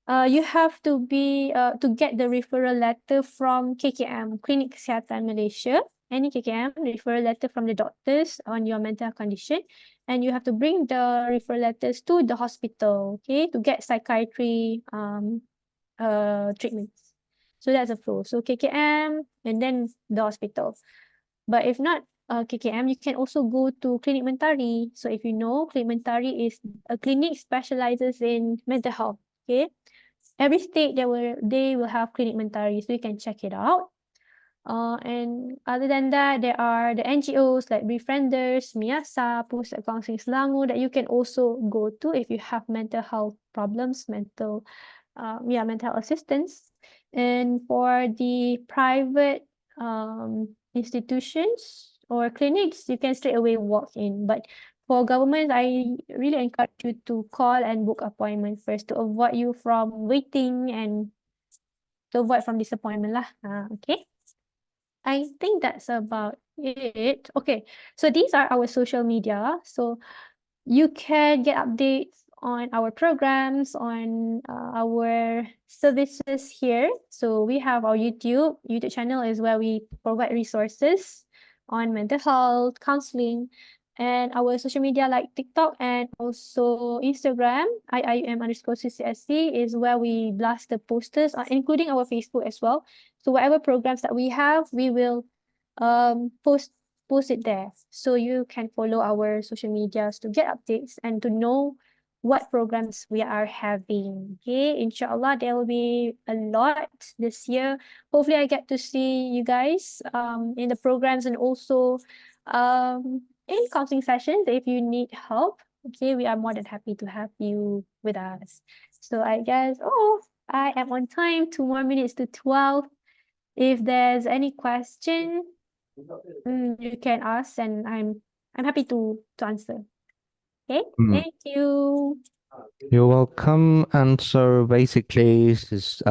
you have to get the referral letter from KKM, Klinik Kesihatan Malaysia, any KKM referral letter from the doctors on your mental condition, and you have to bring the referral letters to the hospital, okay, to get psychiatry treatments. So that's a flow. So KKM and then the hospital. But if not KKM, you can also go to Klinik Mentari. So if you know, Klinik Mentari is a clinic specializes in mental health. Okay, every state they will have Klinik Mentari, so you can check it out. And other than that, there are the NGOs like Befrienders, Miasa, Pusat Counseling Selangor that you can also go to if you have mental health problems, mental health assistance. And for the private institutions or clinics, you can straight away walk in. But for government, I really encourage you to call and book appointment first to avoid you from waiting and to avoid from disappointment lah. Okay. I think that's about it. Okay, so these are our social media. So you can get updates on our programs, on our services here. So we have our YouTube channel is where we provide resources on mental health, counseling, and our social media like TikTok and also Instagram, IIM_CCSC is where we blast the posters, including our Facebook as well. So whatever programs that we have, we will post it there. So you can follow our social medias to get updates and to know what programs we are having. Okay, inshallah, there will be a lot this year. Hopefully, I get to see you guys in the programs and also in counseling sessions if you need help. Okay, we are more than happy to have you with us. So I guess, I am on time, 2 more minutes to 12. If there's any question, you can ask and I'm happy to answer. Okay, thank you. You're welcome. And so basically, this is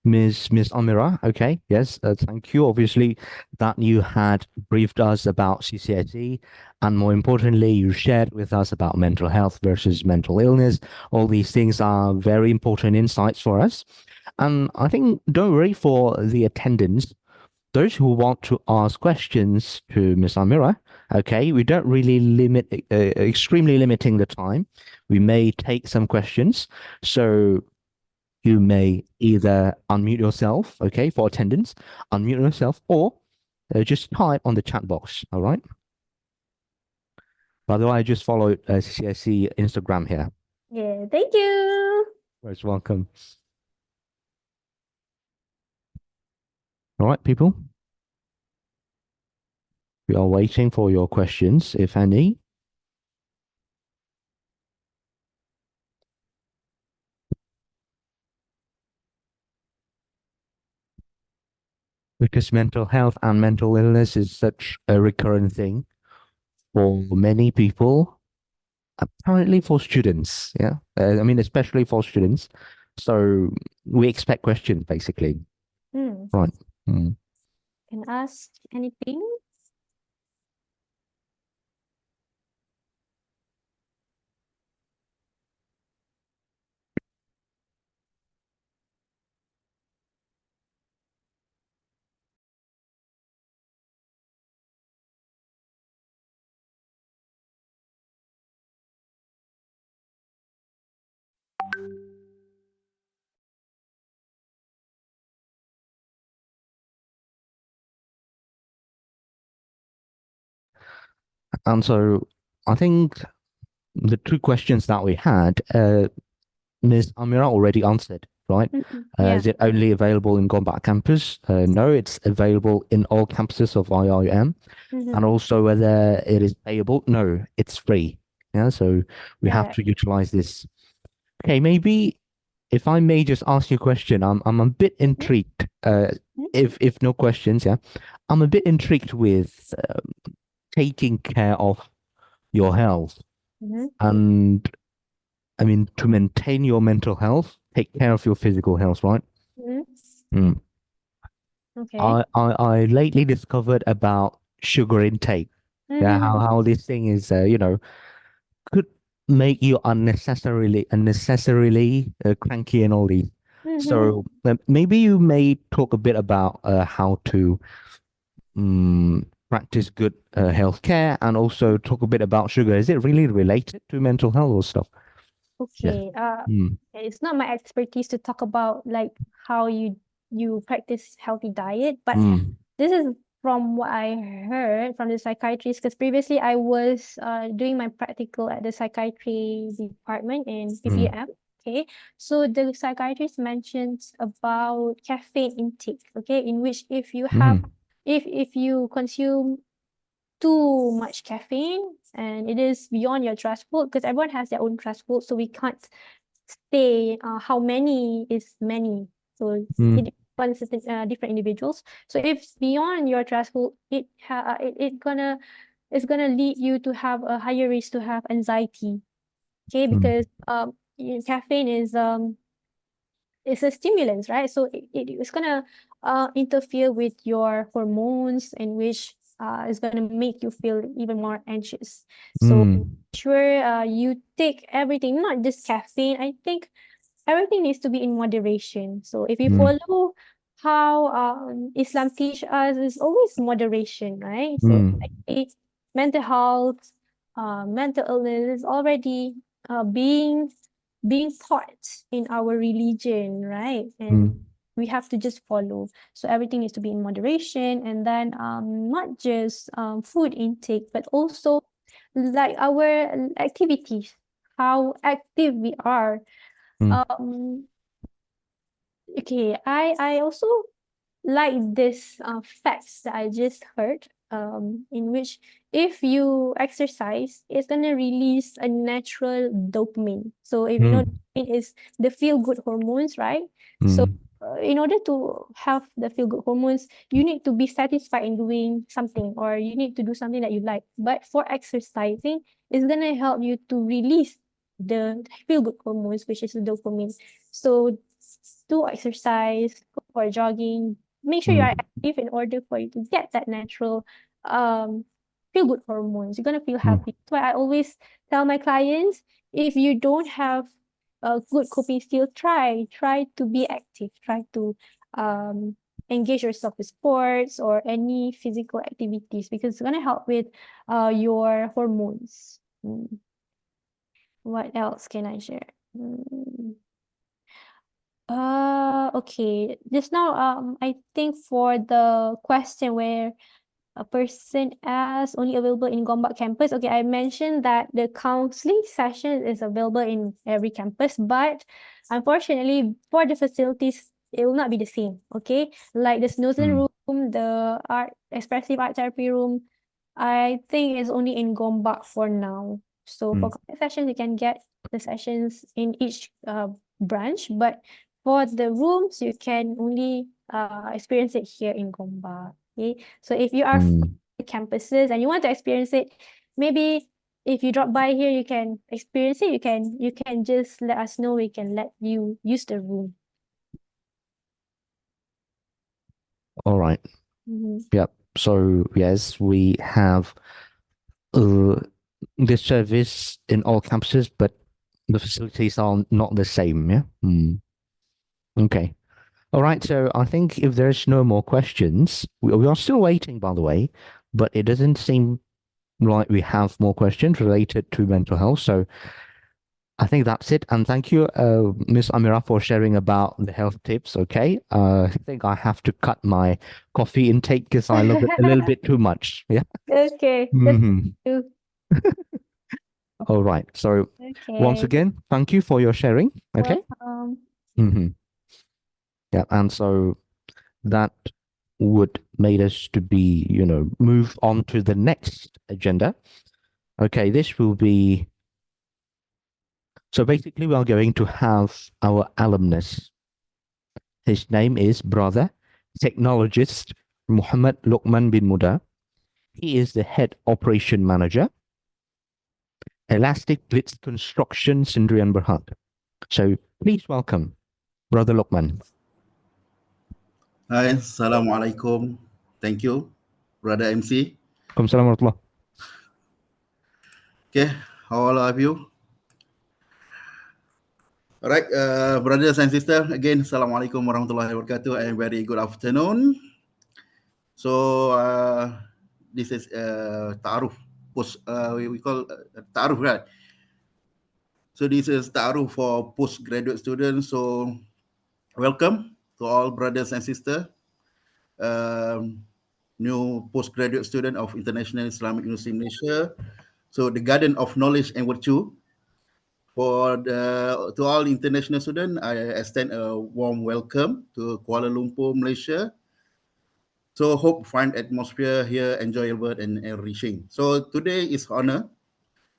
Miss Amira. Okay, yes, thank you. Obviously, that you had briefed us about CCSE, and more importantly, you shared with us about mental health versus mental illness. All these things are very important insights for us. And I think don't worry for the attendance. Those who want to ask questions to Miss Amira, okay, we don't really limit, extremely limiting the time. We may take some questions. So you may either unmute yourself, okay, for attendance, unmute yourself, or just type on the chat box, all right? By the way, I just followed CCSC Instagram here. Yeah, thank you. Most welcome. All right, people. We are waiting for your questions, if any. Because mental health and mental illness is such a recurrent thing for many people, apparently for students, yeah. I mean, especially for students. So we expect questions, basically. Right. Can ask anything? And so I think the two questions that we had, Ms. Amira already answered, right? Yeah. Is it only available in Gombak campus? No, it's available in all campuses of IIM. And also whether it is payable? No, it's free. Yeah, so we have to utilize this. Okay, maybe if I may just ask you a question, I'm a bit intrigued. If no questions, yeah, I'm a bit intrigued with taking care of your health, and I mean to maintain your mental health, take care of your physical health, right? Mm. Okay. I lately discovered about sugar intake. Yeah, how this thing is, could make you unnecessarily cranky and all these. So maybe you may talk a bit about how to practice good healthcare and also talk a bit about sugar. Is it really related to mental health or stuff? Yeah. Okay. Mm. It's not my expertise to talk about like how you practice healthy diet, but Mm. this is from what I heard from the psychiatrist. Because previously I was doing my practical at the psychiatry department in PPM. Okay, so the psychiatrist mentions about caffeine intake. Okay, in which if you have if you consume too much caffeine and it is beyond your threshold, because everyone has their own threshold, so we can't say how many is many. So it depends on different individuals. So if it's beyond your threshold, it's gonna lead you to have a higher risk to have anxiety. Okay, because caffeine is it's a stimulant, right? So it's gonna interfere with your hormones, in which is gonna make you feel even more anxious. So sure, you take everything, not just caffeine. I think everything needs to be in moderation. So if you follow how Islam teach us, is always moderation, right? So actually, mental health, mental illness is already being taught in our religion, right? And we have to just follow. So everything needs to be in moderation, and then not just food intake, but also like our activities, how active we are. Um, okay, I also like this facts that I just heard, in which if you exercise, it's gonna release a natural dopamine. So if you know, dopamine is the feel good hormones, right? So in order to have the feel good hormones, you need to be satisfied in doing something, or you need to do something that you like. But for exercising, it's gonna help you to release the feel good hormones, which is the dopamine. So do exercise, go for jogging, make sure you are active in order for you to get that natural feel good hormones. You're gonna feel happy. That's why I always tell my clients, if you don't have a good coping skill, try to be active, try to engage yourself with sports or any physical activities, because it's gonna help with your hormones. What else can I share? Okay. Just now, I think for the question where a person asked only available in Gombak campus. Okay, I mentioned that the counseling session is available in every campus, but unfortunately for the facilities, it will not be the same. Okay, like the Snowden room, the expressive art therapy room, I think it's only in Gombak for now. So for contact sessions, you can get the sessions in each branch, but for the rooms, you can only experience it here in Gombak. Okay, so if you are from the campuses and you want to experience it, maybe if you drop by here, you can experience it. You can just let us know. We can let you use the room. All right. Yep. So yes, we have this service in all campuses, but the facilities are not the same. Yeah. Okay. All right. So I think if there's no more questions, we are still waiting, by the way, but it doesn't seem like we have more questions related to mental health. So I think that's it. And thank you, Miss Amira, for sharing about the health tips. Okay. I think I have to cut my coffee intake because I love it a little bit too much. Yeah. Okay. That's you. All right. So once Okay. again, thank you for your sharing. Okay. Welcome. Yeah. And so that would made us to be, move on to the next agenda. Okay. This will be So basically, we are going to have our alumnus. His name is Brother Technologist Muhammad Luqman bin Muda. He is the head operation manager, Elastic Blitz Construction Sendirian Berhad. So please welcome Brother Luqman. Hi, Assalamualaikum. Thank you, Brother MC. Waalaikumsalam warahmatullah. Okay, how all of you? All right, brothers and sisters, again, Assalamualaikum warahmatullahi wabarakatuh and very good afternoon. So, this is Taaruf, we call Taaruf, right? So, this is Taaruf for postgraduate students. So, welcome to all brothers and sisters. New postgraduate student of International Islamic University Malaysia. So the Garden of Knowledge and Virtue. To all international students, I extend a warm welcome to Kuala Lumpur, Malaysia. So hope find atmosphere here enjoyable and enriching. So today is honor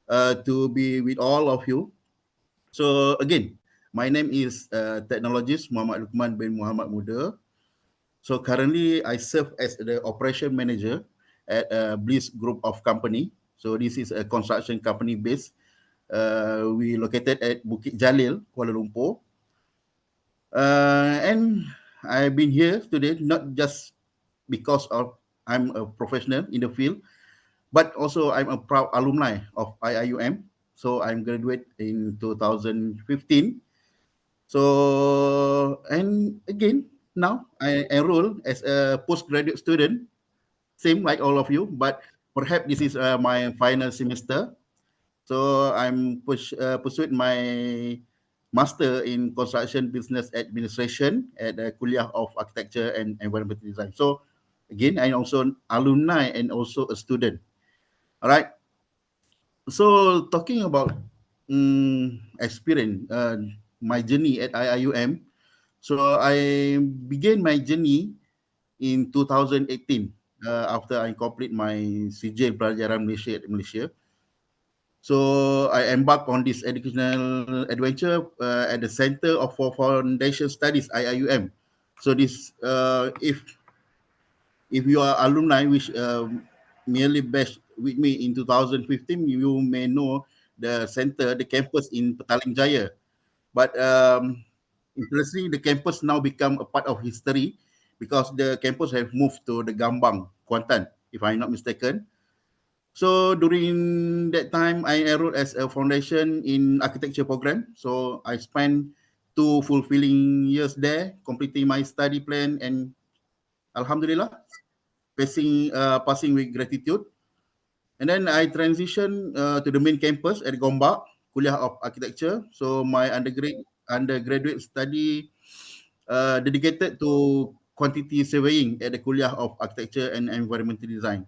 to be with all of you. So again, my name is technologist Muhammad Luqman bin Muhammad Muda. So currently, I serve as the operation manager at Bliss Group of Company. So this is a construction company based. We located at Bukit Jalil, Kuala Lumpur. And I've been here today not just because of I'm a professional in the field, but also I'm a proud alumni of IIUM. So I'm graduate in 2015. So, and again, now I enroll as a postgraduate student, same like all of you, but perhaps this is my final semester. So I'm pursuing my master in construction business administration at the Kuliah of Architecture and Environmental Design. So again, I'm also an alumni and also a student. All right. So talking about experience, my journey at IIUM. So I began my journey in 2018 after I complete my Sijil Pelajaran Malaysia at Malaysia. So I embarked on this educational adventure at the Center for Foundation Studies IIUM. So this if you are alumni which merely based with me in 2015, you may know the center, the campus in Petaling Jaya. But interestingly, the campus now become a part of history because the campus have moved to the Gambang, Kuantan, if I'm not mistaken. So during that time, I enrolled as a foundation in architecture program. So I spent 2 fulfilling years there, completing my study plan, and Alhamdulillah, passing with gratitude. And then I transitioned to the main campus at Gombak, Kuliah of Architecture. So my undergraduate study dedicated to quantity surveying at the Kuliah of Architecture and Environmental Design.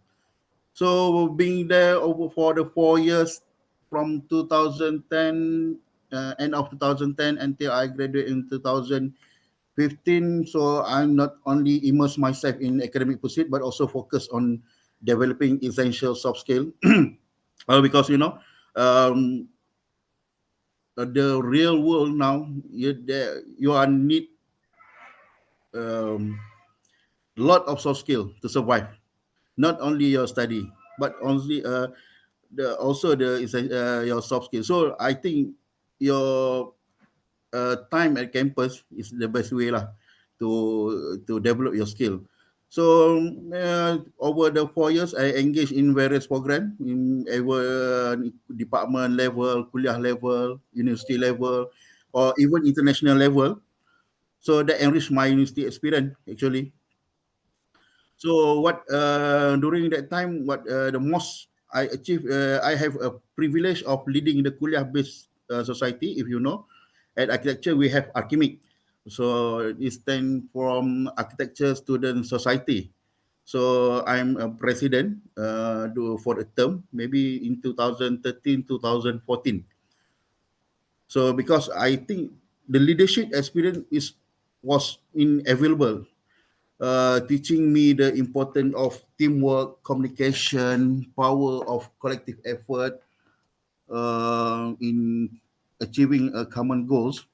So being there over for the 4 years from 2010, end of 2010 until I graduated in 2015. So I'm not only immerse myself in academic pursuit, but also focus on developing essential soft skill. Because um, the real world now, you are need lot of soft skill to survive. Not only your study, but only your soft skill. So I think your time at campus is the best way lah to develop your skill. So over the 4 years, I engaged in various programs in department level, kuliah level, university level, or even international level. So that enriched my university experience actually. So what during that time, what the most I achieved, I have a privilege of leading the kuliah-based society. If you know, at architecture we have Archimic. So it stands from Architecture Student Society. So I'm a president for a term, maybe in 2013, 2014. So because I think the leadership experience was inavailable, teaching me the importance of teamwork, communication, power of collective effort in achieving common goals.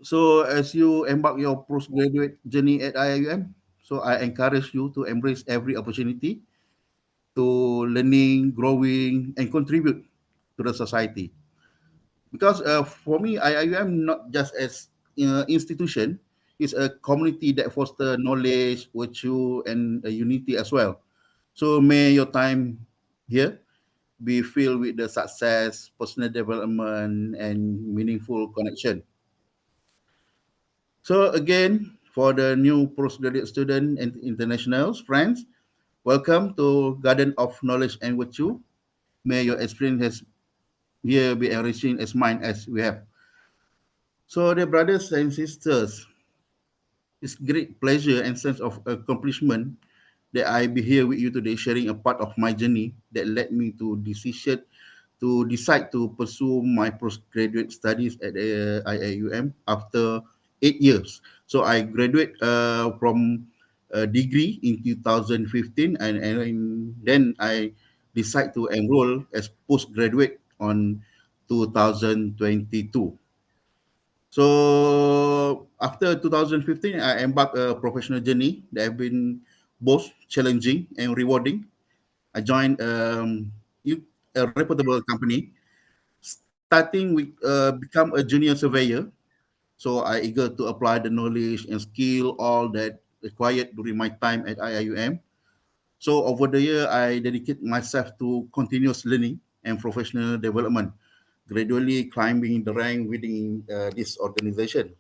So as you embark your postgraduate journey at IIUM, so I encourage you to embrace every opportunity to learning, growing, and contribute to the society. Because for me, IIUM not just as institution, it's a community that foster knowledge, virtue, and unity as well. So may your time here be filled with the success, personal development, and meaningful connection. So again, for the new postgraduate student and internationals, friends, welcome to Garden of Knowledge and Virtue. May your experience has here be enriching as mine as we have. So, dear brothers and sisters, it's great pleasure and sense of accomplishment that I be here with you today, sharing a part of my journey that led me to decide to pursue my postgraduate studies at IIUM after 8 years. So I graduate from a degree in 2015, and then I decide to enroll as postgraduate on 2022. So after 2015, I embarked a professional journey that have been both challenging and rewarding. I joined a reputable company, starting with become a junior surveyor. So I eager to apply the knowledge and skill all that required during my time at IIUM. So over the year, I dedicate myself to continuous learning and professional development, gradually climbing the rank within this organization.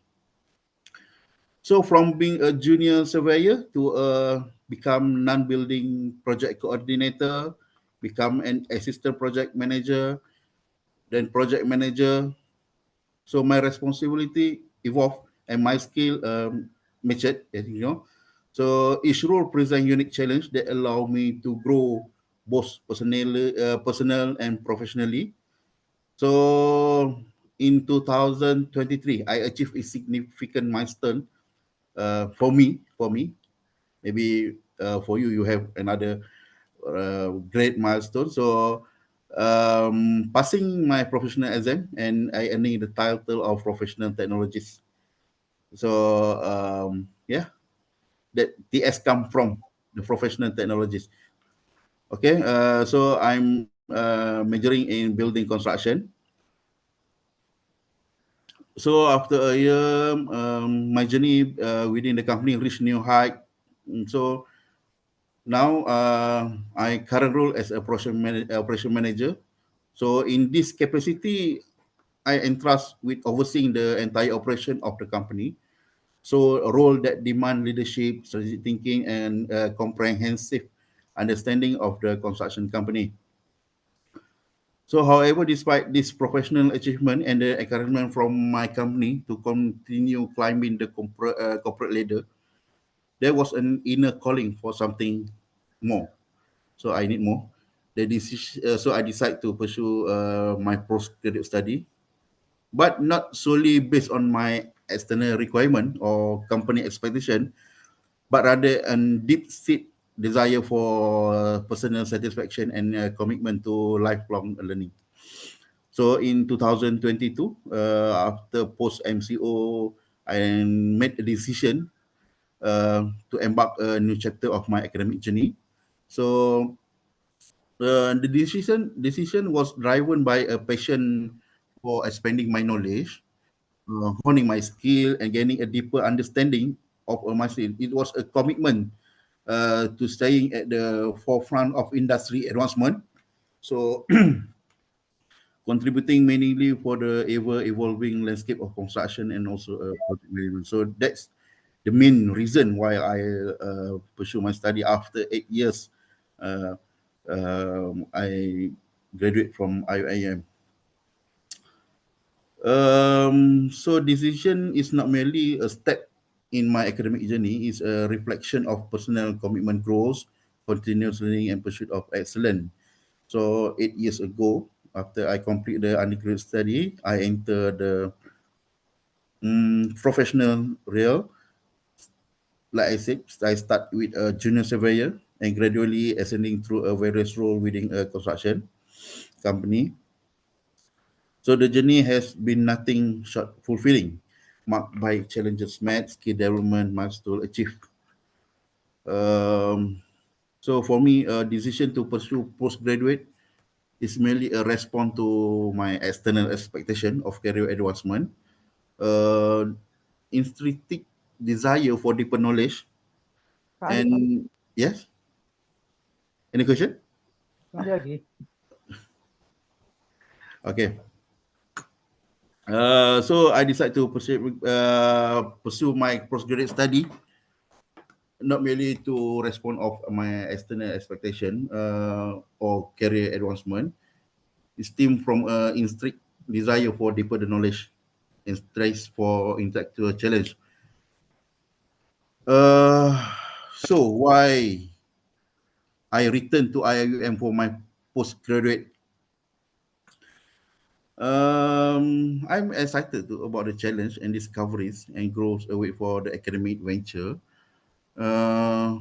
So from being a junior surveyor to become non-building project coordinator, become an assistant project manager, then project manager. So my responsibility evolved and my skill matured, as you know. So each role presents unique challenge that allow me to grow both personal and professionally. So in 2023, I achieved a significant milestone for me. Maybe for you, you have another great milestone. So passing my professional exam and I earning the title of professional technologist. So yeah, that TS come from the professional technologist. Okay, so I'm majoring in building construction. So after a year, my journey within the company reached new height. So now I current role as a operation manager. So in this capacity, I entrust with overseeing the entire operation of the company. So a role that demand leadership, strategic thinking, and comprehensive understanding of the construction company. So, however, despite this professional achievement and the encouragement from my company to continue climbing the corporate ladder, there was an inner calling for something more. So I need more. So I decided to pursue my postgraduate study, but not solely based on my external requirement or company expectation, but rather a deep seat desire for personal satisfaction and commitment to lifelong learning. So in 2022, after post MCO, I made a decision to embark a new chapter of my academic journey. So the decision was driven by a passion for expanding my knowledge, honing my skill, and gaining a deeper understanding of myself. It was a commitment to staying at the forefront of industry advancement. So contributing mainly for the ever evolving landscape of construction and also project management. So that's the main reason why I pursue my study after 8 years. Uh, I graduate from IIM. So decision is not merely a step in my academic journey; it's a reflection of personal commitment, growth, continuous learning, and pursuit of excellence. So 8 years ago, after I complete the undergraduate study, I enter the professional realm. Like I said, I start with a junior surveyor and gradually ascending through a various role within a construction company. So the journey has been nothing short fulfilling, marked by challenges met, skill development, milestone achieved. So for me, a decision to pursue postgraduate is merely a response to my external expectation of career advancement, uh, intrinsic desire for deeper knowledge, and yes, any question? Okay. So I decided to pursue my postgraduate study, not merely to respond of my external expectation or career advancement. It stems from a instinct desire for deeper knowledge and stress for intellectual challenge. Uh, so why I returned to IIUM for my postgraduate? I'm excited about the challenge and discoveries and growth away for the academic venture. Uh,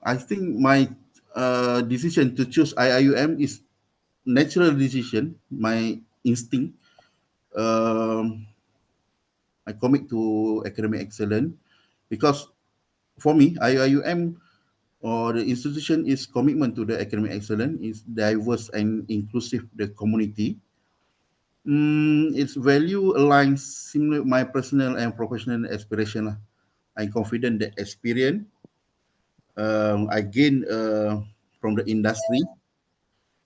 I think my decision to choose IIUM is natural decision, my instinct. Um, I commit to academic excellence because for me, IIUM or the institution is commitment to the academic excellence is diverse and inclusive the community. Its value aligns similar with my personal and professional aspiration lah. I'm confident that experience I gain from the industry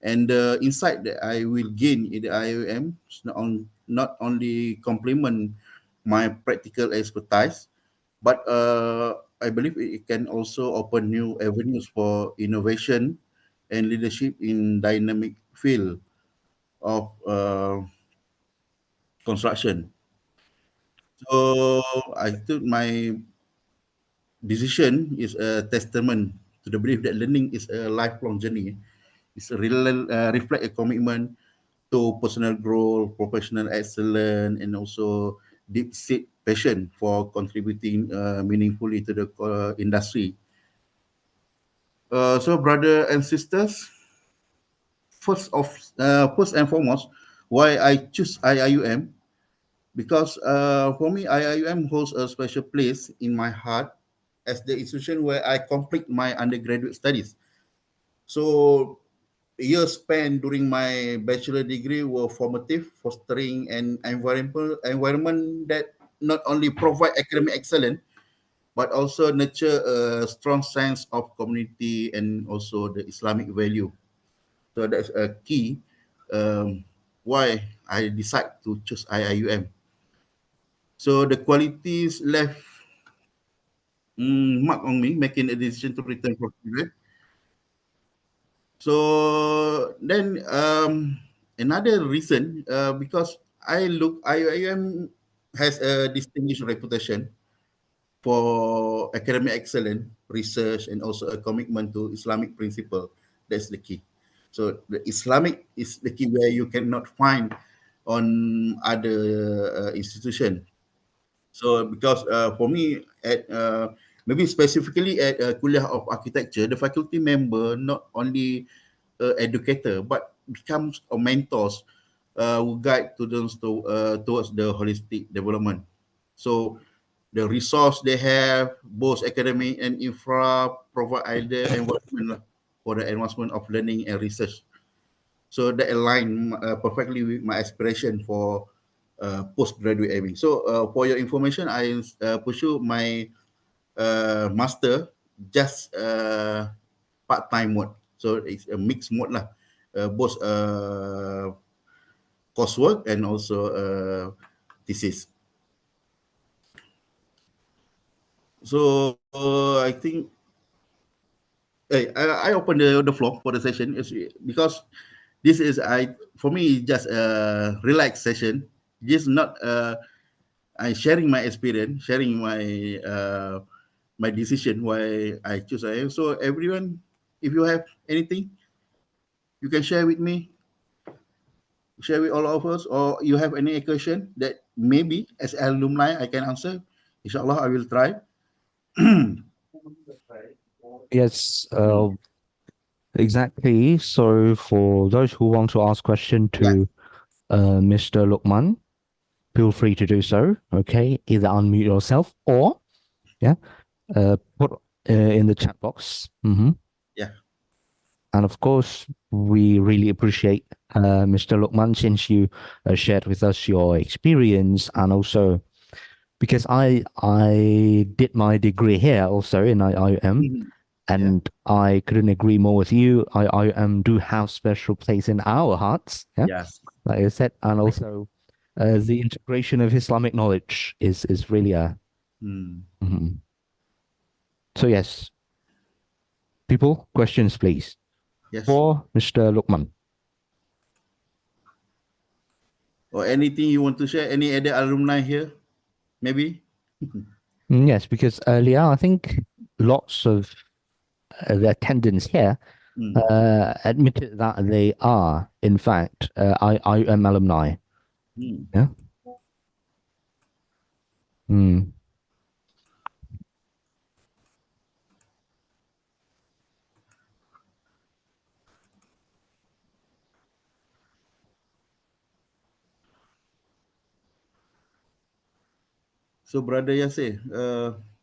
and the insight that I will gain in the IIM is not only complement my practical expertise, but I believe it can also open new avenues for innovation and leadership in dynamic field of construction. So I took my decision is a testament to the belief that learning is a lifelong journey. It's a real reflect a commitment to personal growth, professional excellence, and also deep-seated passion for contributing meaningfully to the industry. So, brother and sisters, first and foremost, why I choose IIUM because for me, IIUM holds a special place in my heart as the institution where I complete my undergraduate studies. So years spent during my bachelor degree were formative, fostering an environment that not only provide academic excellence, but also nurture a strong sense of community and also the Islamic value. So that's a key why I decide to choose IIUM. So the qualities left mark on me making a decision to return for graduate. So then another reason because IIM has a distinguished reputation for academic excellence, research, and also a commitment to Islamic principle. That's the key. So the Islamic is the key where you cannot find on other institution. So because for me at maybe specifically at Kuliah of Architecture, the faculty member not only educator but becomes a mentors who guide students towards the holistic development. So the resource they have, both academic and infra, provide ideal environment lah for the advancement of learning and research. So that align perfectly with my aspiration for postgraduate aiming. So for your information, I pursue my master just part-time mode. So it's a mixed mode lah, both coursework and also thesis. So I think I open the floor for the session because this is for me just a relaxed session. Just not I sharing my experience, sharing my decision why I choose IIM. So everyone, if you have anything, you can share with me, share with all of us, or you have any question that maybe as alumni I can answer. Inshallah, I will try. Yes, Exactly. So for those who want to ask question to Mr. Lukman, feel free to do so. Okay, either unmute yourself or put in the chat box. Yeah. And of course, we really appreciate Mr. Lukman since you shared with us your experience, and also because I did my degree here also in IIM, Mhm. and I couldn't agree more with you. IIM do have special place in our hearts. Yeah, Yes. like I said, and also the integration of Islamic knowledge is really a. Mm. Mhm. So yes, people, questions please Yes. for Mr. Lukman. Or anything you want to share? Any other alumni here? Maybe. Yes, because earlier I think lots of the attendants here Mm. admitted that they are, in fact, IIM alumni. Mm. Yeah. Mm. So brother Yasir,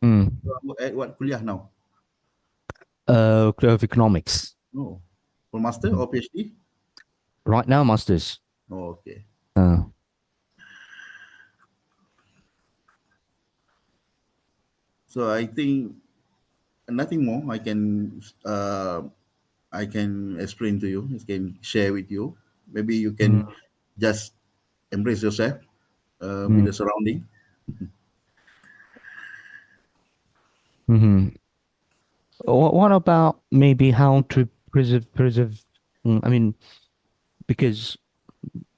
Mm. you at what kuliah now? Of economics. Oh, for master or PhD? Right now, masters. Oh, okay. So I think nothing more. I can explain to you. I can share with you. Maybe you can just embrace yourself with the surrounding. Mm-hmm. What about maybe how to preserve? I mean, because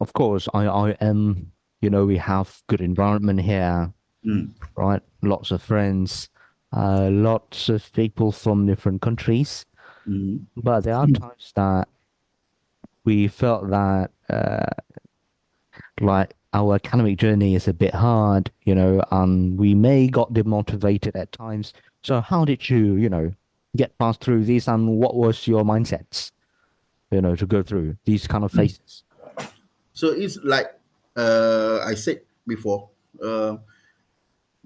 of course, I am. We have good environment here, Mm. right? Lots of friends, lots of people from different countries. Mm. But there are times that we felt that like our academic journey is a bit hard, and we may got demotivated at times. So how did you, get past through this, and what was your mindsets, to go through these kind of phases? So it's like I said before,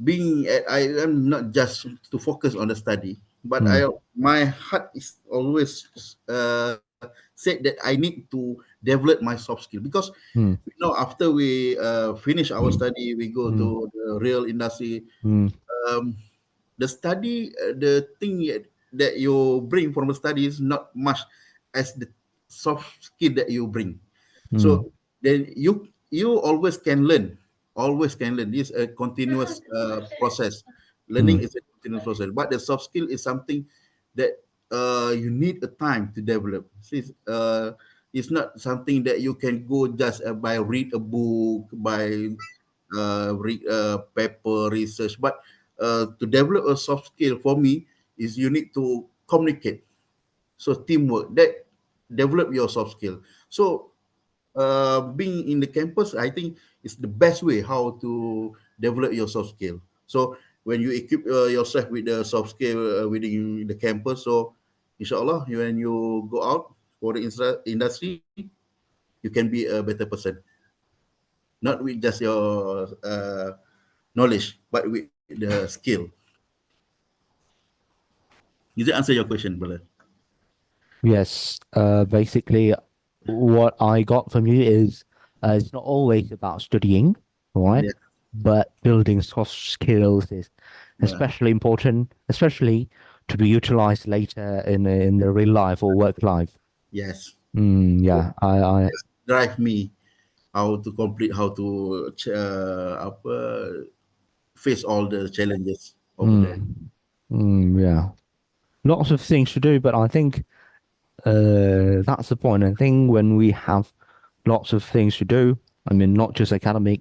being at I am not just to focus on the study, but my heart is always said that I need to develop my soft skill because after we finish our study, we go to the real industry. Um, the study, the thing that you bring from the study is not much as the soft skill that you bring. So then you always can learn. This is a continuous process. Learning is a continuous process, but the soft skill is something that you need a time to develop. It's not something that you can go just by read a book, by read a paper research, but to develop a soft skill for me is you need to communicate. So teamwork that develop your soft skill. So being in the campus, I think is the best way how to develop your soft skill. So when you equip yourself with the soft skill within the campus, so inshallah, when you go out for the industry, you can be a better person. Not with just your knowledge, but with the skill. Does it answer your question, brother? Yes. Basically, what I got from you is it's not always about studying, right? Yeah. But building soft skills is Yeah. especially important, especially to be utilized later in the real life or work life. Yes. Yeah, I Drive me how to complete, how to face all the challenges over there. yeah, lots of things to do, but I think that's the point. I think when we have lots of things to do, I mean, not just academic,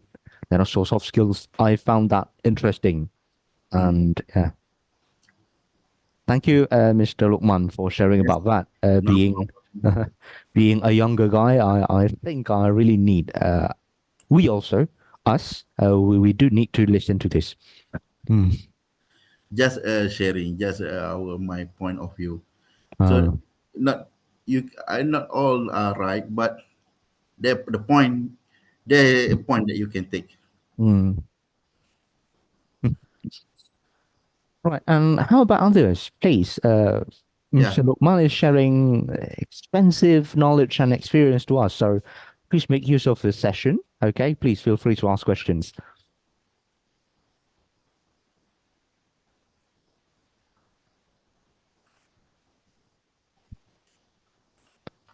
then also soft skills. I found that interesting, and yeah. Thank you, Mr. Lukman, for sharing Yes. about that. No Being being a younger guy, I think I really need. We also, us, we do need to listen to this. Just sharing, just our my point of view. So Uh, not not all are right, but the point, the point that you can take. Mm. Right, and how about others? Please, Yeah. Mr. Lukman is sharing expensive knowledge and experience to us, so please make use of this session. Okay, please feel free to ask questions.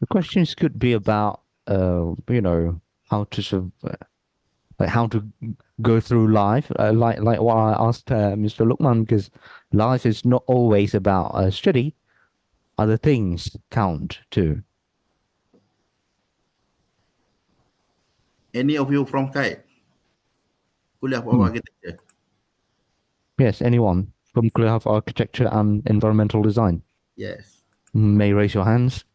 The questions could be about, how to like how to go through life, like what I asked Mr. Lukman, because life is not always about study. Other things count too. Any of you from KAI? Kuliah apa Hmm. architecture? Yes, anyone from Kuliah of Architecture and Environmental Design Yes. may raise your hands.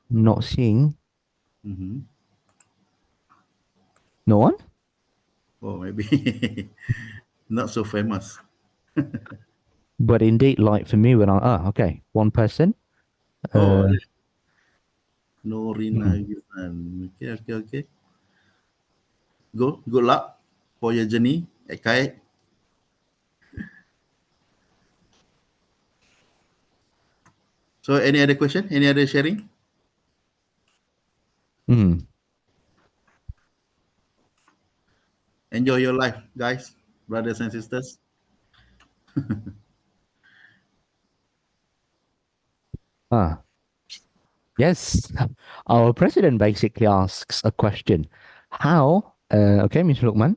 Not seeing. Mm-hmm. No one? Oh, maybe not so famous. But indeed, like for me, when okay, one person. Oh, Norina hmm. Yunan. Okay. Good luck for your journey at KAI. So, any other question? Any other sharing? Hmm. Enjoy your life, guys, brothers and sisters. Ah, yes. Our president basically asks a question. Okay, Mr. Lukman,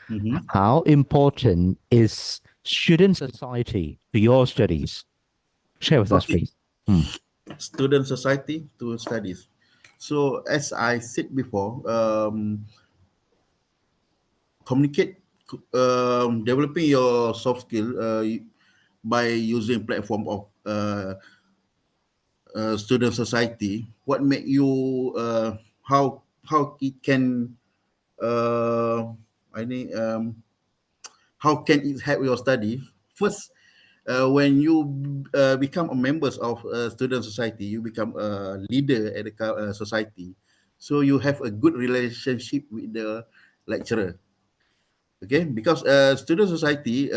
Mm-hmm. how important is student society to your studies? Share with us, Okay. please. Hmm. Student society to studies. So, as I said before, communicate, developing your soft skill by using platform of student society. What make you how it can I think how can it help your study? First, when you become a members of student society, you become a leader at the society. So you have a good relationship with the lecturer. Okay, because student society,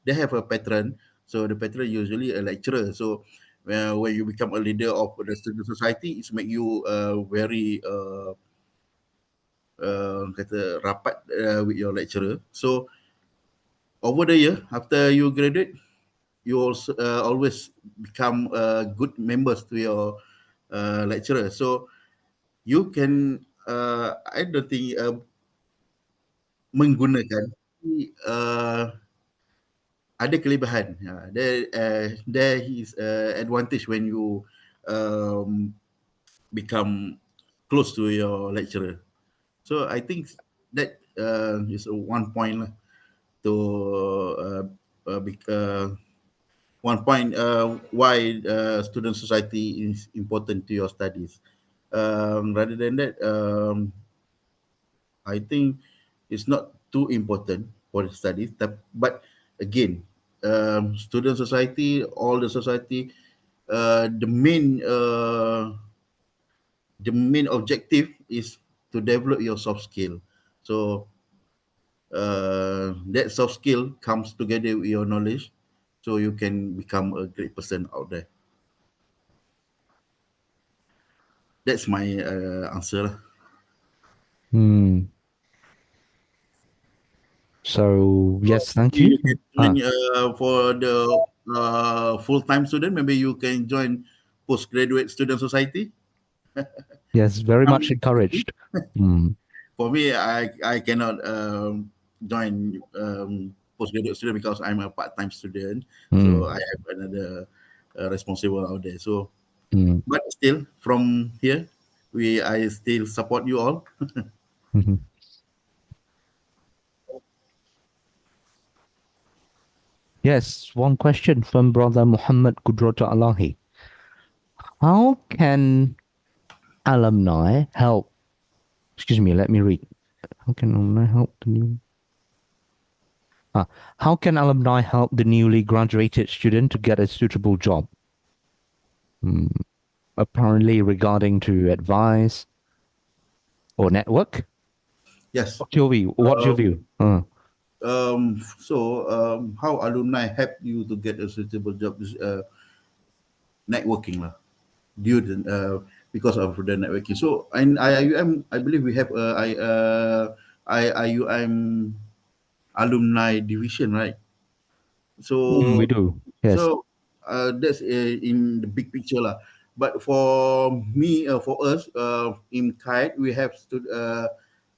they have a patron. So the patron usually a lecturer. So when you become a leader of the student society, it's make you very kata rapat with your lecturer. So over the year, after you graduate, you also always become good members to your lecturer. So you can, I don't think menggunakan uh, ada kelebihan. There is advantage when you um, become close to your lecturer. So I think that is one point lah to one point why student society is important to your studies. Rather than that, I think it's not too important for the studies. But again, student society, all the society, the main objective is to develop your soft skill. So that soft skill comes together with your knowledge, so you can become a great person out there. That's my answer lah. Hmm. So yes, thank Maybe you. you can join for the full-time student. Maybe you can join postgraduate student society. Yes, very much encouraged. Hmm. For me, I cannot join postgraduate student because I'm a part-time student. So Hmm. I have another responsible out there. So, Hmm. but still, from here, I still support you all. Mhm. Yes, one question from Brother Muhammad Kudrota Alahi. How can alumni help? Excuse me, let me read. How can alumni help the new? How can alumni help the newly graduated student to get a suitable job? Apparently regarding to advice or network. Yes. What's your view? What's your view? How alumni help you to get a suitable job is networking lah. Due to, because of the networking. So in IIUM, I believe we have IIUM alumni division, right? So We do. Yes. that's in the big picture lah. But for me, for us, in KAIT, we have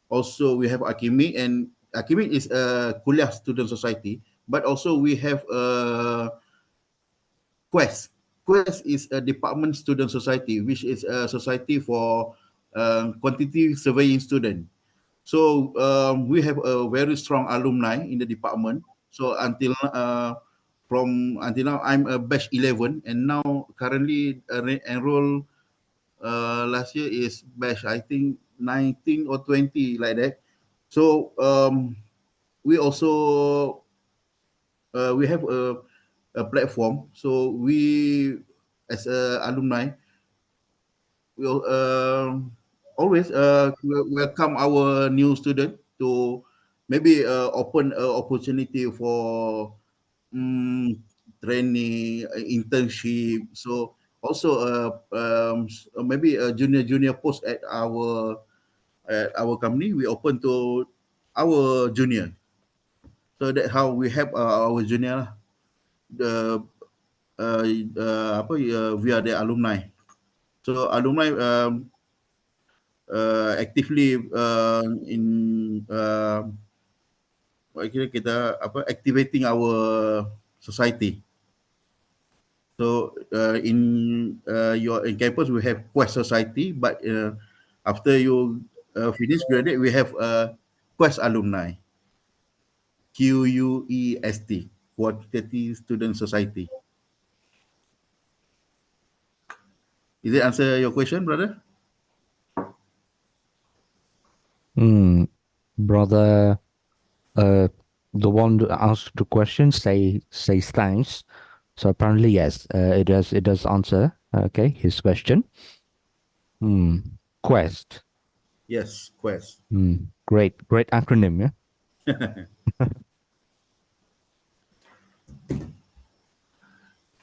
also we have Akimi, and Akimi is a Kuliah Student Society, but also we have Quest. Quest is a department student society, which is a society for quantitative surveying student. So we have a very strong alumni in the department. So until now, I'm a batch 11, and now currently enrolled last year is batch I think 19 or 20 like that. So we also we have a platform. So we as a alumni will always welcome our new student to maybe open opportunity for training, internship. So also maybe a junior post at our company. We open to our junior. So that how we help our junior lah. The via the alumni. So alumni actively in kita activating our society. So in campus we have Quest Society, but after you finish graduate, we have Quest Alumni, QUEST, Quantitative Student Society. Is it answer your question, brother? Brother, the one that asked the question says thanks. So apparently yes, it does answer. Okay, his question. Quest. Yes, Quest. Great acronym, yeah.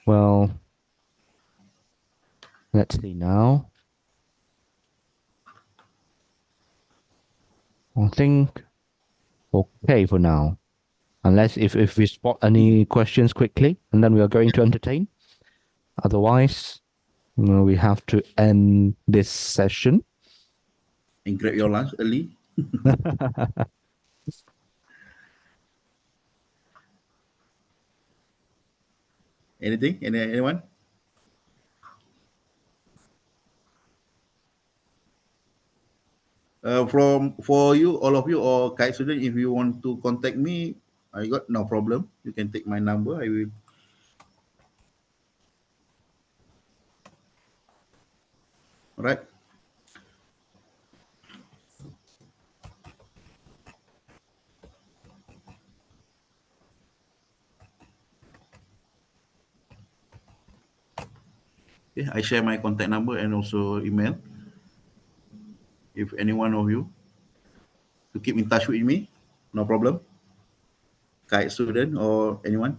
Well, let's see now. I think okay for now. Unless if we spot any questions quickly, and then we are going to entertain. Otherwise, we have to end this session. And grab your lunch early. Anything? Anyone? For you, all of you, or KAIT student, if you want to contact me, I got no problem. You can take my number. I will. All right. Okay, I share my contact number and also email. If any one of you to keep in touch with me, no problem. KAIT student or anyone.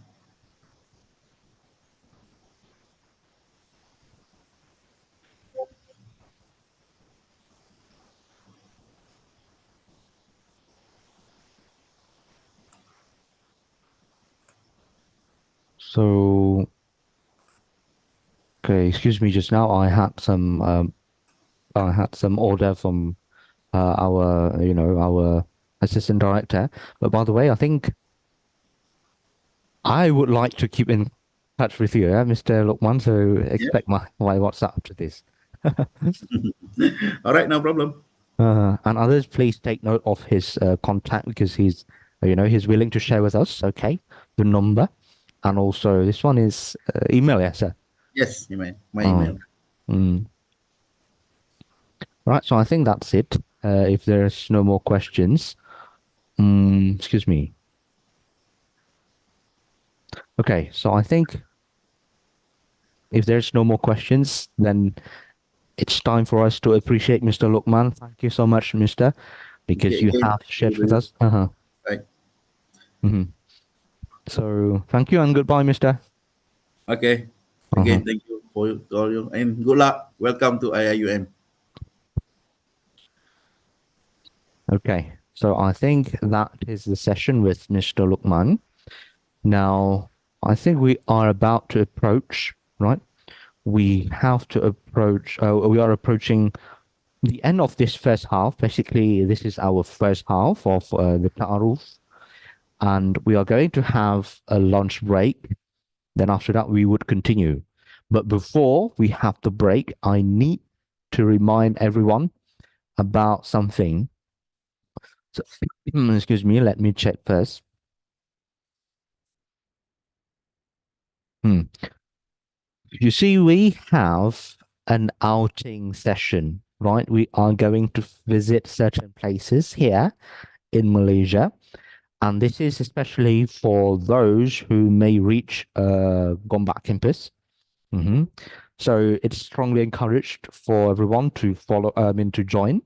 So, okay, excuse me. Just now, I had some order from our assistant director. But by the way, I think I would like to keep in touch with you, Mr. Lukman. So expect my WhatsApp after this. All right, no problem. And others, please take note of his contact because he's willing to share with us. Okay, the number, and also this one is email. Yes, sir. Yes, email. My email. Right. So I think that's it. If there's no more questions, excuse me. Okay, so I think if there's no more questions, then it's time for us to appreciate Mr. Lukman. Thank you so much, Mr. Because Okay, you again, have shared with us. right. So thank you and goodbye, Mr. Okay. Uh-huh. Again, thank you for all you and good luck. Welcome to IIUM. Okay, so I think that is the session with Mr. Lukman. Now, I think we are about to approach, right? We have to approach, we are approaching the end of this first half. Basically, this is our first half of the Taaruf, and we are going to have a lunch break. Then after that, we would continue. But before we have the break, I need to remind everyone about something. So, excuse me, let me check first. You see, we have an outing session, right? We are going to visit certain places here in Malaysia. And this is especially for those who may reach Gombak campus. So it's strongly encouraged for everyone to follow, to join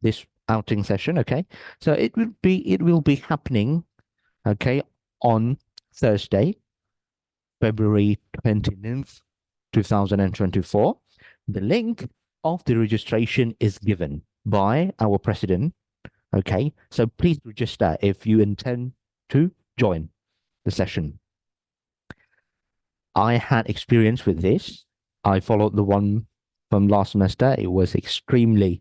this outing session. Okay, so it will be happening. Okay, on Thursday, February 29th, 2024. The link of the registration is given by our president. Okay, so please register if you intend to join the session. I had experience with this. I followed the one from last semester. It was extremely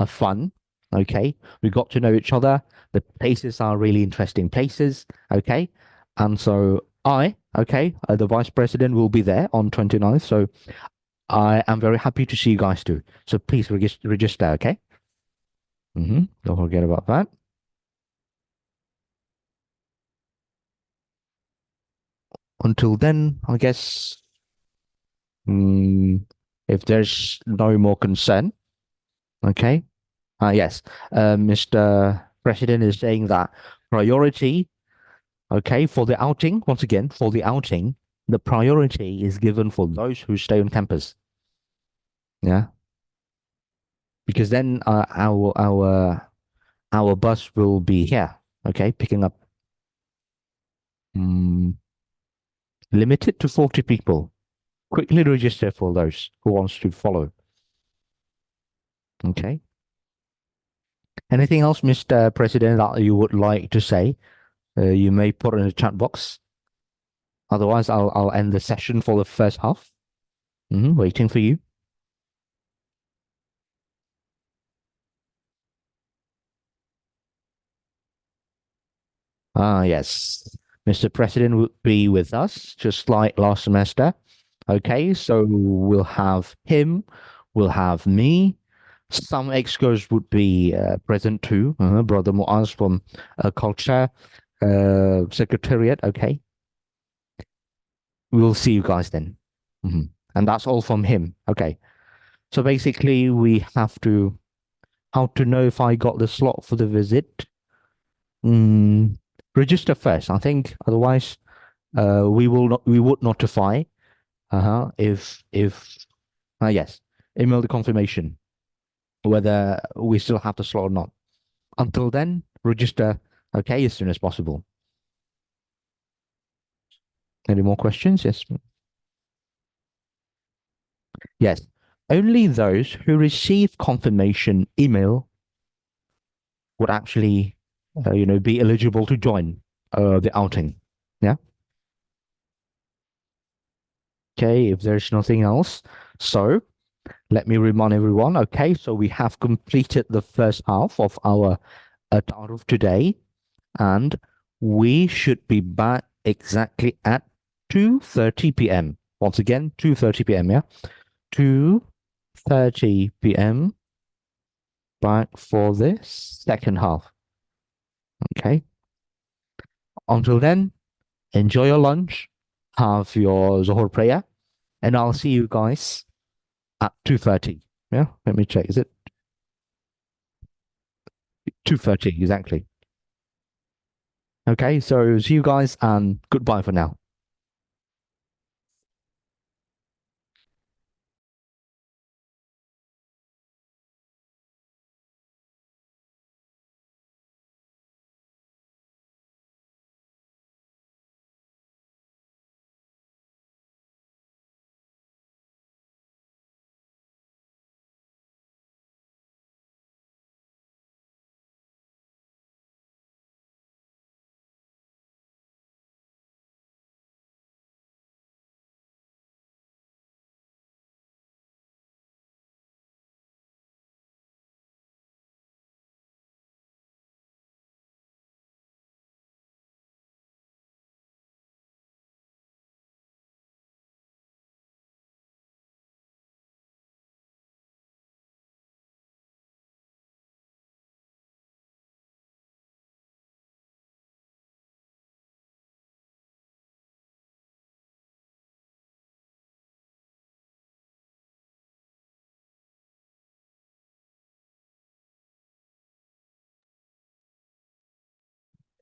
fun. Okay, we got to know each other. The places are really interesting places. Okay, and so the vice president will be there on 29th. So I am very happy to see you guys too. So please register. Okay. Don't forget about that. Until then, I guess if there's no more concern, okay. Yes, Mr. President is saying that priority, okay, for the outing, once again, for the outing, the priority is given for those who stay on campus. Yeah. Because then our bus will be here, okay, picking up limited to 40 people. Quickly register for those who wants to follow. Okay. Anything else, Mr. President, that you would like to say? You may put in the chat box. Otherwise, I'll end the session for the first half. Waiting for you. Yes. Mr. President will be with us, just like last semester. Okay, so we'll have him, we'll have me. Some excos would be present too. Brother Muaz from Culture Secretariat. Okay. We'll see you guys then. And that's all from him. Okay. So basically, we have to, how to know if I got the slot for the visit? Register first. I think otherwise, we would notify. If yes, email the confirmation whether we still have the slot or not. Until then, register. Okay, as soon as possible. Any more questions? Yes. Yes. Only those who receive confirmation email would actually, be eligible to join the outing. Yeah. Okay. If there's nothing else, so let me remind everyone. Okay, so we have completed the first half of our Taaruf today, and we should be back exactly at 2:30 p.m. Once again, 2:30 p.m. Yeah, 2:30 p.m. back for the second half. Okay. Until then, enjoy your lunch, have your Zohor prayer, and I'll see you guys at 2:30. Yeah, let me check. Is it 2:30 exactly? Okay, so see you guys and goodbye for now.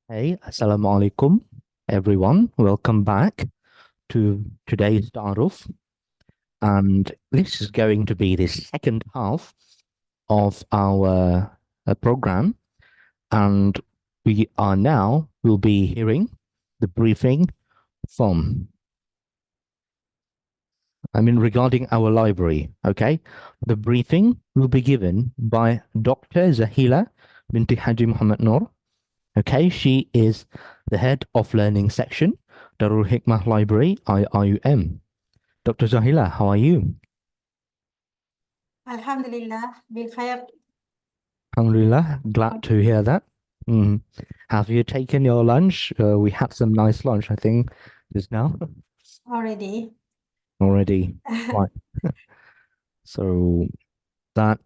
Hey, Assalamualaikum, everyone. Welcome back to today's Taaruf. And this is going to be the second half of our program. And we'll be hearing the briefing from, regarding our library, okay? The briefing will be given by Dr. Zahila binti Haji Muhammad Noor. Okay, she is the head of learning section, Darul Hikmah Library, IIUM. Dr. Zahila, how are you? Alhamdulillah, bil khair. Alhamdulillah, glad to hear that. Mm. Have you taken your lunch? We had some nice lunch, I think, just now Already. already. Right. So that,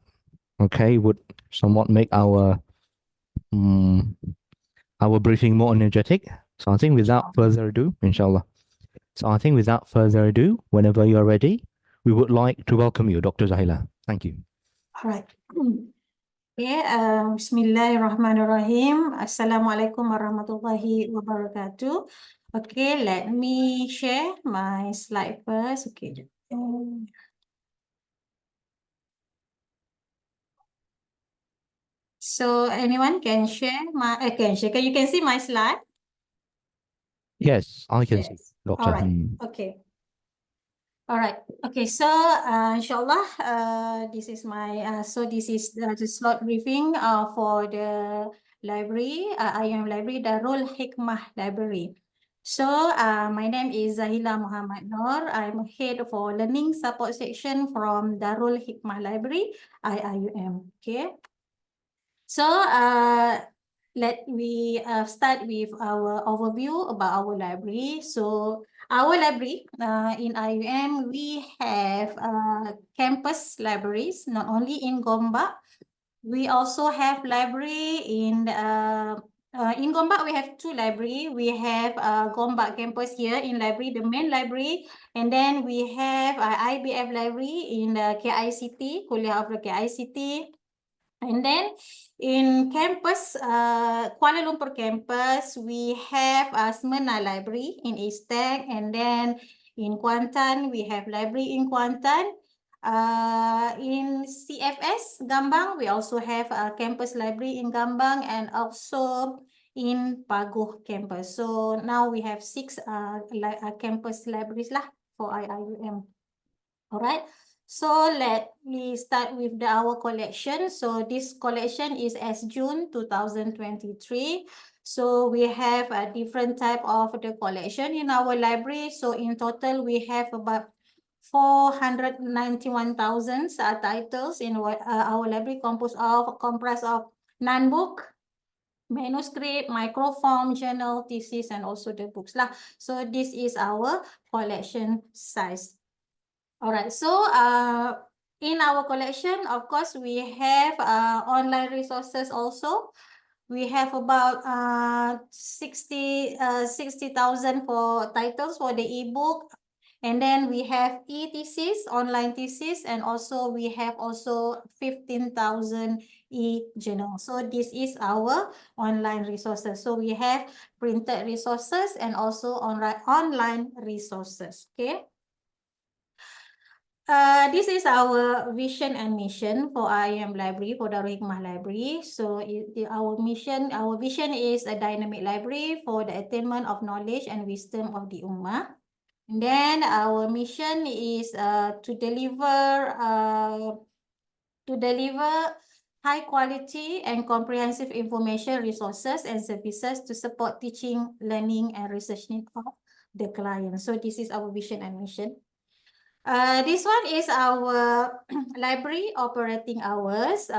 okay, would somewhat make our briefing more energetic. So I think without further ado, inshallah. So I think without further ado, whenever you're ready, we would like to welcome you, Dr. Zahila. Thank you. All right. Okay, Bismillahirrahmanirrahim. Assalamualaikum warahmatullahi wabarakatuh. Okay, let me share my slide first. Okay. So anyone can share you can see my slide? Yes, I can see, Yes. Doctor. All right. Okay. All right. Okay. So, inshallah, this is the slot briefing for the library. I am library Darul Hikmah Library. So, my name is Zahila Muhammad Noor. I'm head for learning support section from Darul Hikmah Library, IIUM. Okay. So, let we start with our overview about our library. So, our library in IUM, we have campus libraries, not only in Gombak. We also have library in Gombak. We have two library. We have Gombak campus here in library, the main library, and then we have IBF library in the KICT, Kuliah of the KICT. And then in campus, Kuala Lumpur campus, we have Smyrna Library in Eastern, and then in Kuantan, we have library in Kuantan. In CFS, Gambang, we also have a campus library in Gambang and also in Paguh campus. So now we have 6 campus libraries lah for IIUM. All right. So let me start with our collection. So this collection is as June 2023. So we have a different type of the collection in our library. So in total, we have about 491,000 titles in our library comprised of non-book, manuscript, microform, journal, thesis, and also the books lah. So this is our collection size. All right, so in our collection, of course, we have online resources also. We have about 60,000 for titles for the ebook. And then we have e-thesis, online thesis, and also we have also 15,000 e-journals. So this is our online resources. So we have printed resources and also online resources, okay? This is our vision and mission for IIM Library, for Darul Hikmah Library. So our vision is a dynamic library for the attainment of knowledge and wisdom of the Ummah. And then our mission is to deliver high quality and comprehensive information, resources, and services to support teaching, learning, and research needs of the client. So this is our vision and mission. This one is our library operating hours.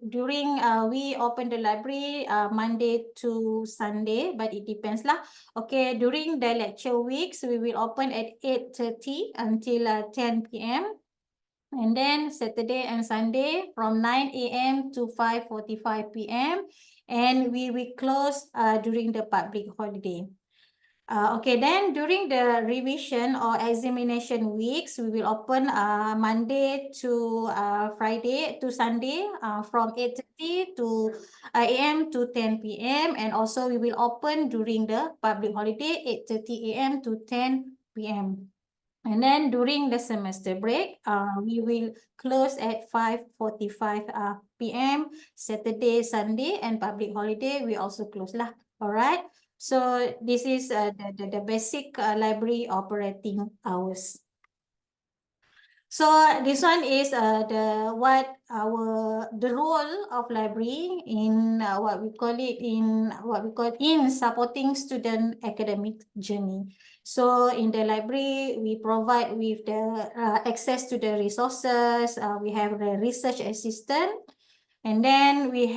During we open the library Monday to Sunday, but it depends lah. Okay, during the lecture weeks, we will open at 8:30 until 10 p.m. And then Saturday and Sunday from 9 a.m. to 5:45 p.m. And we will close during the public holiday. Okay, then during the revision or examination weeks, we will open Monday to Friday to Sunday from 8:30 to a.m. to 10 p.m. And also we will open during the public holiday 8:30 a.m. to 10 p.m. And then during the semester break, we will close at 5:45 p.m. Saturday, Sunday, and public holiday, we also close lah. All right. So this is the basic library operating hours. So this one is the role of library in what we call in supporting student academic journey. So in the library, we provide with the access to the resources. We have the research assistant. And then we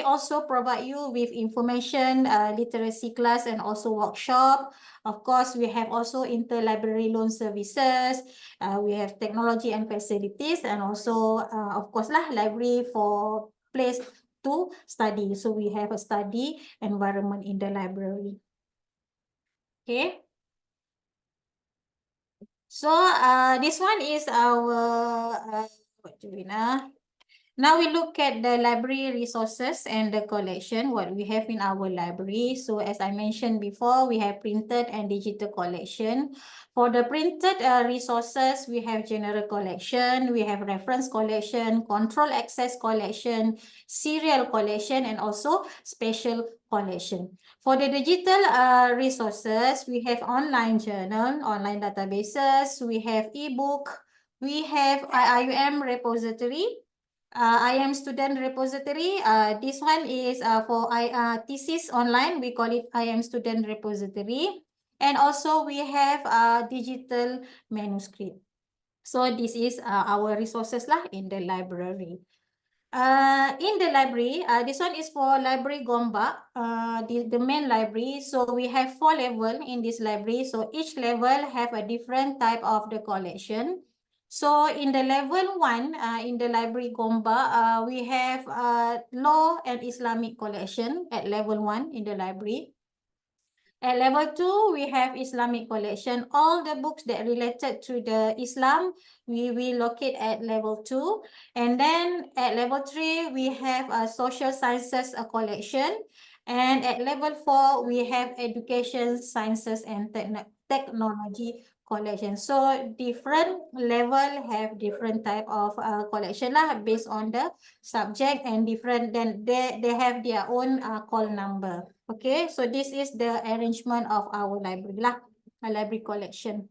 also provide you with information, literacy class and also workshop. Of course, we have also interlibrary loan services. We have technology and facilities, and also, of course, library for place to study. So we have a study environment in the library. Okay. So this one is our what do we know? Now we look at the library resources and the collection, what we have in our library. So as I mentioned before, we have printed and digital collection. For the printed resources, we have general collection, we have reference collection, control access collection, serial collection, and also special collection. For the digital resources, we have online journal, online databases, we have ebook, we have IUM repository, I am student repository. This one is for thesis online. We call it I am student repository. And also we have digital manuscript. So this is our resources lah in the library. In the library, this one is for library Gombak, the main library. So we have 4 levels in this library. So each level have a different type of the collection. So in the level 1, in the library Gombak, we have law and Islamic collection at level 1 in the library. At level 2, we have Islamic collection. All the books that related to the Islam, we will locate at level 2. And then at level 3, we have a social sciences collection. And at level 4, we have education, sciences, and technology collection. So different level have different type of collection lah based on the subject, and different, then they have their own call number. Okay, so this is the arrangement of our library lah, a library collection.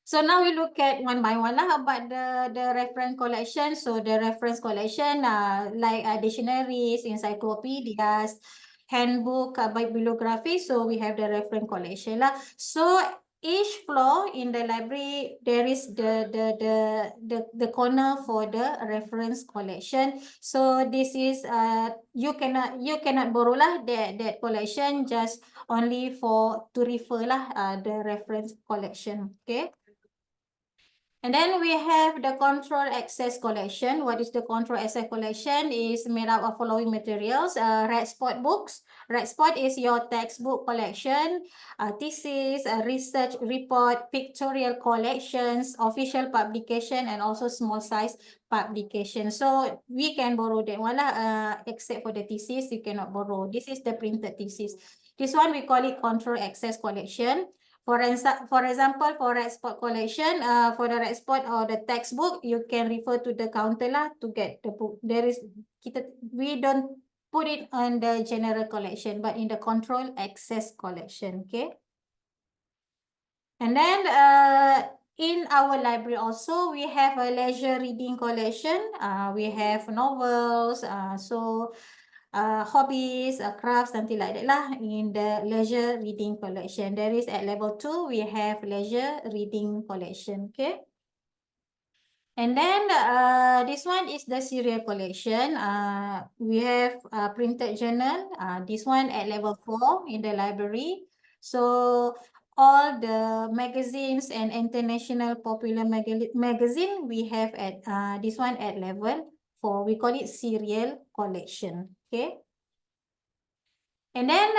So now we look at one by one lah about the reference collection. So the reference collection like dictionaries, encyclopedias, handbook, bibliography. So we have the reference collection lah. So each floor in the library, there is the corner for the reference collection. So this is you cannot borrow lah that collection, just only for to refer lah the reference collection. Okay. And then we have the control access collection. What is the control access collection? Is made up of following materials. Red spot books. Red spot is your textbook collection, thesis, research report, pictorial collections, official publication, and also small size publication. So we can borrow that one lah, except for the thesis, you cannot borrow. This is the printed thesis. This one we call it control access collection. For example, for red spot collection, for the red spot or the textbook, you can refer to the counter lah to get the book. We don't put it on the general collection, but in the control access collection. Okay. And then in our library also, we have a leisure reading collection. We have novels, hobbies, crafts, something like that lah in the leisure reading collection. There is at level 2, we have leisure reading collection. Okay. And then this one is the serial collection. We have printed journal. This one at level 4 in the library. So all the magazines and international popular magazine we have at this one at level 4. We call it serial collection. Okay. And then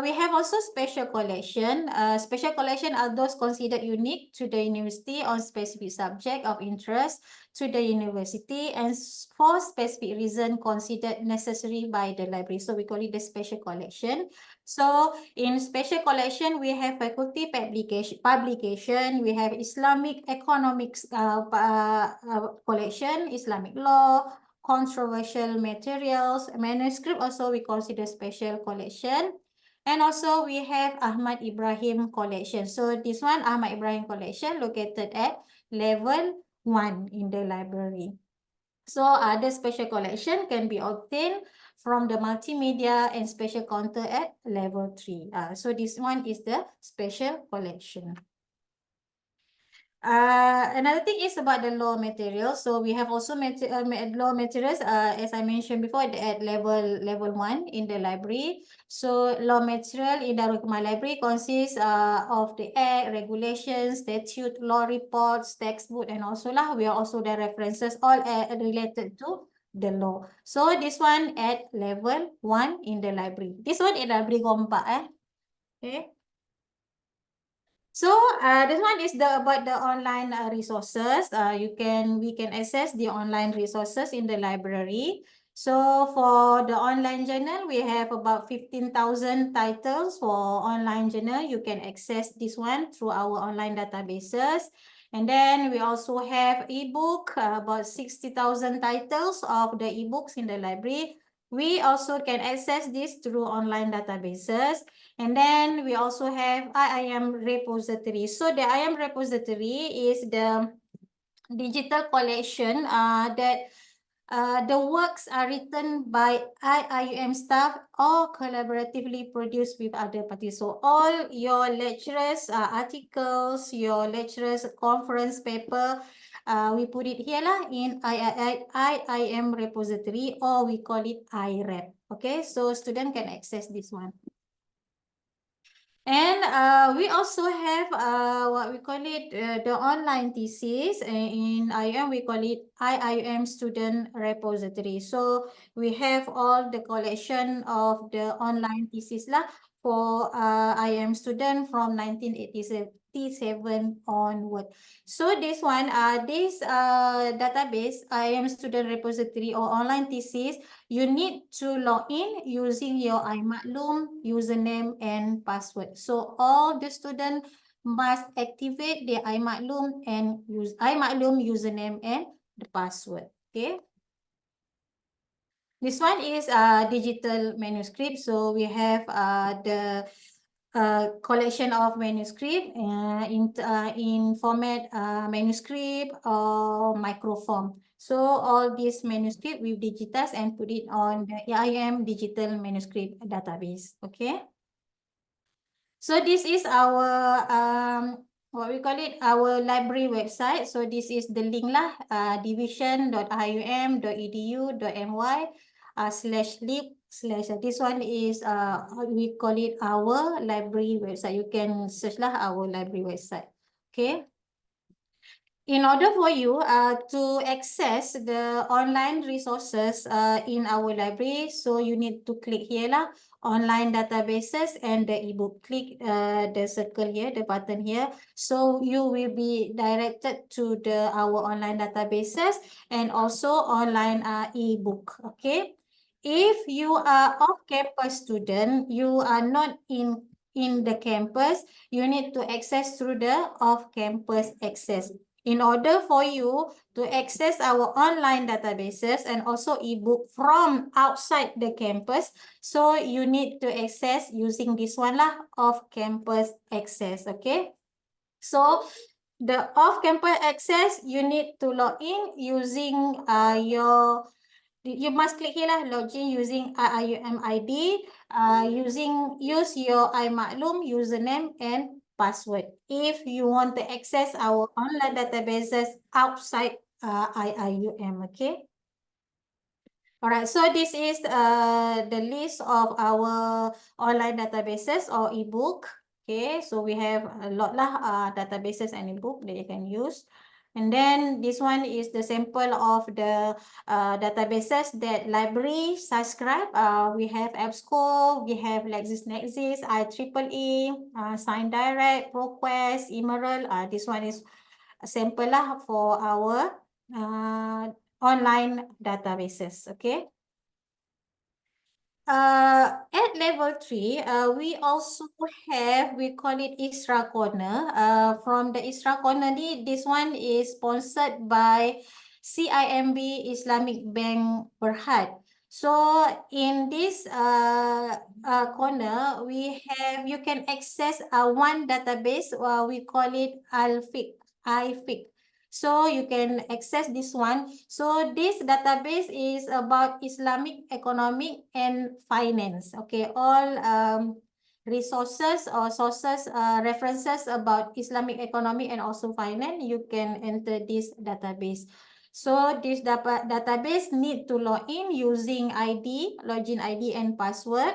we have also special collection. Special collection are those considered unique to the university on specific subject of interest to the university and for specific reason considered necessary by the library. So we call it the special collection. So in special collection, we have faculty publication, we have Islamic economics collection, Islamic law, controversial materials, manuscript also we consider special collection. And also we have Ahmad Ibrahim collection. So this one, Ahmad Ibrahim collection located at level 1 in the library. So other special collection can be obtained from the multimedia and special counter at level 3. So this one is the special collection. Another thing is about the law materials. So we have also law materials, as I mentioned before, at level 1 in the library. So law material in the Hukmah library consists of the act, regulations, statute, law reports, textbook, and also we are also the references all related to the law. So this one at level 1 in the library. This one in library Gompa, okay. So this one is about the online resources. We can access the online resources in the library. So for the online journal, we have about 15,000 titles for online journal. You can access this one through our online databases. And then we also have ebook, about 60,000 titles of the ebooks in the library. We also can access this through online databases. And then we also have IIM repository. So the IIM repository is the digital collection that the works are written by IIUM staff or collaboratively produced with other parties. So all your lecturers' articles, your lecturers' conference paper, we put it here in IIM repository, or we call it IREP. Okay, so student can access this one. And we also have what we call it the online thesis. In IUM, we call it IIUM Student Repository. So we have all the collection of the online thesis for IUM student from 1987 onward. So this one, this database, IUM Student Repository or online thesis, you need to log in using your iMaklum username and password. So all the students must activate their iMaklum and use iMaklum username and the password. Okay. This one is digital manuscript. So we have the collection of manuscript in format manuscript or microform. So all these manuscript we digitize and put it on the IIM digital manuscript database. Okay. So this is our what we call it, our library website. So this is the link division.ium.edu.my/lib/ this one is we call it our library website. You can search our library website. Okay. In order for you to access the online resources in our library, so you need to click here online databases and the ebook. Click the circle here, the button here. So you will be directed to our online databases and also online ebook. Okay. If you are off-campus student, you are not in the campus, you need to access through the off-campus access. In order for you to access our online databases and also ebook from outside the campus, so you need to access using this one off-campus access. Okay. So the off-campus access, you need to log in using you must click here login using IIUM ID, use your iMaklum username and password if you want to access our online databases outside IIUM. Okay. All right, so this is the list of our online databases or ebook. Okay, so we have a lot databases and ebook that you can use. And then this one is the sample of the databases that library subscribe. We have EBSCO, we have LexisNexis, IEEE, SignDirect, ProQuest, Emerald. This one is a sample lah for our online databases. Okay. At level 3, we also have, we call it Isra Corner. From the Isra Corner, this one is sponsored by CIMB Islamic Bank Berhad. So in this corner, you can access one database. We call it iFiq. So you can access this one. So this database is about Islamic economic and finance. Okay, all resources or sources, references about Islamic economic and also finance, you can enter this database. So this database need to log in using login ID and password.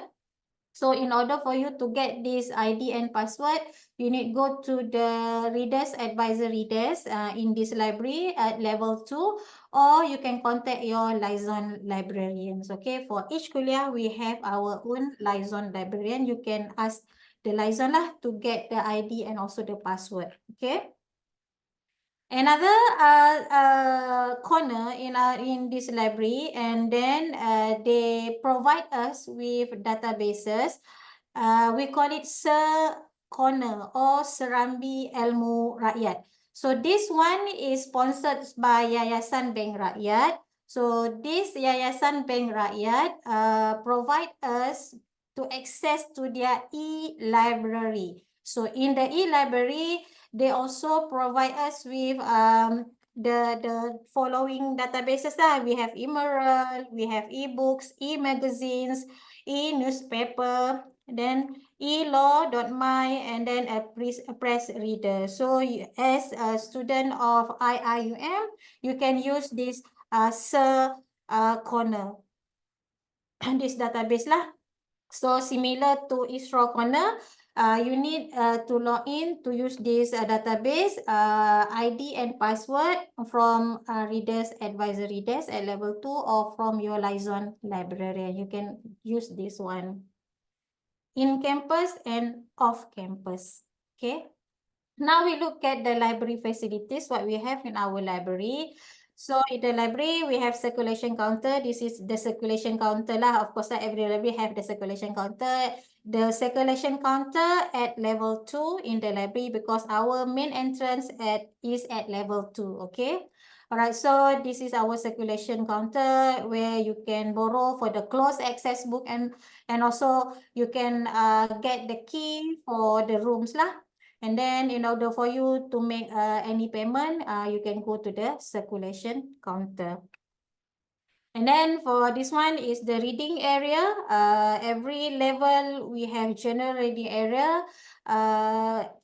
So in order for you to get this ID and password, you need go to the Readers Advisory Desk in this library at level 2, or you can contact your liaison librarians. Okay, for each kuliah, we have our own liaison librarian. You can ask the liaison lah to get the ID and also the password. Okay. Another corner in this library, and then they provide us with databases. We call it Corner or Serambi Ilmu Rakyat. So this one is sponsored by Yayasan Bank Rakyat. So this Yayasan Bank Rakyat provide us to access to their e-library. So in the e-library, they also provide us with the following databases. We have Emerald, we have ebooks, e-magazines, e-newspaper, then e-law.my, and then a press reader. So as a student of IIUM, you can use this Corner, this database lah. So similar to Isra Corner, you need to log in to use this database, ID and password from Readers Advisory Desk at level 2 or from your liaison librarian. You can use this one in campus and off campus. Okay. Now we look at the library facilities, what we have in our library. So in the library, we have circulation counter. This is the circulation counter lah. Of course, every library have the circulation counter. The circulation counter at level 2 in the library because our main entrance is at level 2. Okay. Alright, so this is our circulation counter where you can borrow for the closed access book, and also you can get the key for the rooms lah. And then in order for you to make any payment, you can go to the circulation counter. And then for this one is the reading area. Every level we have general reading area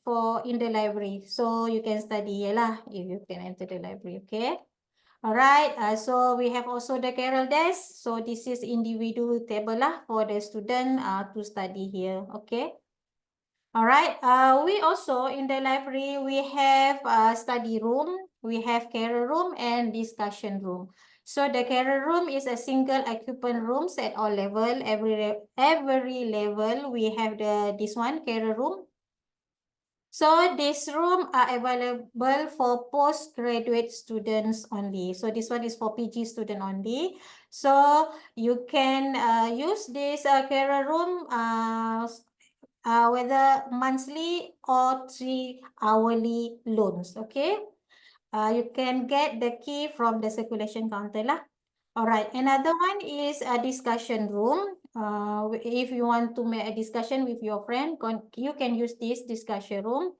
for in the library. So you can study here lah if you can enter the library. Okay. All right. So we have also the Carol desk. So this is individual table lah for the student to study here. Okay. All right. We also in the library we have study room, we have carer room and discussion room. So the carer room is a single occupant rooms at all level. Every level we have this one carer room. So this room are available for postgraduate students only. So this one is for PG student only. So you can use this carer room whether monthly or 3 hourly loans. Okay. You can get the key from the circulation counter lah. All right. Another one is a discussion room. If you want to make a discussion with your friend, you can use this discussion room.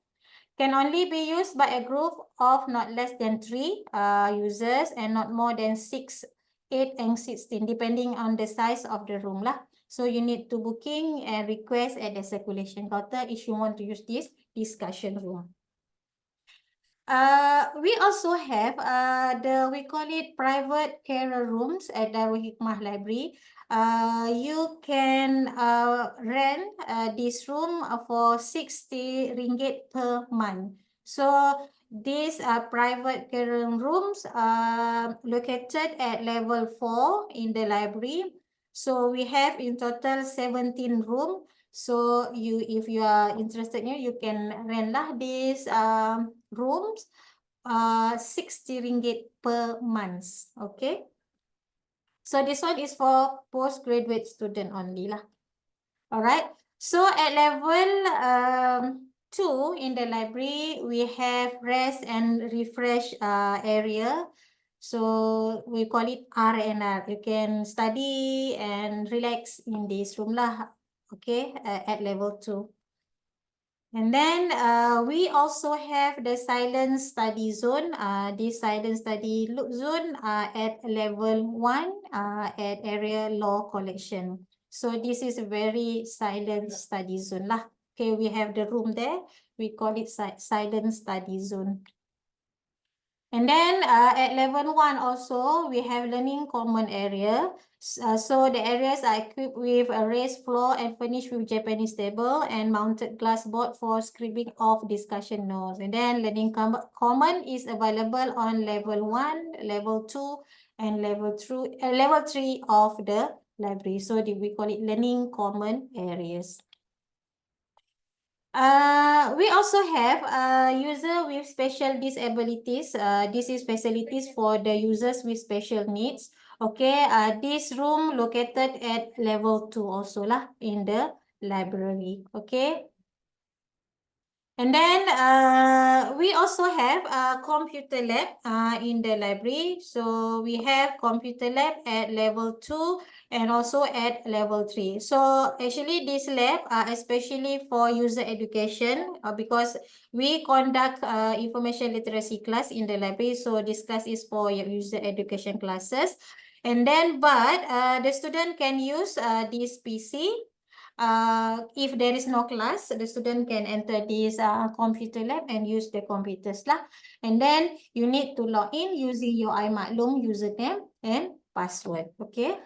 Can only be used by a group of not less than 3 users and not more than 6, 8, and 16, depending on the size of the room lah. So you need to booking and request at the circulation counter if you want to use this discussion room. We also have we call it private carer rooms at Darul Hikmah Library. You can rent this room for 60 ringgit per month. So these are private caring rooms located at level 4 in the library. So we have in total 17 rooms. So if you are interested in, you can rent lah these rooms 60 ringgit per month. Okay. So this one is for postgraduate student only lah. All right. So at level 2 in the library, we have rest and refresh area. So we call it R&R. You can study and relax in this room lah. Okay, at level 2. And then we also have the silent study zone. This silent study zone at level 1 at area law collection. So this is a very silent study zone lah. Okay, we have the room there. We call it silent study zone. And then at level 1 also, we have learning common area. So the areas are equipped with a raised floor and furnished with Japanese table and mounted glass board for scribbling of discussion notes. And then learning common is available on level 1, level 2, and level 3 of the library. So we call it learning common areas. We also have a user with special disabilities. This is facilities for the users with special needs. Okay, this room located at level 2 also lah in the library. Okay. And then we also have a computer lab in the library. So we have computer lab at level 2 and also at level 3. So actually this lab especially for user education because we conduct information literacy class in the library. So this class is for your user education classes. And then but the student can use this PC. If there is no class, the student can enter this computer lab and use the computers lah. And then you need to log in using your iMaklum username and password. Okay.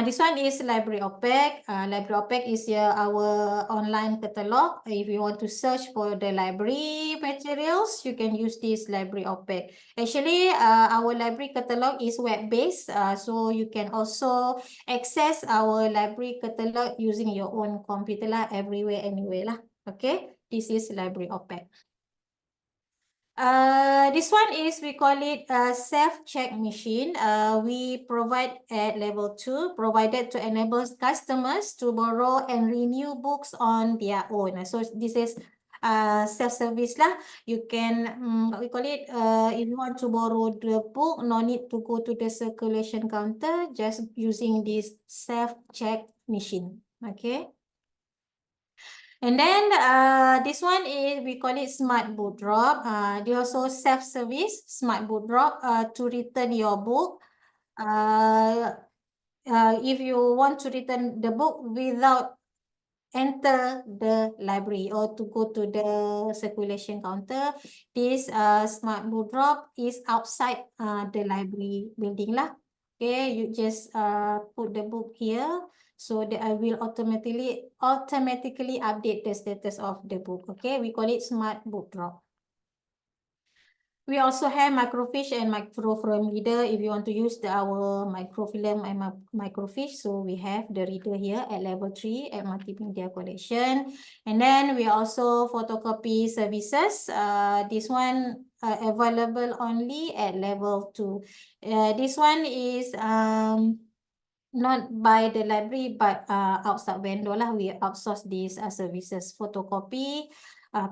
This one is Library OPEC. Library OPEC is our online catalog. If you want to search for the library materials, you can use this Library OPEC. Actually, our library catalog is web-based, so you can also access our library catalog using your own computer lah, everywhere, anywhere lah. Okay, this is Library OPEC. This one is, we call it a self-check machine. We provide at level 2, provided to enable customers to borrow and renew books on their own. So this is self-service lah. You can, we call it, if you want to borrow the book, no need to go to the circulation counter, just using this self-check machine. Okay. And then this one is, we call it smart book drop. They also self-service smart book drop to return your book. If you want to return the book without enter the library or to go to the circulation counter, this smart book drop is outside the library building lah. Okay, you just put the book here. So that I will automatically update the status of the book. Okay, we call it smart book drop. We also have microfiche and microfilm reader if you want to use our microfilm and microfiche. So we have the reader here at level 3 at multimedia collection. And then we also photocopy services. This one available only at level 2. This one is not by the library but outside vendor lah. We outsource these services, photocopy,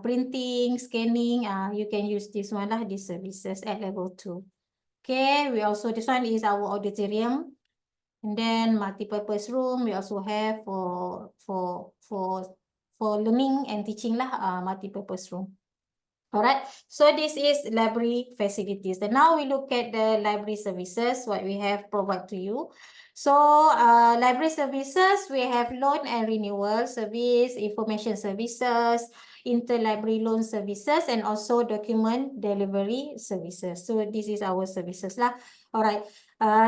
printing, scanning. You can use this one lah, these services at level 2. Okay, we also, this one is our auditorium. And then multi-purpose room we also have for learning and teaching lah, multi-purpose room. Alright, so this is library facilities. And now we look at the library services, what we have provided to you. So library services, we have loan and renewal service, information services, interlibrary loan services, and also document delivery services. So this is our services lah. Alright,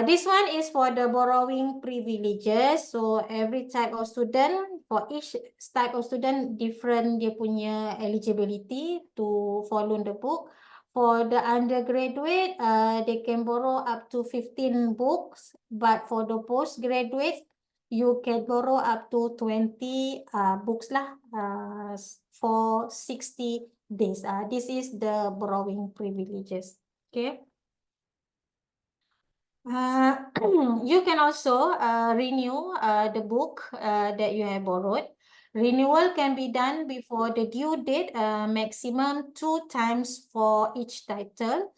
this one is for the borrowing privileges. So every type of student for each type of student, different dia punya eligibility to follow the book. For the undergraduate, they can borrow up to 15 books, but for the postgraduate, you can borrow up to 20 books lah for 60 days. This is the borrowing privileges. Okay. You can also renew the book that you have borrowed. Renewal can be done before the due date, maximum 2 times for each title.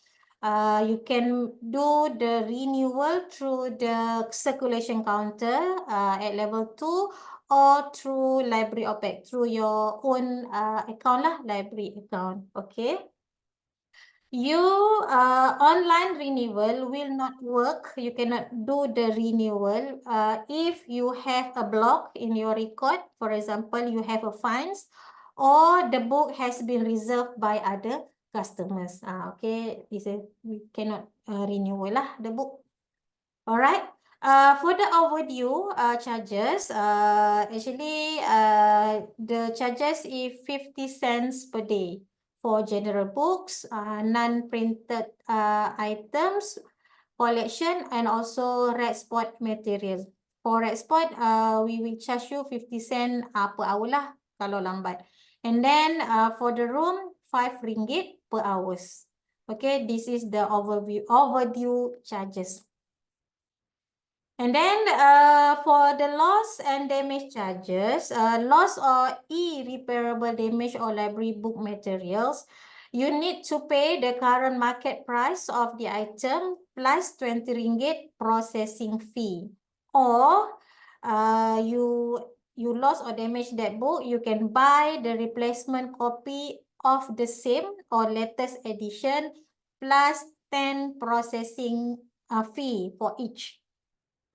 You can do the renewal through the circulation counter at level 2 or through library OPEC, through your own account lah, library account. Okay. Online renewal will not work. You cannot do the renewal if you have a block in your record. For example, you have a fines or the book has been reserved by other customers. Okay, this is we cannot renewal lah the book. All right. For the overdue charges, actually the charges is 50 cents per day. For general books, non-printed items, collection, and also red spot materials. For red spot, we will charge you 50 cents per hour lah kalau lambat. And then for the room, 5 ringgit per hours. Okay, this is the overdue charges. And then for the loss and damage charges, loss or irreparable damage or library book materials, you need to pay the current market price of the item plus 20 ringgit processing fee. Or you lost or damaged that book, you can buy the replacement copy of the same or latest edition plus 10 processing fee for each.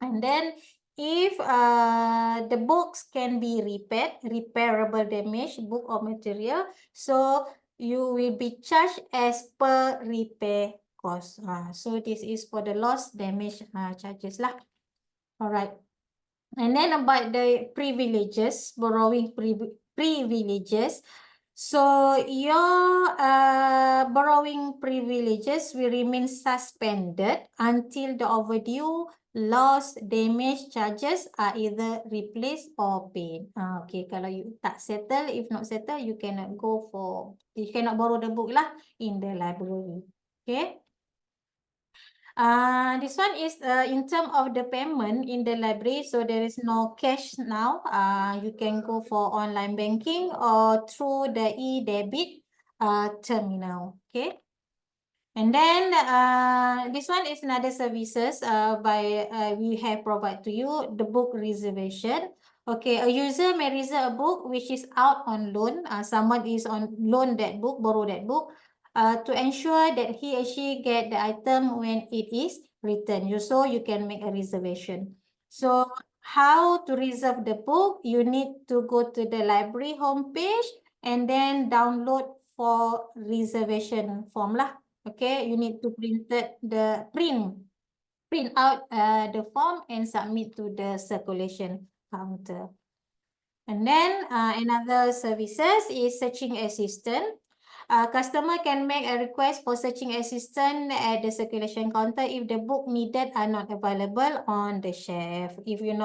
And then if the books can be repaired, repairable damage, book or material, so you will be charged as per repair cost. So this is for the loss damage charges lah. All right. And then about the privileges, borrowing privileges. So your borrowing privileges will remain suspended until the overdue, loss, damage charges are either replaced or paid. Okay, kalau you tak settle, if not settle, you cannot borrow the book lah in the library. Okay. This one is in terms of the payment in the library, so there is no cash now. You can go for online banking or through the e-debit terminal. Okay. And then this one is another services we have provided to you, the book reservation. Okay, a user may reserve a book which is out on loan. Someone is on loan that book, borrow that book, to ensure that he or she get the item when it is returned. So you can make a reservation. So how to reserve the book? You need to go to the library homepage and then download for reservation form lah. Okay, you need to print out the form and submit to the circulation counter. And then another services is searching assistant. Customer can make a request for searching assistant at the circulation counter if the book needed are not available on the shelf. If you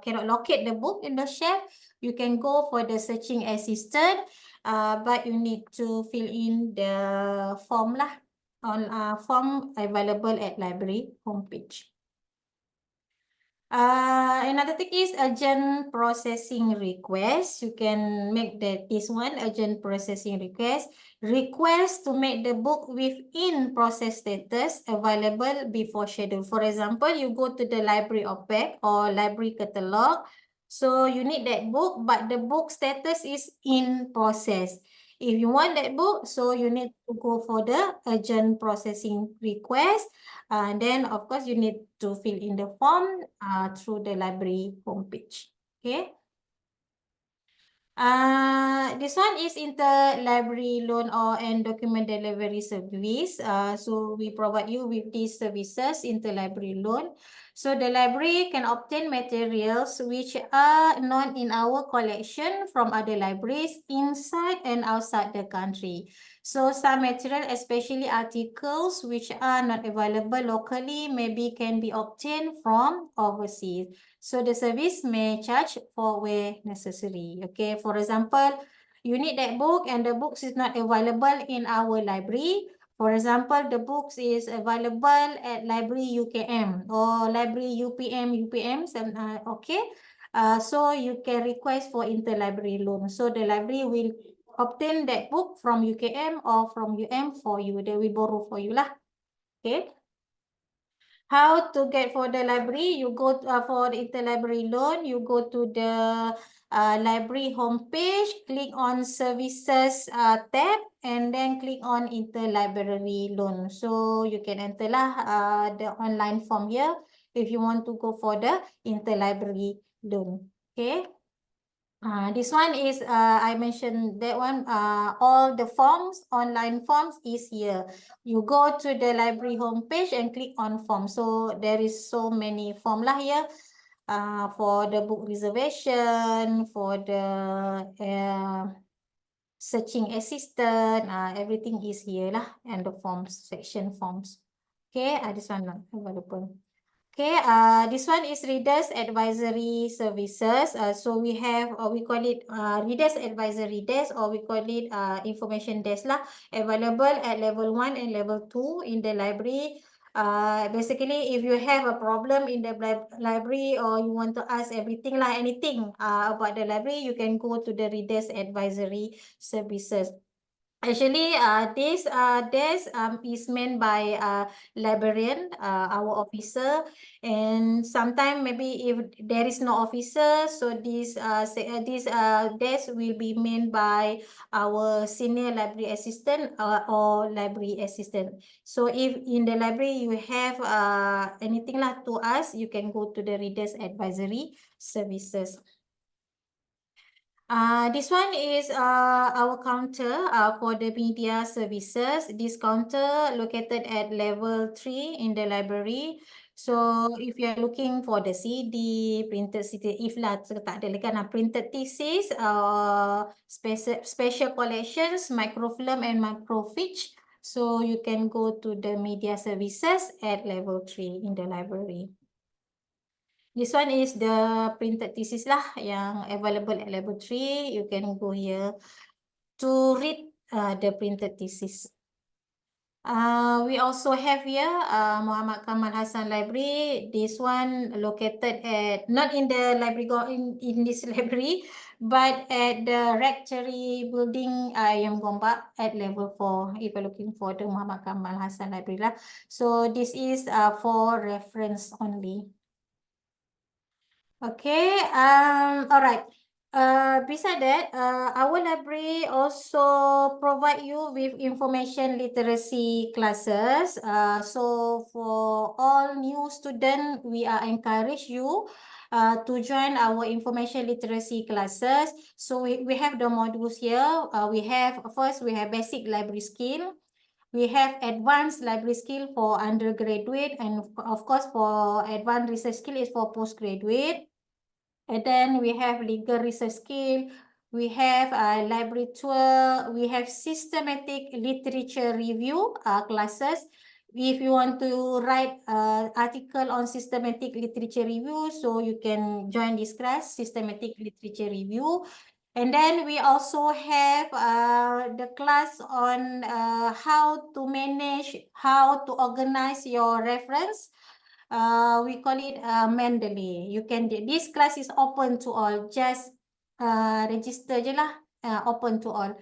cannot locate the book in the shelf, you can go for the searching assistant, but you need to fill in the form lah on form available at library homepage. Another thing is urgent processing request. You can make this one urgent processing request. Request to make the book within process status available before schedule. For example, you go to the library OPEC or library catalog. So you need that book, but the book status is in process. If you want that book, so you need to go for the urgent processing request. And then, of course, you need to fill in the form through the library homepage. Okay. This one is interlibrary loan and document delivery service. So we provide you with these services, interlibrary loan. So the library can obtain materials which are not in our collection from other libraries inside and outside the country. So some material, especially articles which are not available locally, maybe can be obtained from overseas. So the service may charge for where necessary. Okay, for example, you need that book and the books is not available in our library. For example, the books is available at library UKM or library UPM, okay. So you can request for interlibrary loan. So the library will obtain that book from UKM or from UM for you. They will borrow for you lah. Okay. How to get for the library? You go for the interlibrary loan, you go to the library homepage, click on services tab, and then click on interlibrary loan. So you can enter lah the online form here if you want to go for the interlibrary loan. Okay. This one is I mentioned that one, all the forms, online forms is here. You go to the library homepage and click on form. So there is so many form lah here. For the book reservation, for the searching assistant, everything is here lah, and the forms, section forms. Okay, this one not available. Okay, this one is Readers Advisory Services. So we have, we call it Readers Advisory Desk, or we call it Information Desk lah, available at level 1 and level 2 in the library. Basically, if you have a problem in the library or you want to ask everything lah, anything about the library, you can go to the Readers Advisory Services. Actually, this desk is manned by librarian, our officer, and sometimes maybe if there is no officer, so this desk will be manned by our senior library assistant or library assistant. So if in the library you have anything lah to ask, you can go to the Readers Advisory Services. This one is our counter for the media services. This counter located at level 3 in the library. So if you are looking for the CD, printed CD, if lah tak ada kan printed thesis, special collections, microfilm and microfiche. So you can go to the media services at level 3 in the library. This one is the printed thesis lah yang available at level 3. You can go here to read the printed thesis. We also have here Muhammad Kamal Hassan Library. This one located at, not in the library, in this library, but at the Rectory building Ayam Gombak at level 4, if you're looking for the Muhammad Kamal Hassan Library lah. So this is for reference only. Okay, all right. Beside that, our library also provide you with information literacy classes. So for all new students, we are encourage you to join our information literacy classes. So we have the modules here. We have basic library skill. We have advanced library skill for undergraduate, and of course for advanced research skill is for postgraduate. And then we have legal research skill, we have a library tour, we have systematic literature review classes. If you want to write an article on systematic literature review, so you can join this class, systematic literature review. And then we also have the class on how to manage, how to organize your reference. We call it Mendeley. You can, this class is open to all. Just register je lah. Open to all.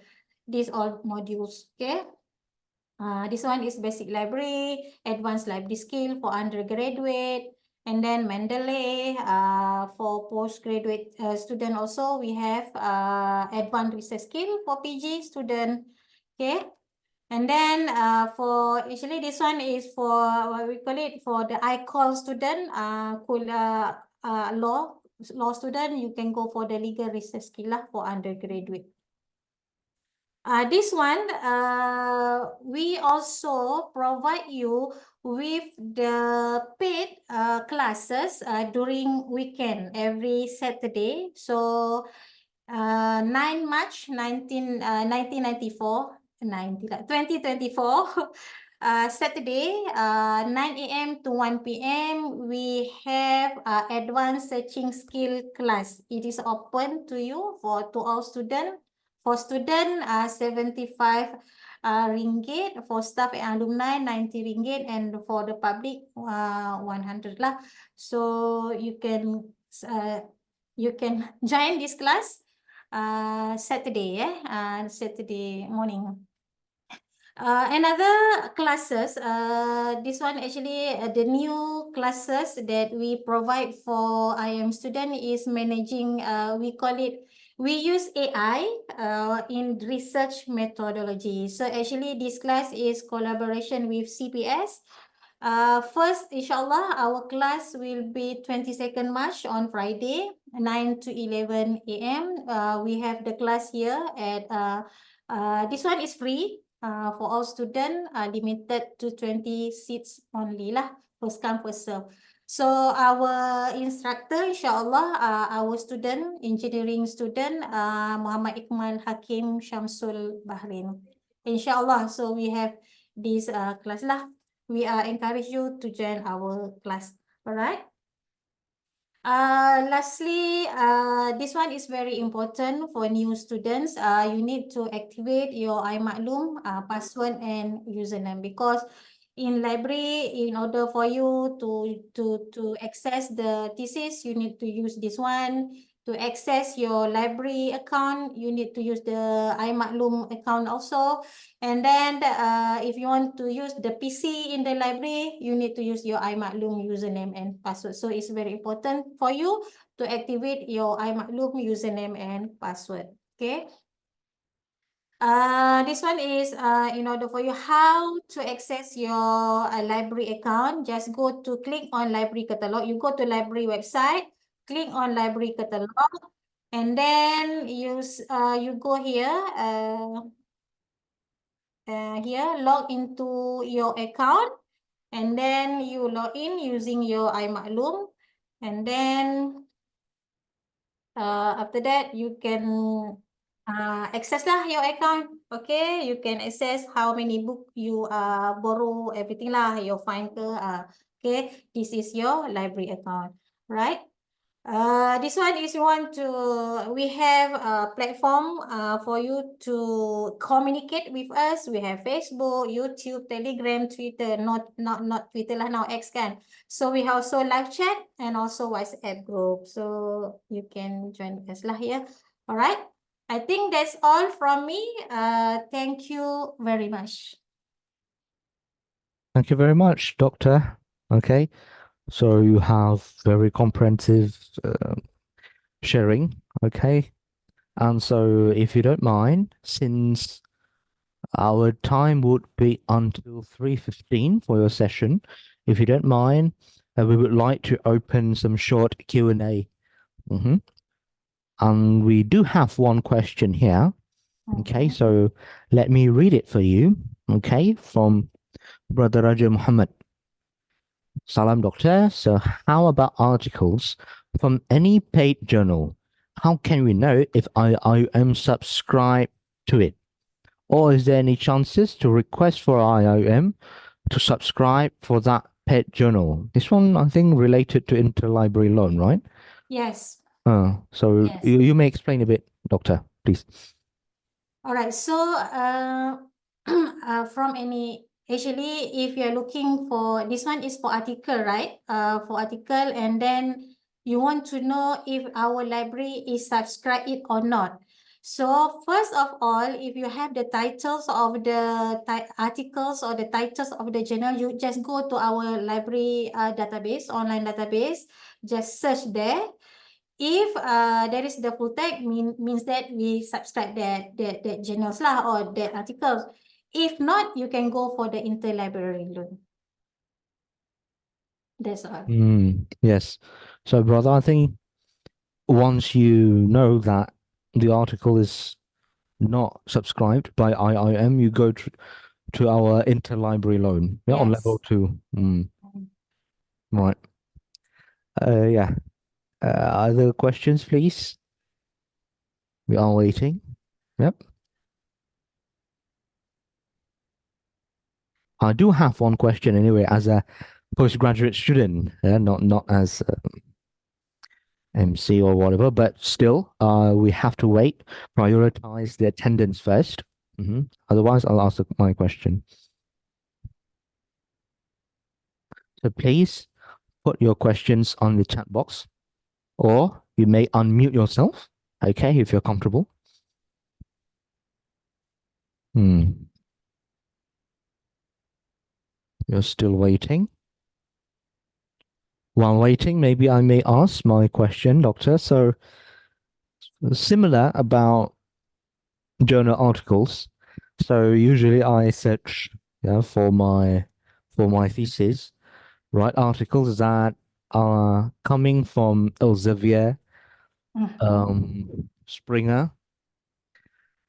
These all modules. Okay. This one is basic library, advanced library skill for undergraduate, and then Mendeley for postgraduate student. Also, we have advanced research skill for PG student. Okay. And then for, actually this one is for what we call it, for the ICOL student, law student, you can go for the legal research skill lah for undergraduate. This one, we also provide you with the paid classes during weekend every Saturday. So 9 March 1994, 2024, Saturday, 9 a.m. to 1 p.m. we have advanced searching skill class. It is open to you to all students. For student, 75 ringgit. For staff and alumni, 90 ringgit. And for the public, 100 lah. So you can join this class Saturday, Saturday morning. Another classes, this one actually the new classes that we provide for IM student is managing, we use AI in research methodology. So actually this class is collaboration with CPS. First, inshallah, our class will be 22nd March on Friday, 9 to 11 a.m. We have the class here at, this one is free for all students, limited to 20 seats only lah, first come, first serve. So our instructor, inshallah, our student, engineering student, Muhammad Iqmal Hakim Shamsul Bahrain. Inshallah, so we have this class lah. We encourage you to join our class. All right. Lastly, this one is very important for new students. You need to activate your iMaklum password and username, because in library, in order for you to access the thesis, you need to use this one. To access your library account, you need to use the iMaklum account also. And then if you want to use the PC in the library, you need to use your iMaklum username and password. So it's very important for you to activate your iMaklum username and password. Okay. This one is in order for you how to access your library account. Just go to click on library catalog. You go to library website, click on library catalog, and then you go here. Here, log into your account, and then you log in using your iMaklum, and then after that you can access lah your account. Okay, you can access how many book you borrow, everything lah, your fine ke. Okay, this is your library account, right? This one is we have a platform for you to communicate with us. We have Facebook, YouTube, Telegram, Twitter, not Twitter lah now, X kan. So we have also live chat and also WhatsApp group. So you can join us lah here. All right. I think that's all from me. Thank you very much. Thank you very much, Doctor. Okay, so you have very comprehensive sharing. Okay, and so if you don't mind, since our time would be until 3:15 for your session, if you don't mind, we would like to open some short Q&A. And we do have one question here. Okay, so let me read it for you. Okay, from Brother Raja Muhammad. Salam, Doctor. So how about articles from any paid journal? How can we know if I am subscribed to it? Or is there any chances to request for IOM to subscribe for that paid journal? This one, I think, related to interlibrary loan, right? Yes. So Yes. you may explain a bit, Doctor, please. All right, so from actually, if you're looking for, this one is for article, right? For article, and then you want to know if our library is subscribed it or not. So first of all, if you have the titles of the articles or the titles of the journal, you just go to our library database, online database, just search there. If there is the full tag, means that we subscribe that journals lah or that articles. If not, you can go for the interlibrary loan. That's all. Yes. So, brother, I think once you know that the article is not subscribed by IIM, you go to our interlibrary loan. Yeah, on level Yes. 2. Right. Yeah. Other questions, please? We are waiting. Yep. I do have one question anyway, as a postgraduate student, not as MC or whatever, but still, we have to wait, prioritize the attendance first. Otherwise, I'll ask my question. So please put your questions on the chat box, or you may unmute yourself, okay, if you're comfortable. You're still waiting. While waiting, maybe I may ask my question, Doctor. So, similar about journal articles. So usually I search, for my thesis, write articles that are coming from Elsevier, Springer,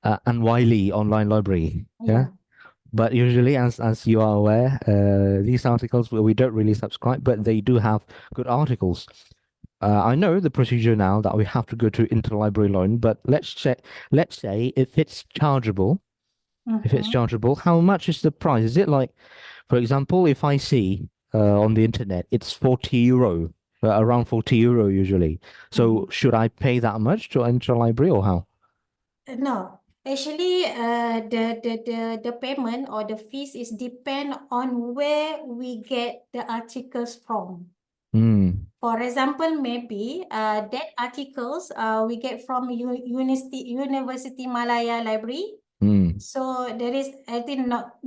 and Wiley online library. Yeah. But usually, as you are aware, these articles we don't really subscribe, but they do have good articles. I know the procedure now that we have to go to interlibrary loan, but let's say if it's chargeable, how much is the price? Is it like, for example, if I see on the internet, it's 40 euro, around 40 euro usually. So should I pay that much to enter library or how? No, actually, the payment or the fees is depend on where we get the articles from. For example, maybe that articles we get from University Malaya Library. So there is, I think, not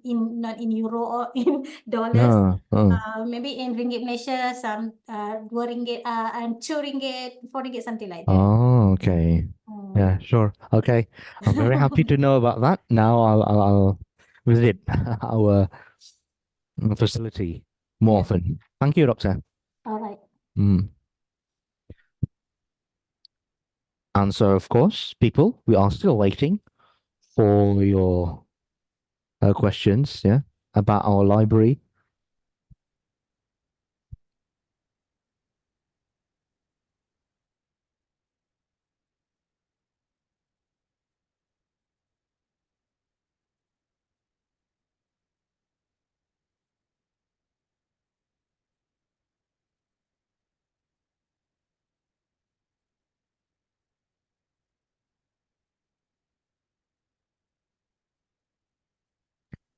in euro or in dollars. Maybe in ringgit Malaysia, some 2 ringgit and 2 ringgit, 4 ringgit, something like that. Oh, okay. Yeah, sure. Okay. I'm very happy to know about that. Now I'll visit our facility more often. Thank you, Doctor. All right. And so, of course, people, we are still waiting for your questions, about our library.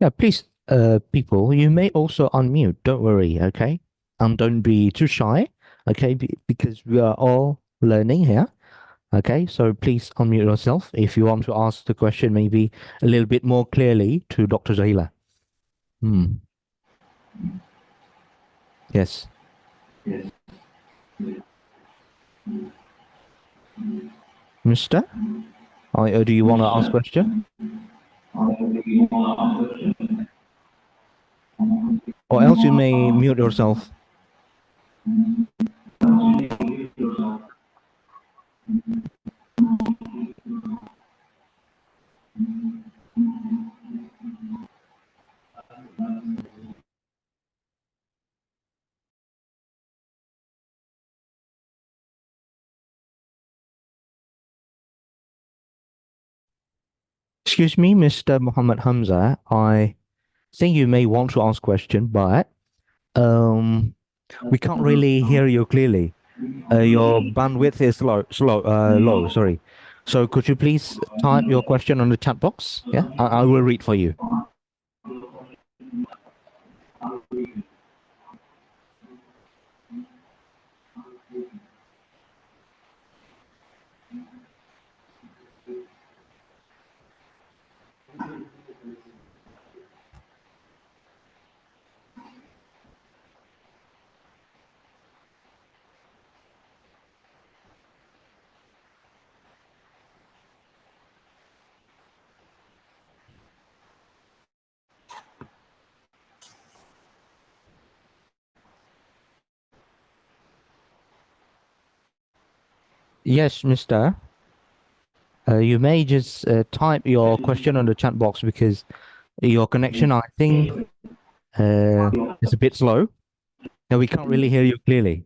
Yeah, please, people, you may also unmute. Don't worry, okay? And don't be too shy, okay? Because we are all learning here, okay? So please unmute yourself if you want to ask the question maybe a little bit more clearly to Dr. Zahila. Yes. Mister? Do you want to ask question? Or else you may mute yourself. Excuse me, Mr. Muhammad Hamza. I think you may want to ask question, but we can't really hear you clearly. Your bandwidth is low. Sorry. So could you please type your question on the chat box? Yeah, I will read for you. Yes, Mister. You may just type your question on the chat box because Your connection, I think, is a bit slow. No, we can't really hear you clearly.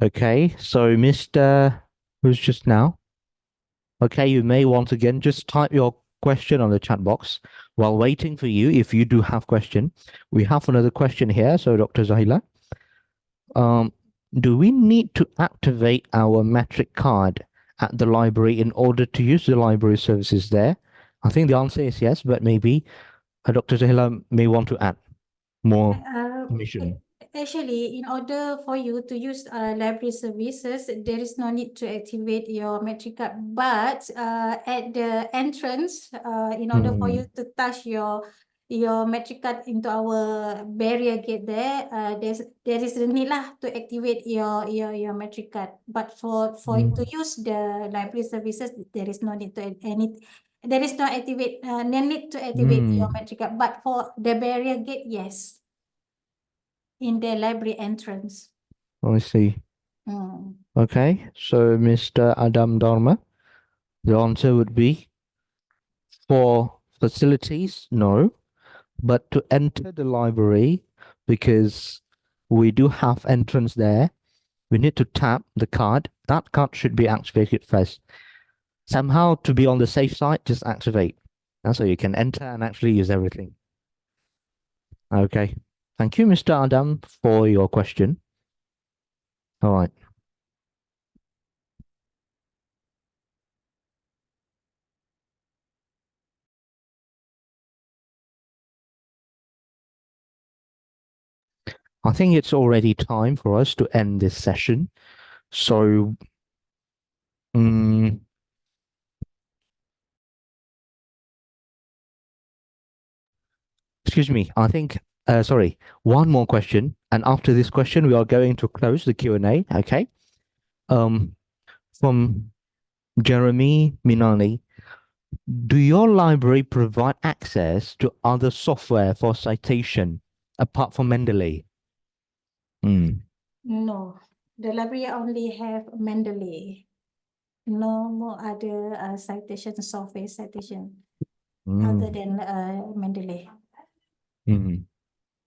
Okay, so Mr. Who's just now? Okay, you may once again just type your question on the chat box while waiting for you. If you do have question, we have another question here. So, Dr. Zahila, do we need to activate our metric card at the library in order to use the library services there? I think the answer is yes, but maybe Dr. Zahila may want to add more information. Actually, in order for you to use library services, there is no need to activate your metric card. But at the entrance, in order for you to touch your metric card into our barrier gate there, there is a need lah to activate your metric card. But for to use the library services, there is no need to there is no need to activate your metric card. But for the barrier gate, yes. In the library entrance. I see. Okay, so Mr. Adam Dharma, the answer would be for facilities, no, but to enter the library, because we do have entrance there, we need to tap the card. That card should be activated first. Somehow, to be on the safe side, just activate. So you can enter and actually use everything. Okay. Thank you, Mr. Adam, for your question. All right. I think it's already time for us to end this session. So, excuse me, I think, sorry, one more question. And after this question, we are going to close the Q&A, okay? From Jeremy Minani, do your library provide access to other software for citation apart from Mendeley? No, the library only have Mendeley. No more other citation software citation other than Mendeley.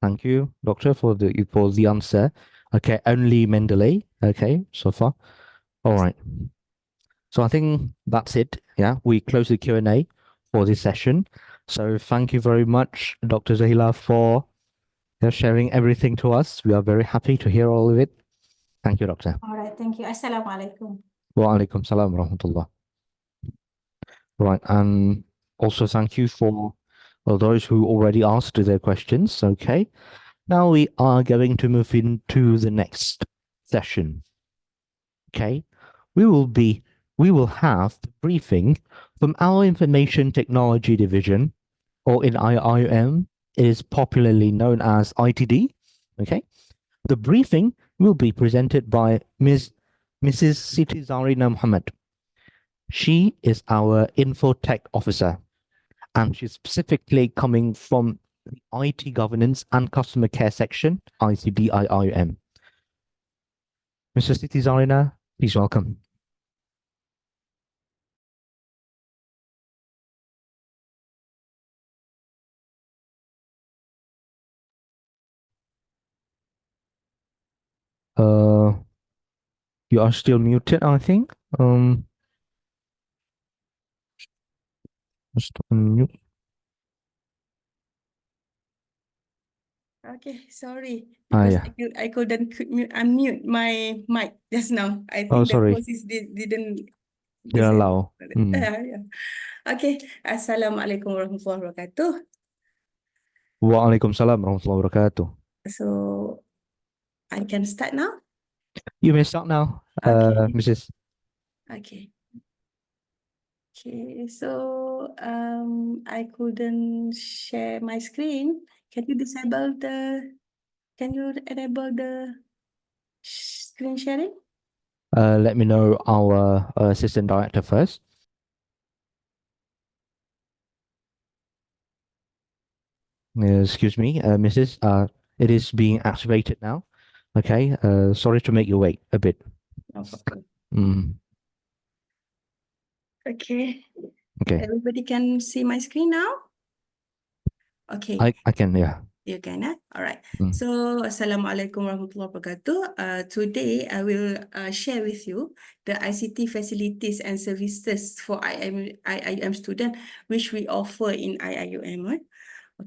Thank you, Doctor, for the answer. Okay, only Mendeley. Okay, so far. All right. So I think that's it. Yeah, we close the Q&A for this session. So thank you very much, Dr. Zahila, for sharing everything to us. We are very happy to hear all of it. Thank you, Doctor. All right, thank you. Assalamualaikum. Wa alaikum salam wa rahmatullah. Right, and also thank you for those who already asked their questions. Okay, now we are going to move into the next session. Okay, we will have the briefing from our Information Technology Division, or in IIM is popularly known as ITD. Okay, the briefing will be presented by Mrs. Siti Zarina Muhammad. She is our Infotech Officer, and she's specifically coming from the IT Governance and Customer Care section, ICD IIM. Mr. Siti Zarina, please welcome. You are still muted, I think. Just unmute. Okay, sorry, because I couldn't unmute my mic just now. I think the sorry. host didn't allow. Yeah. Okay, Assalamualaikum warahmatullahi wabarakatuh. Waalaikumsalam warahmatullahi wabarakatuh. So I can start now? You may start now, Okay. Mrs. Okay. Okay, so I couldn't share my screen Can you enable the screen sharing? Let me know our assistant director first. Excuse me, Mrs. It is being activated now. Okay. Sorry to make you wait a bit. No problem. Mm, Okay. okay. Everybody can see my screen now? Okay. I can, yeah. You can, all right. Mm. So, Assalamualaikum warahmatullahi wabarakatuh. Today, I will share with you the ICT facilities and services for IIM student, which we offer in IIUM.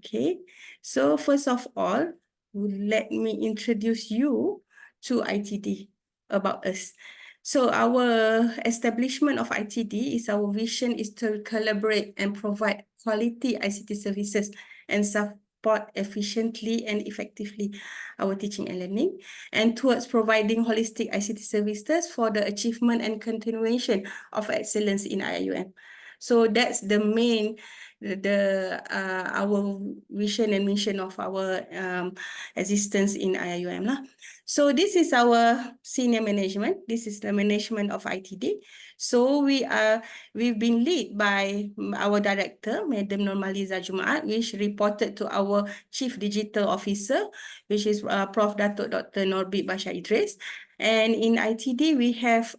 Okay. So, first of all, let me introduce you to ITD, about us. So, our establishment of ITD is our vision is to collaborate and provide quality ICT services and support efficiently and effectively our teaching and learning, and towards providing holistic ICT services for the achievement and continuation of excellence in IIUM. So that's the main, our vision and mission of our existence in IIUM lah. So this is our senior management. This is the management of ITD. So we've been led by our director, Madam Normaliza Jumaat, which reported to our Chief Digital Officer, which is Prof. Datuk Dr. Norbit Bashar Idris. And in ITD, we have,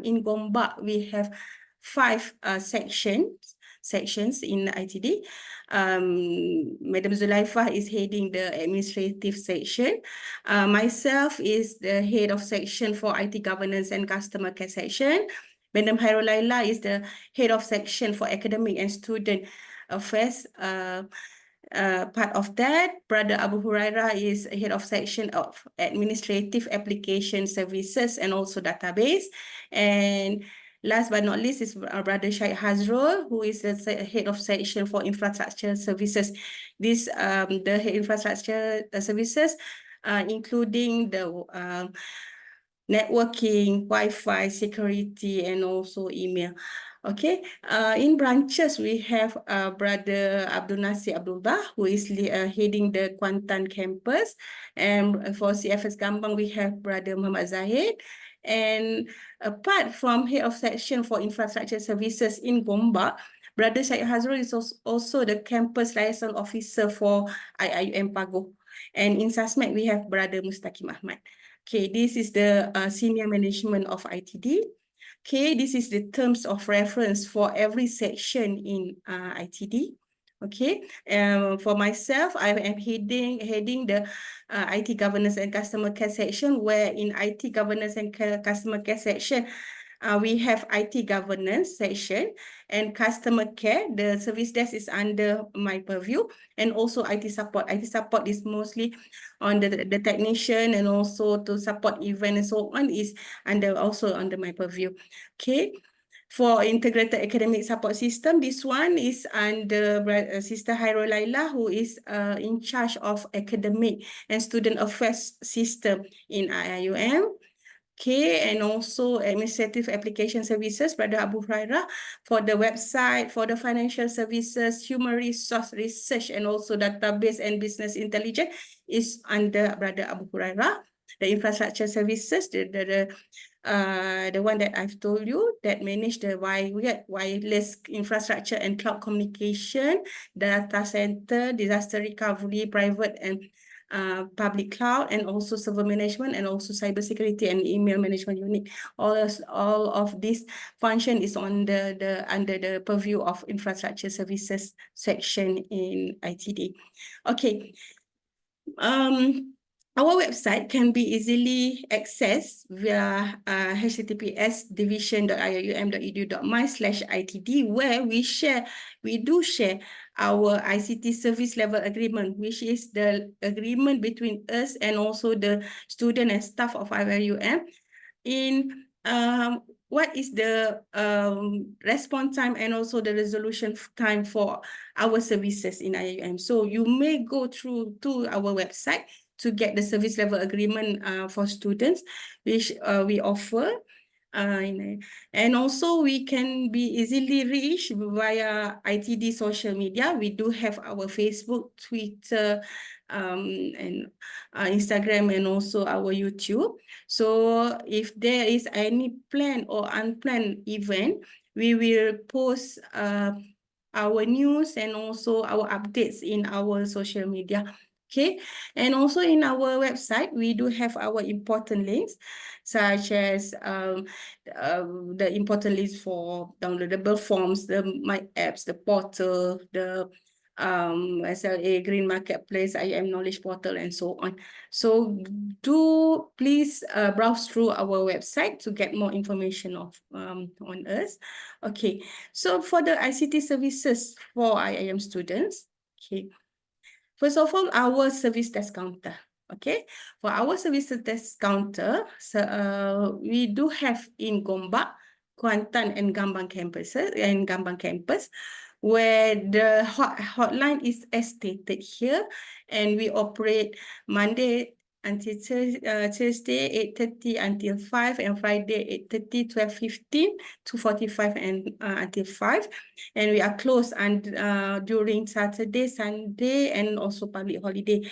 in Gombak, we have 5 sections in ITD. Madam Zulaifah is heading the administrative section. Myself is the head of section for IT governance and customer care section. Madam Hairulaila is the head of section for academic and student affairs. Part of that, Brother Abu Hurairah is head of section of administrative application services and also database. And last but not least is Brother Syed Hazrul, who is the head of section for infrastructure services. This the infrastructure services, including the networking, Wi-Fi, security, and also email. Okay, in branches, we have Brother Abdul Nasir Abdullah, who is heading the Kuantan campus. And for CFS Gambang, we have Brother Muhammad Zahid. And apart from head of section for infrastructure services in Gombak, Brother Syed Hazrul is also the campus liaison officer for IIUM Pagoh. And in SASMEC, we have Brother Mustaqim Ahmad. Okay, this is the senior management of ITD. Okay, this is the terms of reference for every section in ITD. Okay, for myself, I am heading the IT governance and customer care section, where in IT governance and customer care section, we have IT governance section and customer care. The service desk is under my purview, and also IT support. IT support is mostly on the technician, and also to support event and so on is also under my purview. Okay. For integrated academic support system, this one is under Sister Hairulaila, who is in charge of academic and student affairs system in IIUM. Okay, and also administrative application services, Brother Abu Hurairah, for the website, for the financial services, human resource research, and also database and business intelligence is under Brother Abu Hurairah. The infrastructure services, the one that I've told you, that manage the wireless infrastructure and cloud communication, data center, disaster recovery, private and public cloud, and also server management, and also cybersecurity and email management unit. All of this function is on under the purview of infrastructure services section in ITD. Okay. Our website can be easily accessed via https://division.iium.edu.my/itd, where we do share our ICT service level agreement, which is the agreement between us and also the student and staff of IIUM in what is the response time and also the resolution time for our services in IIUM. So you may go through to our website to get the service level agreement for students, which we offer. And also we can be easily reached via ITD social media. We do have our Facebook, Twitter, and Instagram, and also our YouTube. So if there is any planned or unplanned event, we will post our news and also our updates in our social media. Okay, and also in our website, we do have our important links, such as the important links for downloadable forms, the My Apps, the portal, the SLA Green Marketplace, IM Knowledge Portal, and so on. So do please browse through our website to get more information on us. Okay, so for the ICT services for IIM students, okay. First of all, our service desk counter. Okay, for our service desk counter, we do have in Gombak, Kuantan, and Gambang campus, where the hotline is as stated here, and we operate Monday until Tuesday 8:30 until 5, and Friday 8:30, 12:15, 2:45, and until 5. And we are closed during Saturday, Sunday, and also public holiday.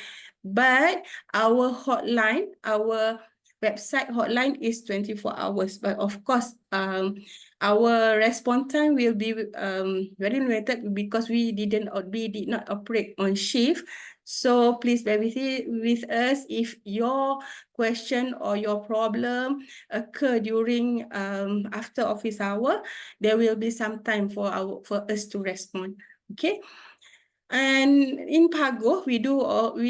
But our hotline, our website hotline is 24 hours. But of course, our response time will be very limited because we did not operate on shift. So please bear with us if your question or your problem occur during after office hour. There will be some time for us to respond. Okay. And in Pago, we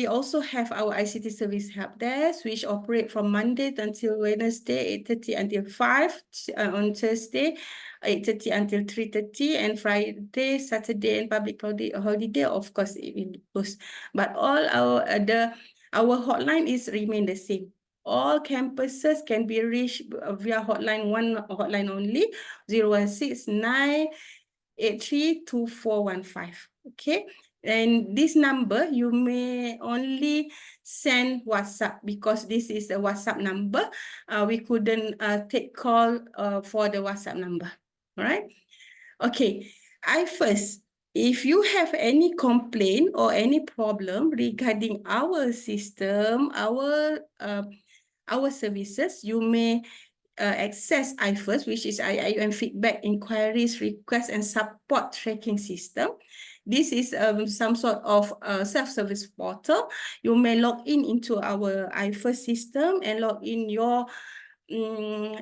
also have our ICT service help desk, which operate from Monday until Wednesday, 8:30 until 5, on Thursday, 8:30 until 3:30, and Friday, Saturday, and public holiday, of course, it will be closed. But all our hotline is remain the same. All campuses can be reached via one hotline only, 0169 832415. Okay, and this number you may only send WhatsApp because this is a WhatsApp number. We couldn't take call for the WhatsApp number. All right. Okay. If you have any complaint or any problem regarding our system, our services, you may access iFirst, which is IIM feedback, inquiries, requests, and support tracking system. This is some sort of self-service portal. You may log into our iFirst system and log in your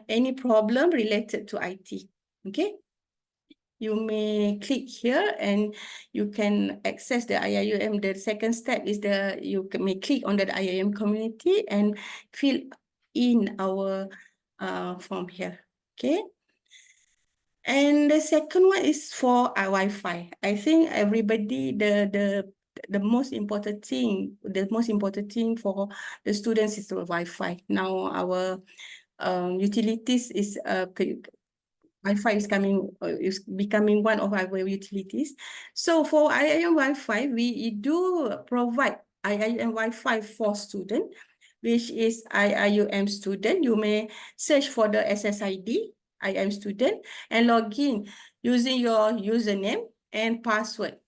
any problem related to IT. Okay. You may click here and you can access the IIM. The second step is you may click on the IIM community and fill in our form here. Okay. And the second one is for Wi-Fi. I think everybody, the most important thing for the students is the Wi-Fi. Now our utilities is Wi-Fi is becoming one of our utilities. So for IIM Wi-Fi, we do provide IIM Wi-Fi for student, which is IIUM student. You may search for the SSID, IIM student, and log in using your username and password.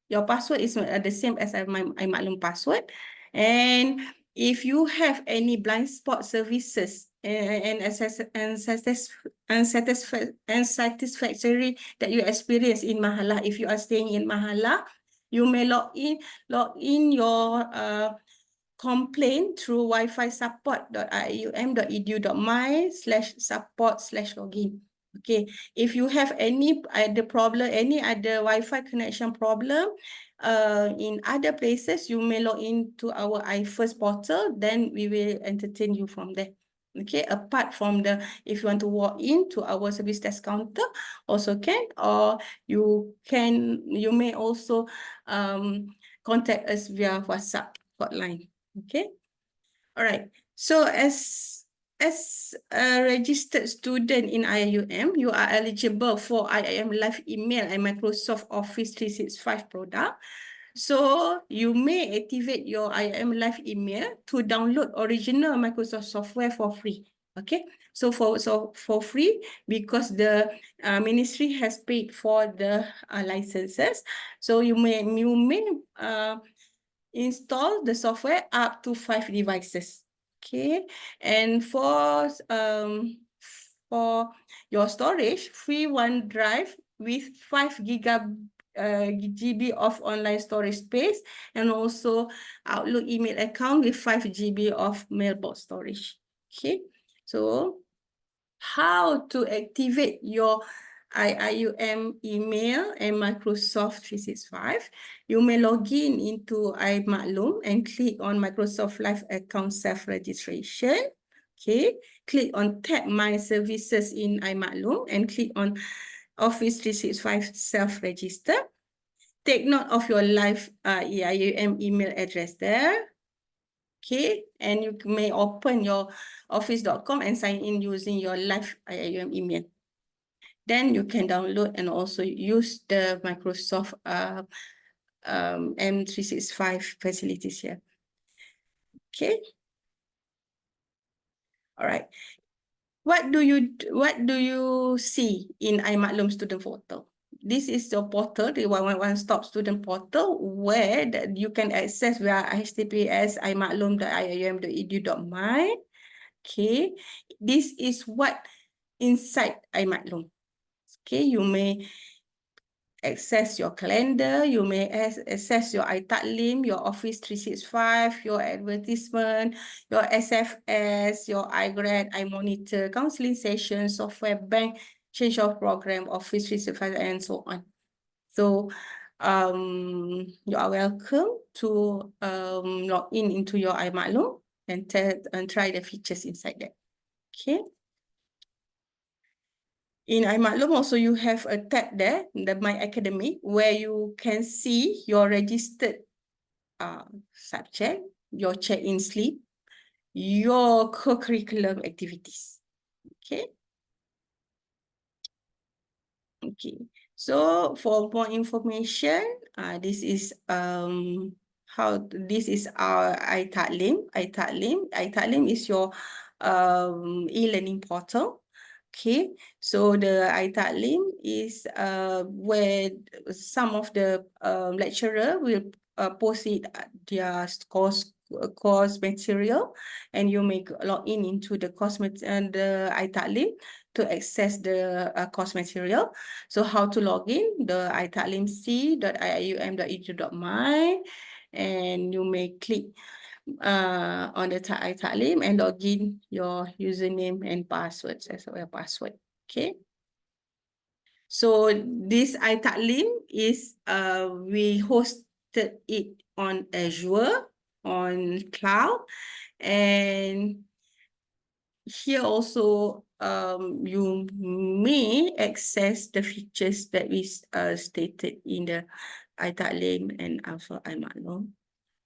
Your password is the same as my iMaklum password. And if you have any blind spot services and satisfactory that you experience in Mahala, if you are staying in Mahala, you may log in your complaint through wifi support.ium.edu.my/support/login. Okay, if you have any other Wi-Fi connection problem in other places, you may log into our iFirst portal, then we will entertain you from there. Okay, apart from if you want to walk into our service desk counter, also can, or you may also contact us via WhatsApp hotline. Okay, all right. So as a registered student in IIUM, you are eligible for IIM Live Email and Microsoft Office 365 product. So you may activate your IIM Live Email to download original Microsoft software for free. Okay, for free because the ministry has paid for the licenses. So you may install the software up to 5 devices. Okay, and for your storage, free OneDrive with 5 GB of online storage space, and also Outlook email account with 5 GB of mailbox storage. Okay, so how to activate your IIUM email and Microsoft 365. You may log in into iMaklum and click on Microsoft Live Account Self-Registration. Okay, click on Tab My Services in iMaklum and click on Office 365 Self-Register. Take note of your live IIUM email address there. Okay, and you may open your office.com and sign in using your live IIUM email. Then you can download and also use the Microsoft M365 facilities here. Okay. All right. What do you see in iMaklum Student Portal? This is your portal, the one-stop student portal, where that you can access via https imaklum.iium.edu.my. Okay, this is what inside iMaklum. Okay, you may access your calendar, you may access your iTaklim, your Office 365, your advertisement, your SFS, your iGrad, iMonitor, counseling sessions, software bank, change of program, Office 365, and so on. So you are welcome to log in into your iMaklum and try the features inside there. Okay. In iMaklum also you have a tab there, the My Academy, where you can see your registered subject, your check-in slip, your co-curriculum activities. Okay. Okay. So for more information, this is this is our iTaklim. iTaklim is your e-learning portal. Okay, so the iTaklim is where some of the lecturer will post it their course material, and you may log in into the course and the iTaklim to access the course material. So how to log in? The itaklimc.iium.edu.my, and you may click on the iTaklim and log in your username and passwords as well. Okay. So this iTaklim is we hosted it on Azure, on cloud, and here also you may access the features that we stated in the iTaklim and also iMaklum.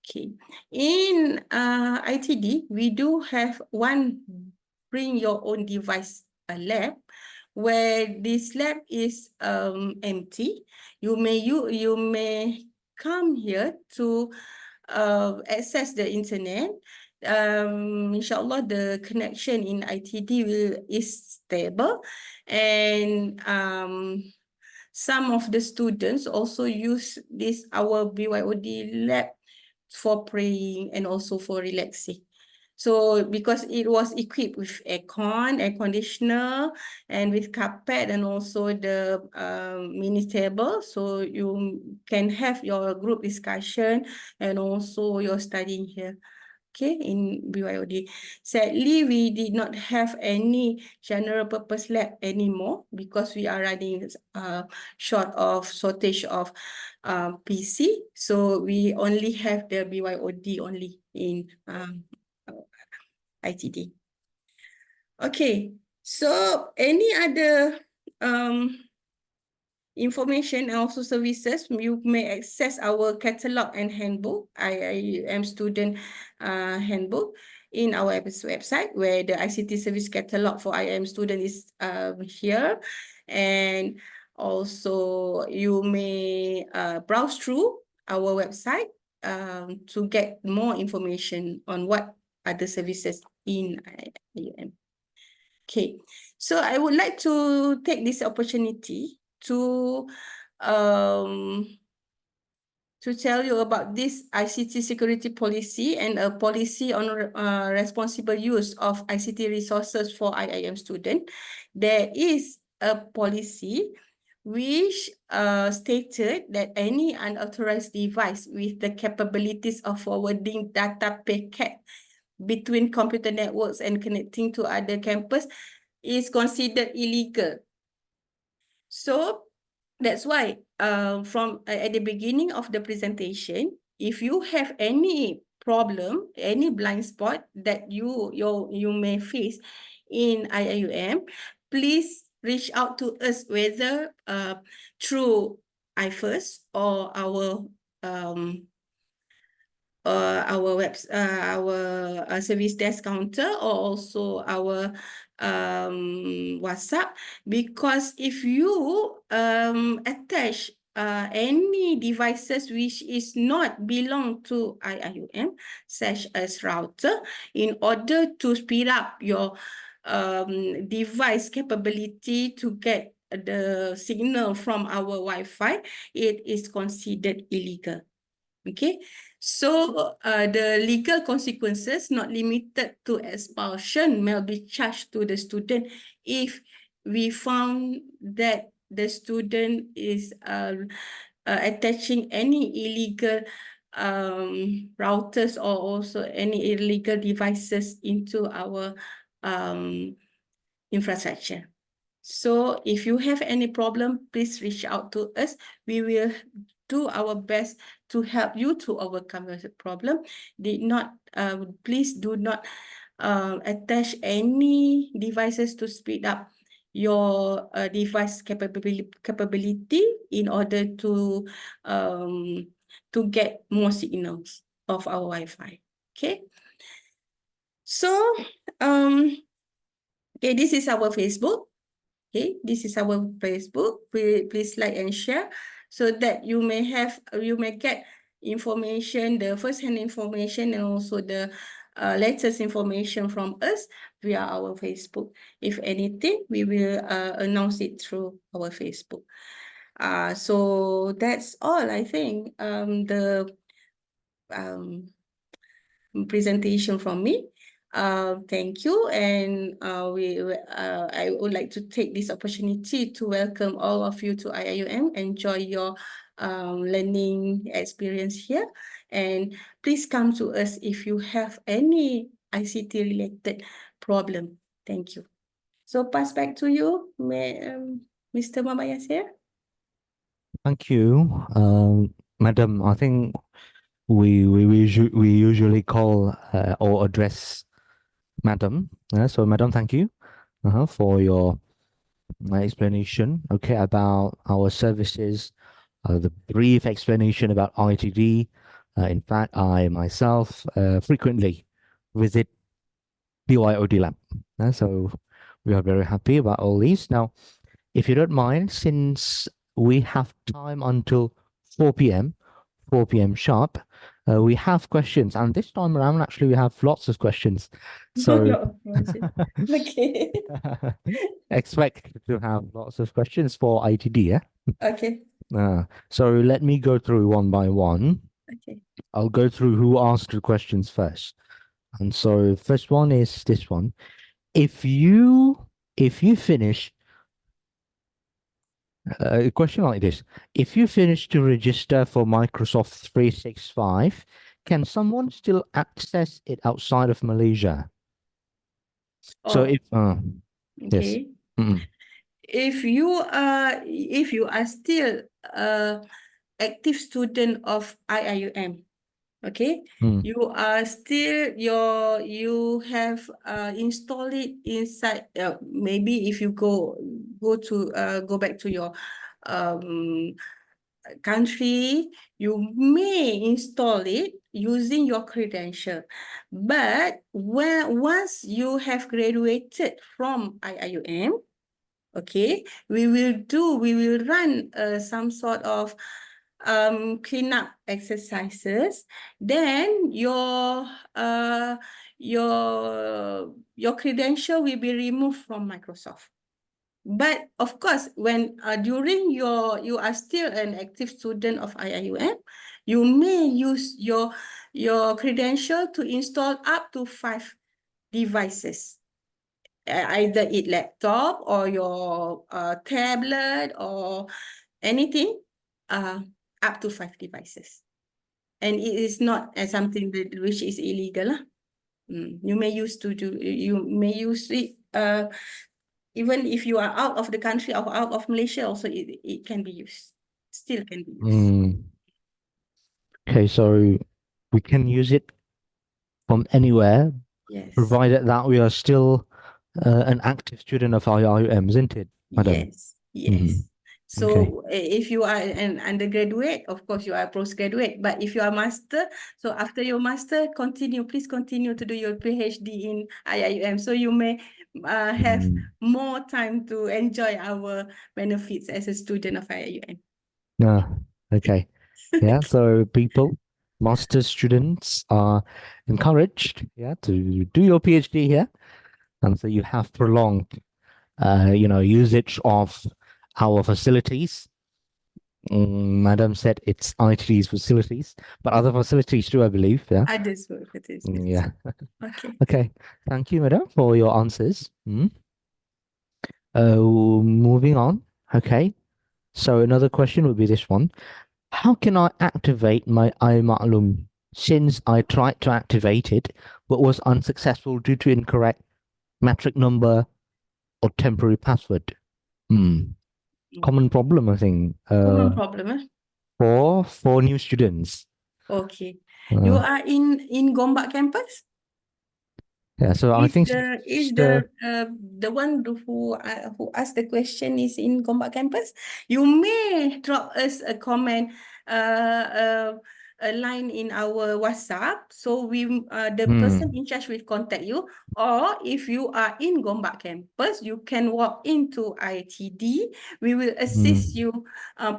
Okay, in ITD we do have one bring your own device lab, where this lab is empty. You may come here to access the internet. Inshallah, the connection in ITD is stable, and some of the students also use this our BYOD lab for praying and also for relaxing. So because it was equipped with aircon, air conditioner, and with carpet, and also the mini table, so you can have your group discussion and also your studying here. Okay, in BYOD. Sadly, we did not have any general purpose lab anymore because we are running shortage of PC. So we only have the BYOD only in ITD. Okay, so any other information and also services, you may access our catalog and handbook, IIUM student handbook, in our website, where the ICT service catalog for IIM student is here. And also you may browse through our website to get more information on what other services in IIUM. Okay, so I would like to take this opportunity um, to tell you about this ICT security policy and a policy on responsible use of ICT resources for IIM students. There is a policy which stated that any unauthorized device with the capabilities of forwarding data packet between computer networks and connecting to other campus is considered illegal. So that's why from at the beginning of the presentation, if you have any problem, any blind spot that you may face in IIUM, please reach out to us whether through iFirst or our service desk counter, or also our WhatsApp, because if you attach any devices which is not belong to IIUM, such as router, in order to speed up your device capability to get the signal from our Wi-Fi, it is considered illegal. Okay, so the legal consequences, not limited to expulsion, may be charged to the student if we found that the student is attaching any illegal routers or also any illegal devices into our infrastructure. So if you have any problem, please reach out to us. We will do our best to help you to overcome the problem. Please do not attach any devices to speed up your device capability in order to get more signals of our Wi-Fi. Okay. So okay, this is our Facebook. Okay, this is our Facebook. Please like and share so that you may get information, the first-hand information, and also the latest information from us via our Facebook. If anything, we will announce it through our Facebook. So that's all, I think, the presentation from me. Thank you, and I would like to take this opportunity to welcome all of you to IIUM. Enjoy your learning experience here, and please come to us if you have any ICT related problem. Thank you. So pass back to you, Mr. Mama Yasir. Thank you, Madam. I think we usually call or address Madam. So, Madam, thank you for your explanation. Okay, about our services, the brief explanation about ITD. In fact, I myself frequently visit BYOD lab. So we are very happy about all these. Now, if you don't mind, since we have time until 4 p.m., 4 p.m. sharp, we have questions. And this time around, actually, we have lots of questions. So Okay. expect to have lots of questions for ITD, yeah? Okay. So let me go through one by one. Okay. I'll go through who asked the questions first. And so first one is this one. If you finish a question like this, if you finish to register for Microsoft 365, can someone still access it outside of Malaysia? So if yes. Okay. If you are still active student of IIUM, okay, you are still you have installed it inside. Maybe if you go back to your country, you may install it using your credential. But once you have graduated from IIUM, okay, we will run some sort of cleanup exercises. Then your credential will be removed from Microsoft. But of course, when during you are still an active student of IIUM, you may use your credential to install up to 5 devices, either it laptop or your tablet or anything, up to 5 devices, and it is not something which is illegal, lah. You may use it even if you are out of the country or out of Malaysia, also it can be used, still can be used. Okay, so we can use it from anywhere, Yes. provided that we are still an active student of IIUM, isn't it, madam? Yes, yes. So Okay. if you are an undergraduate, of course you are a postgraduate. But if you are master, so after your master, please continue to do your PhD in IIUM. So you may have more time to enjoy our benefits as a student of IIUM. Okay. Yeah, so people, master students are encouraged, to do your PhD here. And so you have prolonged, usage of our facilities. Madam said it's IT's facilities, but other facilities too, I believe. Yeah. Others facilities. Yeah. Okay. Okay. Thank you, madam, for your answers. Moving on. Okay. So another question would be this one. How can I activate my iMa'lum since I tried to activate it but was unsuccessful due to incorrect metric number or temporary password? Common problem, I think. Common problem, For new students. Okay. You are in Gombak campus? Yeah, so I think Is the one who asked the question is in Gombak campus? You may drop us a comment, a line in our WhatsApp, so the person in charge will contact you. Or if you are in Gombak campus, you can walk into ITD. We will assist you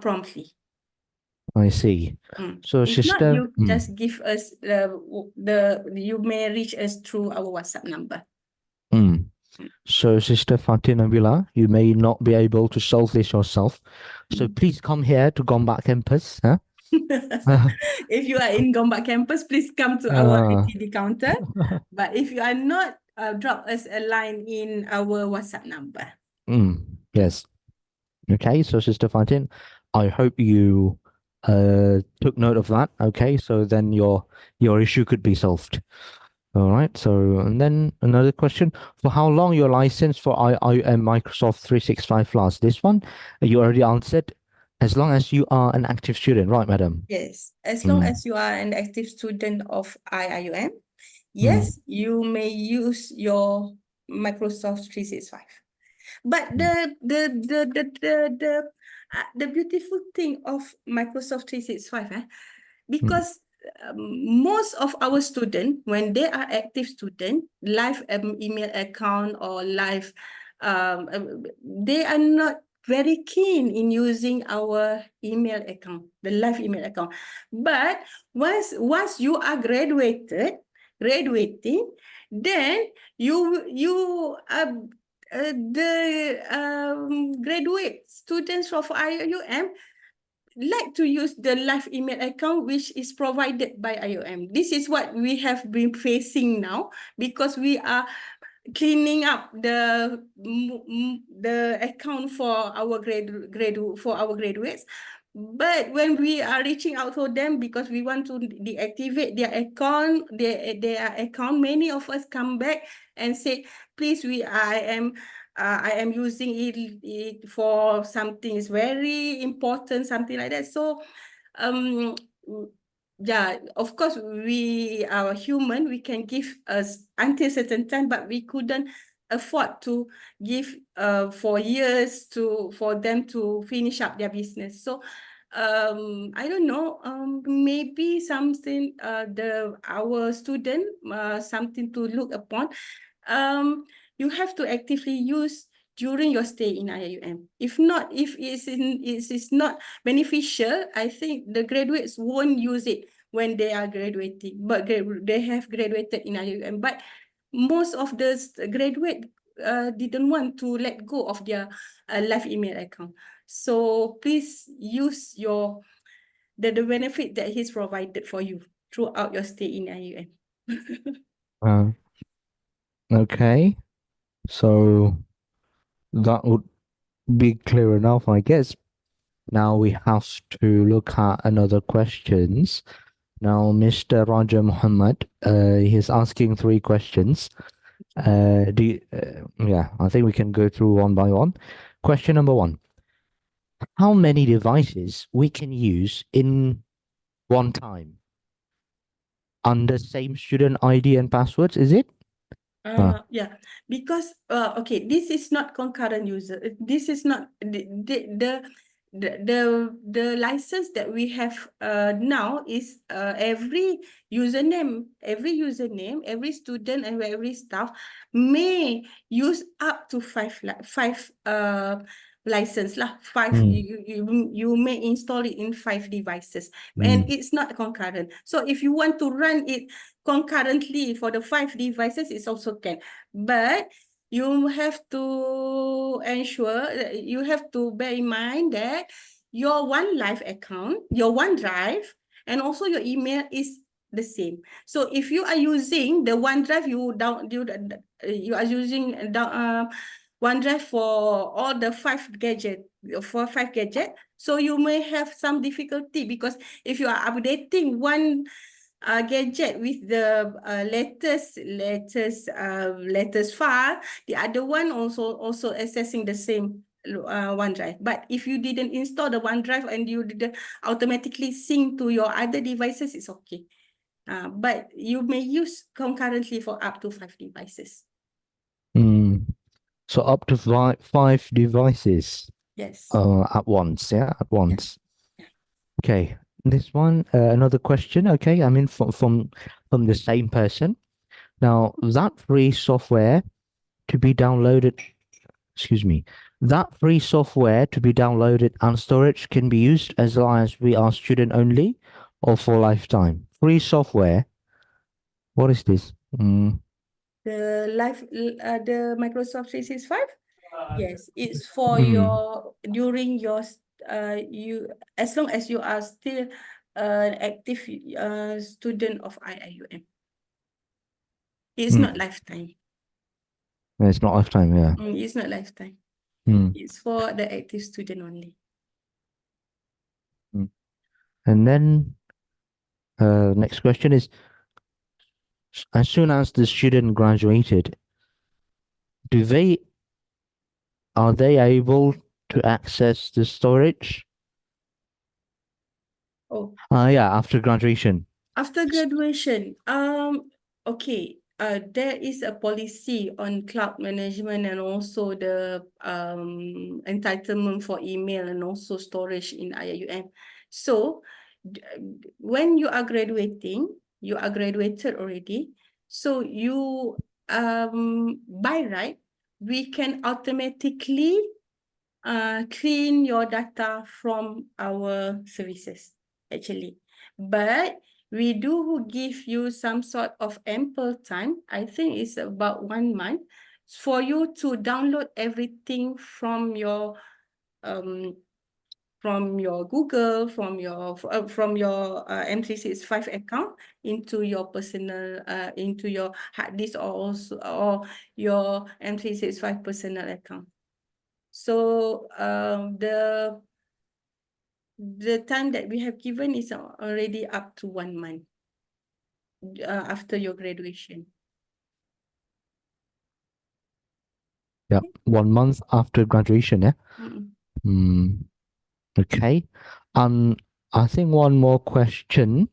promptly. I see. So If not, sister, you just give us you may reach us through our WhatsApp number. So sister Fatin Nabila, you may not be able to solve this yourself. So please come here to Gombak campus. Huh? If you are in Gombak campus, please come to our ITD counter. But if you are not, drop us a line in our WhatsApp number. Yes. Okay, so Sister Fatin, I hope you took note of that. Okay, so then your issue could be solved. All right. So and then another question: for how long your license for IIM Microsoft 365 lasts? This one you already answered. As long as you are an active student, right, madam? Yes, as long as you are an active student of IIUM, yes, you may use your Microsoft 365. But the beautiful thing of Microsoft 365, because most of our students, when they are active student, live email account or live, they are not very keen in using our email account, the live email account. But once you are graduating, then you the graduate students of IIUM like to use the live email account which is provided by IIUM. This is what we have been facing now, because we are cleaning up the account for our graduates. But when we are reaching out to them because we want to deactivate their account, their account, many of us come back and say, please, I am using it for something is very important, something like that. So yeah, of course, we are human, we can give us until certain time, but we couldn't afford to give for years for them to finish up their business. So I don't know, maybe something our student something to look upon. You have to actively use during your stay in IIUM. If not, if it is not beneficial, I think the graduates won't use it. when they are graduating, but they have graduated in IUM. But most of the graduate didn't want to let go of their live email account. So please use the benefit that he's provided for you throughout your stay in IUM. Uh, okay. So that would be clear enough, I guess. Now we have to look at another questions. Now, Mr. Raja Muhammad, he's asking 3 questions. Yeah, I think we can go through one by one. Question number 1. How many devices we can use in one time under same student ID and passwords, is it? Yeah, because okay, this is not concurrent user. This is not the license that we have now is every username, every student and every staff may use up to five license lah. You may install it in 5 devices, and it's not concurrent. So if you want to run it concurrently for the 5 devices, it's also can. But you have to ensure, you have to bear in mind that your OneLive account, your OneDrive, and also your email is the same. So if you are using the OneDrive, you are using OneDrive for all the 5 gadget, so you may have some difficulty, because if you are updating one gadget with the latest file, the other one also accessing the same OneDrive. But if you didn't install the OneDrive and you didn't automatically sync to your other devices, it's okay. But you may use concurrently for up to 5 devices. So up to 5 devices. Yes. At once, yeah, at once. Okay, this one, another question. Okay, I mean from the same person. Now, that free software to be downloaded, excuse me, that free software to be downloaded and storage can be used as long as we are student only or for lifetime. Free software. What is this? The Microsoft 365? Yes, it's for during your you, as long as you are still an active student of IIUM. It's not lifetime. It's not lifetime, yeah. It's not lifetime. It's for the active student only. And then next question is, as soon as the student graduated, are they able to access the storage? Oh. Yeah, after graduation. After graduation, okay, there is a policy on cloud management and also the entitlement for email and also storage in IIUM. So when you are graduating, you are graduated already. So you by right, we can automatically clean your data from our services actually. But we do give you some sort of ample time. I think it's about 1 month for you to download everything from your Google, from your M365 account into your personal into your hard disk, or your M365 personal account. So the time that we have given is already up to 1 month after your graduation. Yeah, 1 month after graduation, yeah. Okay. I think one more question,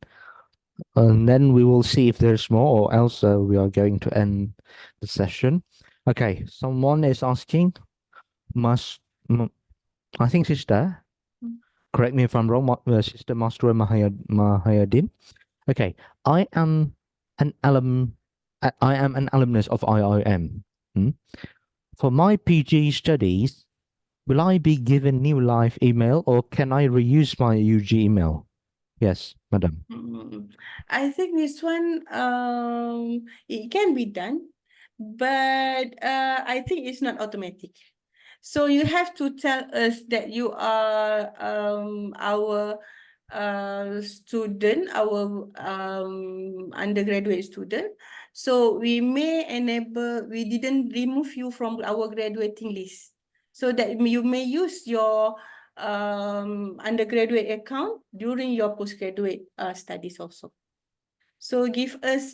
and then we will see if there's more, or else we are going to end the session. Okay, someone is asking, I think sister, correct me if I'm wrong, Sister Master Mahayadin. Okay, I am an alumnus of IIM. For my PG studies, will I be given new live email, or can I reuse my UG email? Yes, madam. I think this one it can be done, but I think it's not automatic. So you have to tell us that you are our student, our undergraduate student. So we may enable, we didn't remove you from our graduating list, so that you may use your undergraduate account during your postgraduate studies also. So give us,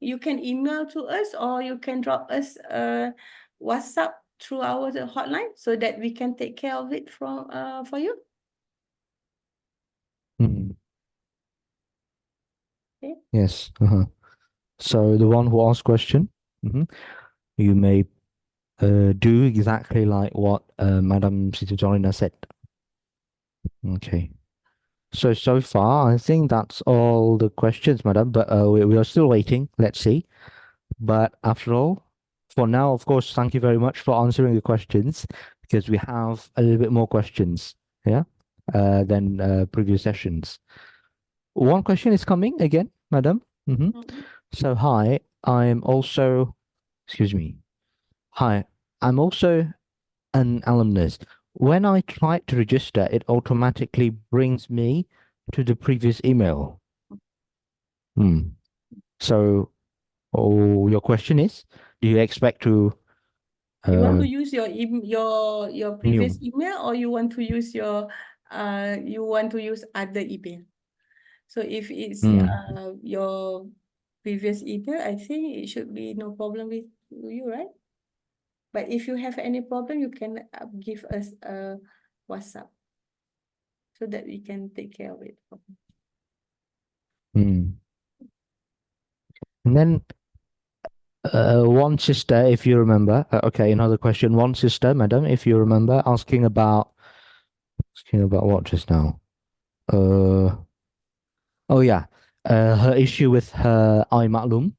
you can email to us or you can drop us a WhatsApp through our hotline so that we can take care of it from for you. Okay. Yes. So the one who asked question, you may do exactly like what Madam Sitajorina said. Okay. So far, I think that's all the questions, madam, but we are still waiting. Let's see. But after all, for now, of course, thank you very much for answering the questions because we have a little bit more questions, yeah, than previous sessions. One question is coming again, madam. So, hi, I'm also, excuse me. Hi, I'm also an alumnus. When I try to register, it automatically brings me to the previous email. So, your question is, do you expect to You want to use your your new? previous email, or you want to use your you want to use other email? So if it's your previous email, I think it should be no problem with you, right? But if you have any problem, you can give us a WhatsApp so that we can take care of it. And then one sister, if you remember, okay, another question. One sister, madam, if you remember, asking about what just now? Oh yeah, her issue with her iMaklum,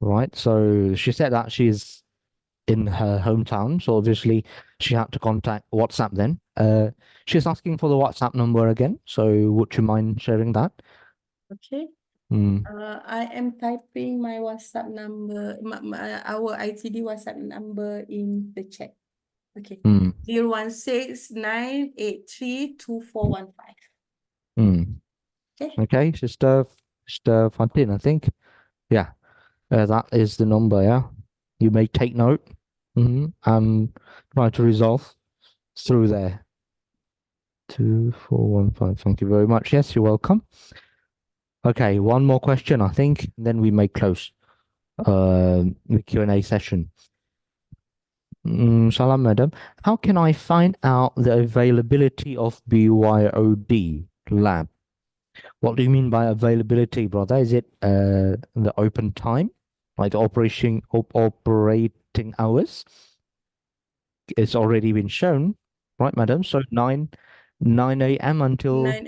right? So she said that she's in her hometown, so obviously she had to contact WhatsApp then. She's asking for the WhatsApp number again, so would you mind sharing that? Okay. Mm. I am typing my WhatsApp number, our ITD WhatsApp number in the chat. Okay. 016-983-2415. Okay. Okay, Sister Fantin, I think. Yeah, that is the number, yeah. You may take note and try to resolve through there. 2415. Thank you very much. Yes, you're welcome. Okay, one more question, I think, then we may close the Q&A session. Salam, madam. How can I find out the availability of BYOD lab? What do you mean by availability, brother? Is it the open time, like the operating hours? It's already been shown, right, madam? So 9 a.m. until 9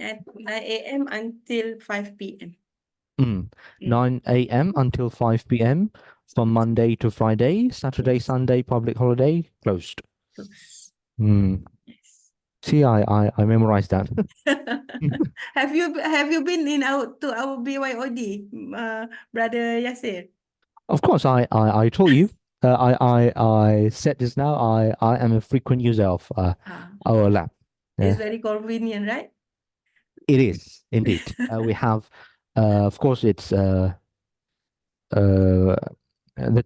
a.m. until 5 p.m. 9 a.m. until 5 p.m. from Monday to Friday, Saturday, Sunday, public holiday, closed. See, I memorized that. Have you been in our BYOD, brother Yasir? Of course, I told you. I said this now. I am a frequent user of our lab. It's very convenient, right? It is indeed. We have, of course, it's the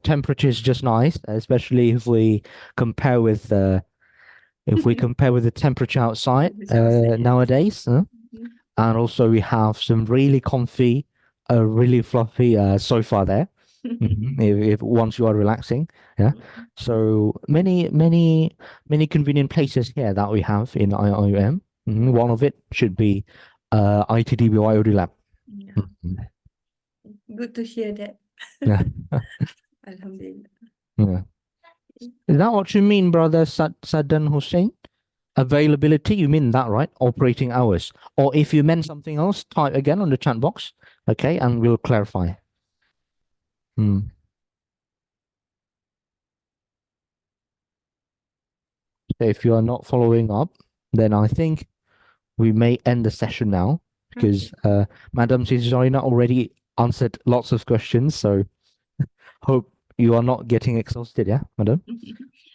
temperature is just nice, especially if we compare with the temperature outside nowadays. And also we have some really comfy, really fluffy sofa there. If once you are relaxing, yeah. So many convenient places here that we have in IOM. One of it should be ITDB IOD lab. Good to hear that. Yeah. Alhamdulillah. Yeah. Is that what you mean, brother Sadan Hussein? Availability, you mean that, right? Operating hours. Or if you meant something else, type again on the chat box, okay, and we'll clarify. If you are not following up, then I think we may end the session now because Madam Sizorina already answered lots of questions. So hope you are not getting exhausted, yeah, Madam?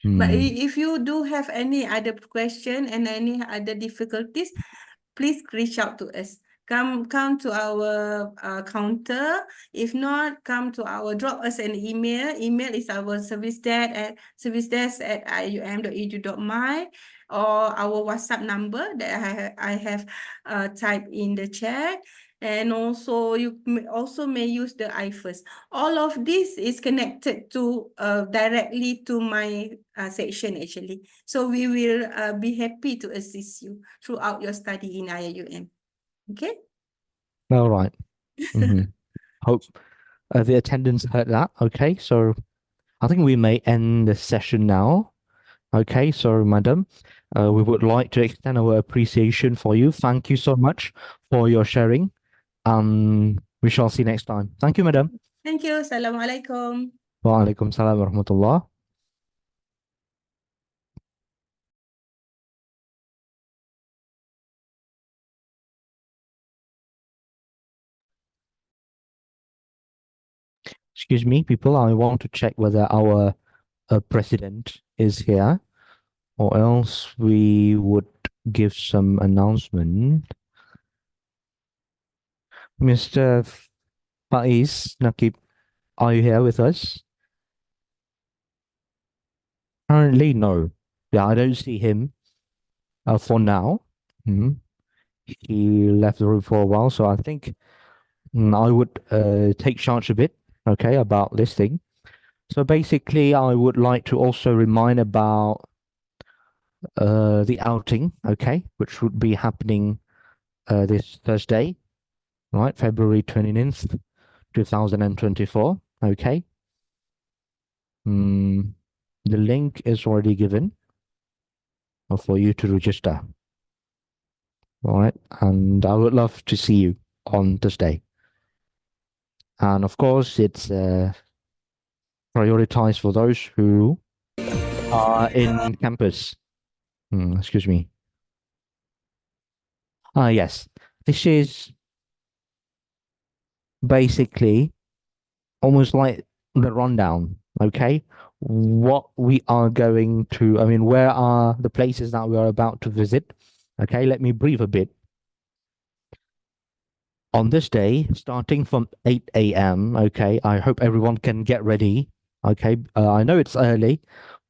But Hmm. if you do have any other question and any other difficulties, please reach out to us. Come to our counter. If not, come to drop us an email. Email is our servicedesk@ium.edu.my, or our WhatsApp number that I have typed in the chat. And also you may use the iFirst. All of this is connected to directly to my section actually. So we will be happy to assist you throughout your study in IUM. Okay? All right. Mhm. Hope the attendants heard that. Okay, so I think we may end the session now. Okay, so Madam, we would like to extend our appreciation for you. Thank you so much for your sharing. We shall see next time. Thank you, Madam. Thank you. Assalamualaikum. Waalaikumsalam warahmatullah. Excuse me, people. I want to check whether our president is here, or else we would give some announcement. Mr. Faiz Nakib, are you here with us? Currently, no. Yeah, I don't see him for now. He left the room for a while, so I think I would take charge a bit, okay, about this thing. So basically, I would like to also remind about the outing, okay, which would be happening this Thursday, right, February 29th, 2024, okay. The link is already given for you to register. All right, and I would love to see you on Thursday. And of course, it's prioritized for those who are in campus. Excuse me. Yes, this is basically almost like the rundown, okay? What we are going to, I mean, where are the places that we are about to visit? Okay, let me brief a bit. On this day, starting from 8 a.m., okay, I hope everyone can get ready, okay? I know it's early,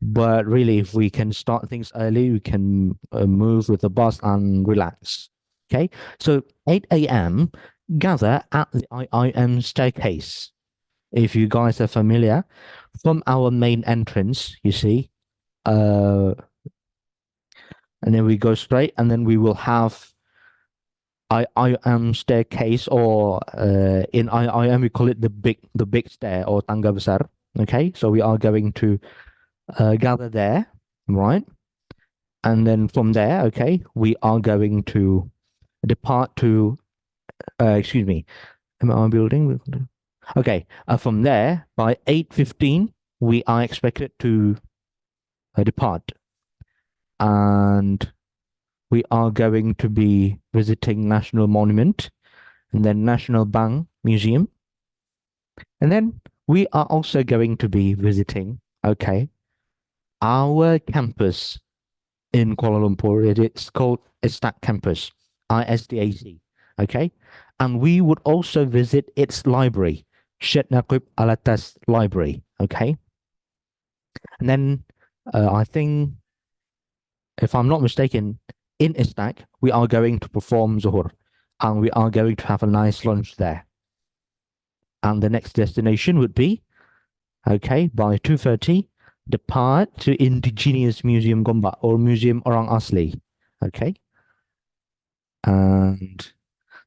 but really, if we can start things early, we can move with the bus and relax, okay? So 8 a.m., gather at the IIM staircase. If you guys are familiar, from our main entrance, you see, and then we go straight, and then we will have IIM staircase, or in IIM we call it the big stair or tangga besar. Okay, so we are going to gather there, right? And then from there, okay, we are going to depart to, excuse me, am I building? Okay, from there by 8:15 we are expected to depart, and we are going to be visiting National Monument and then National Bank Museum. And then we are also going to be visiting, okay, our campus in Kuala Lumpur. It's called ISTAC campus, ISDAC, okay? And we would also visit its library, Syed Naqib Alatas Library, okay? And then I think, if I'm not mistaken, in ISTAC, we are going to perform Zuhur, and we are going to have a nice lunch there. And the next destination would be, okay, by 2:30, depart to Indigenous Museum Gombak, or Museum Orang Asli, okay? And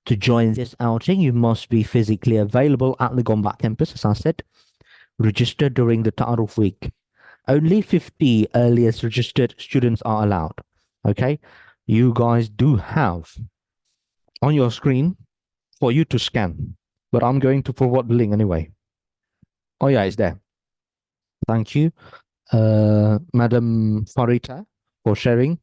to join this outing, you must be physically available at the Gombak campus, as I said. Register during the Taaruf week. Only 50 earliest registered students are allowed, okay? You guys do have on your screen for you to scan, but I'm going to forward the link anyway. Oh yeah, it's there. Thank you, Madam Farita, for sharing.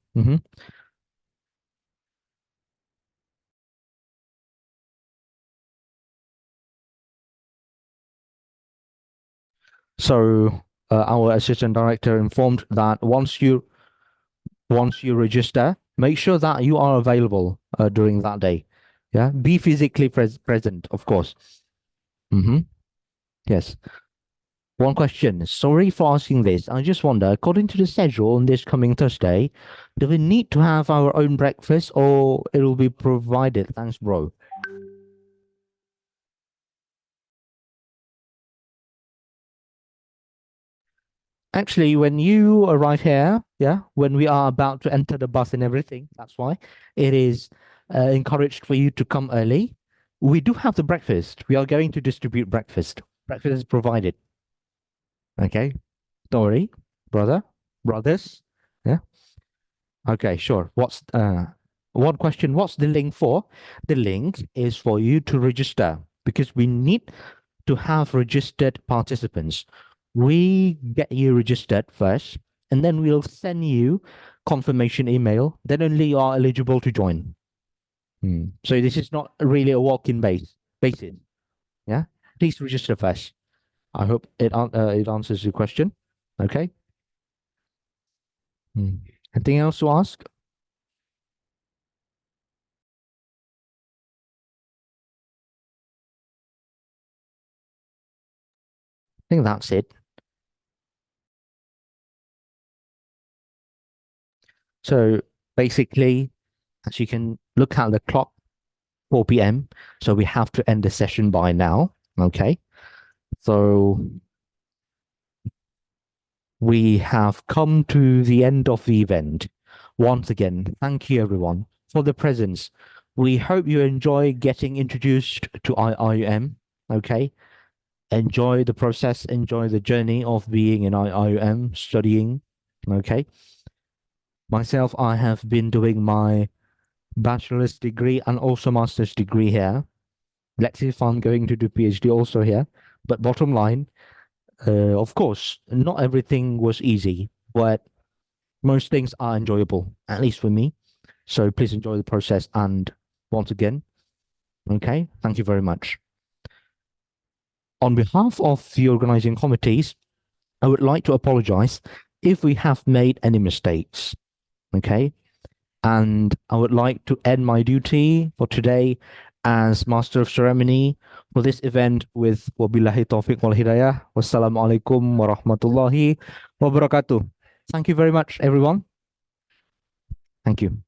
So our assistant director informed that once you register, make sure that you are available during that day. Yeah, be physically present, of course. Yes. One question. Sorry for asking this. I just wonder, according to the schedule on this coming Thursday, do we need to have our own breakfast or it will be provided? Thanks, bro. Actually, when you arrive here, yeah, when we are about to enter the bus and everything, that's why it is encouraged for you to come early. We do have the breakfast. We are going to distribute breakfast. Breakfast is provided. Okay. Don't worry, brothers. Yeah. Okay, sure. One question, what's the link for? The link is for you to register because we need to have registered participants. We get you registered first, and then we'll send you confirmation email. Then only you are eligible to join. So this is not really a walk-in basis. Yeah, please register first. I hope it answers your question. Okay. Anything else to ask? I think that's it. So basically, as you can look at the clock, 4 p.m. So we have to end the session by now. Okay. So we have come to the end of the event. Once again, thank you everyone for the presence. We hope you enjoy getting introduced to IIUM. Okay. Enjoy the process, enjoy the journey of being in IIUM, studying. Okay. Myself, I have been doing my bachelor's degree and also master's degree here. Let's see if I'm going to do PhD also here. But bottom line, of course, not everything was easy, but most things are enjoyable, at least for me. So please enjoy the process. And once again, okay, thank you very much. On behalf of the organizing committees, I would like to apologize if we have made any mistakes. Okay. And I would like to end my duty for today as Master of Ceremony for this event with Wabillahi Taufiq wal Hidayah. Wassalamualaikum warahmatullahi wabarakatuh. Thank you very much, everyone. Thank you.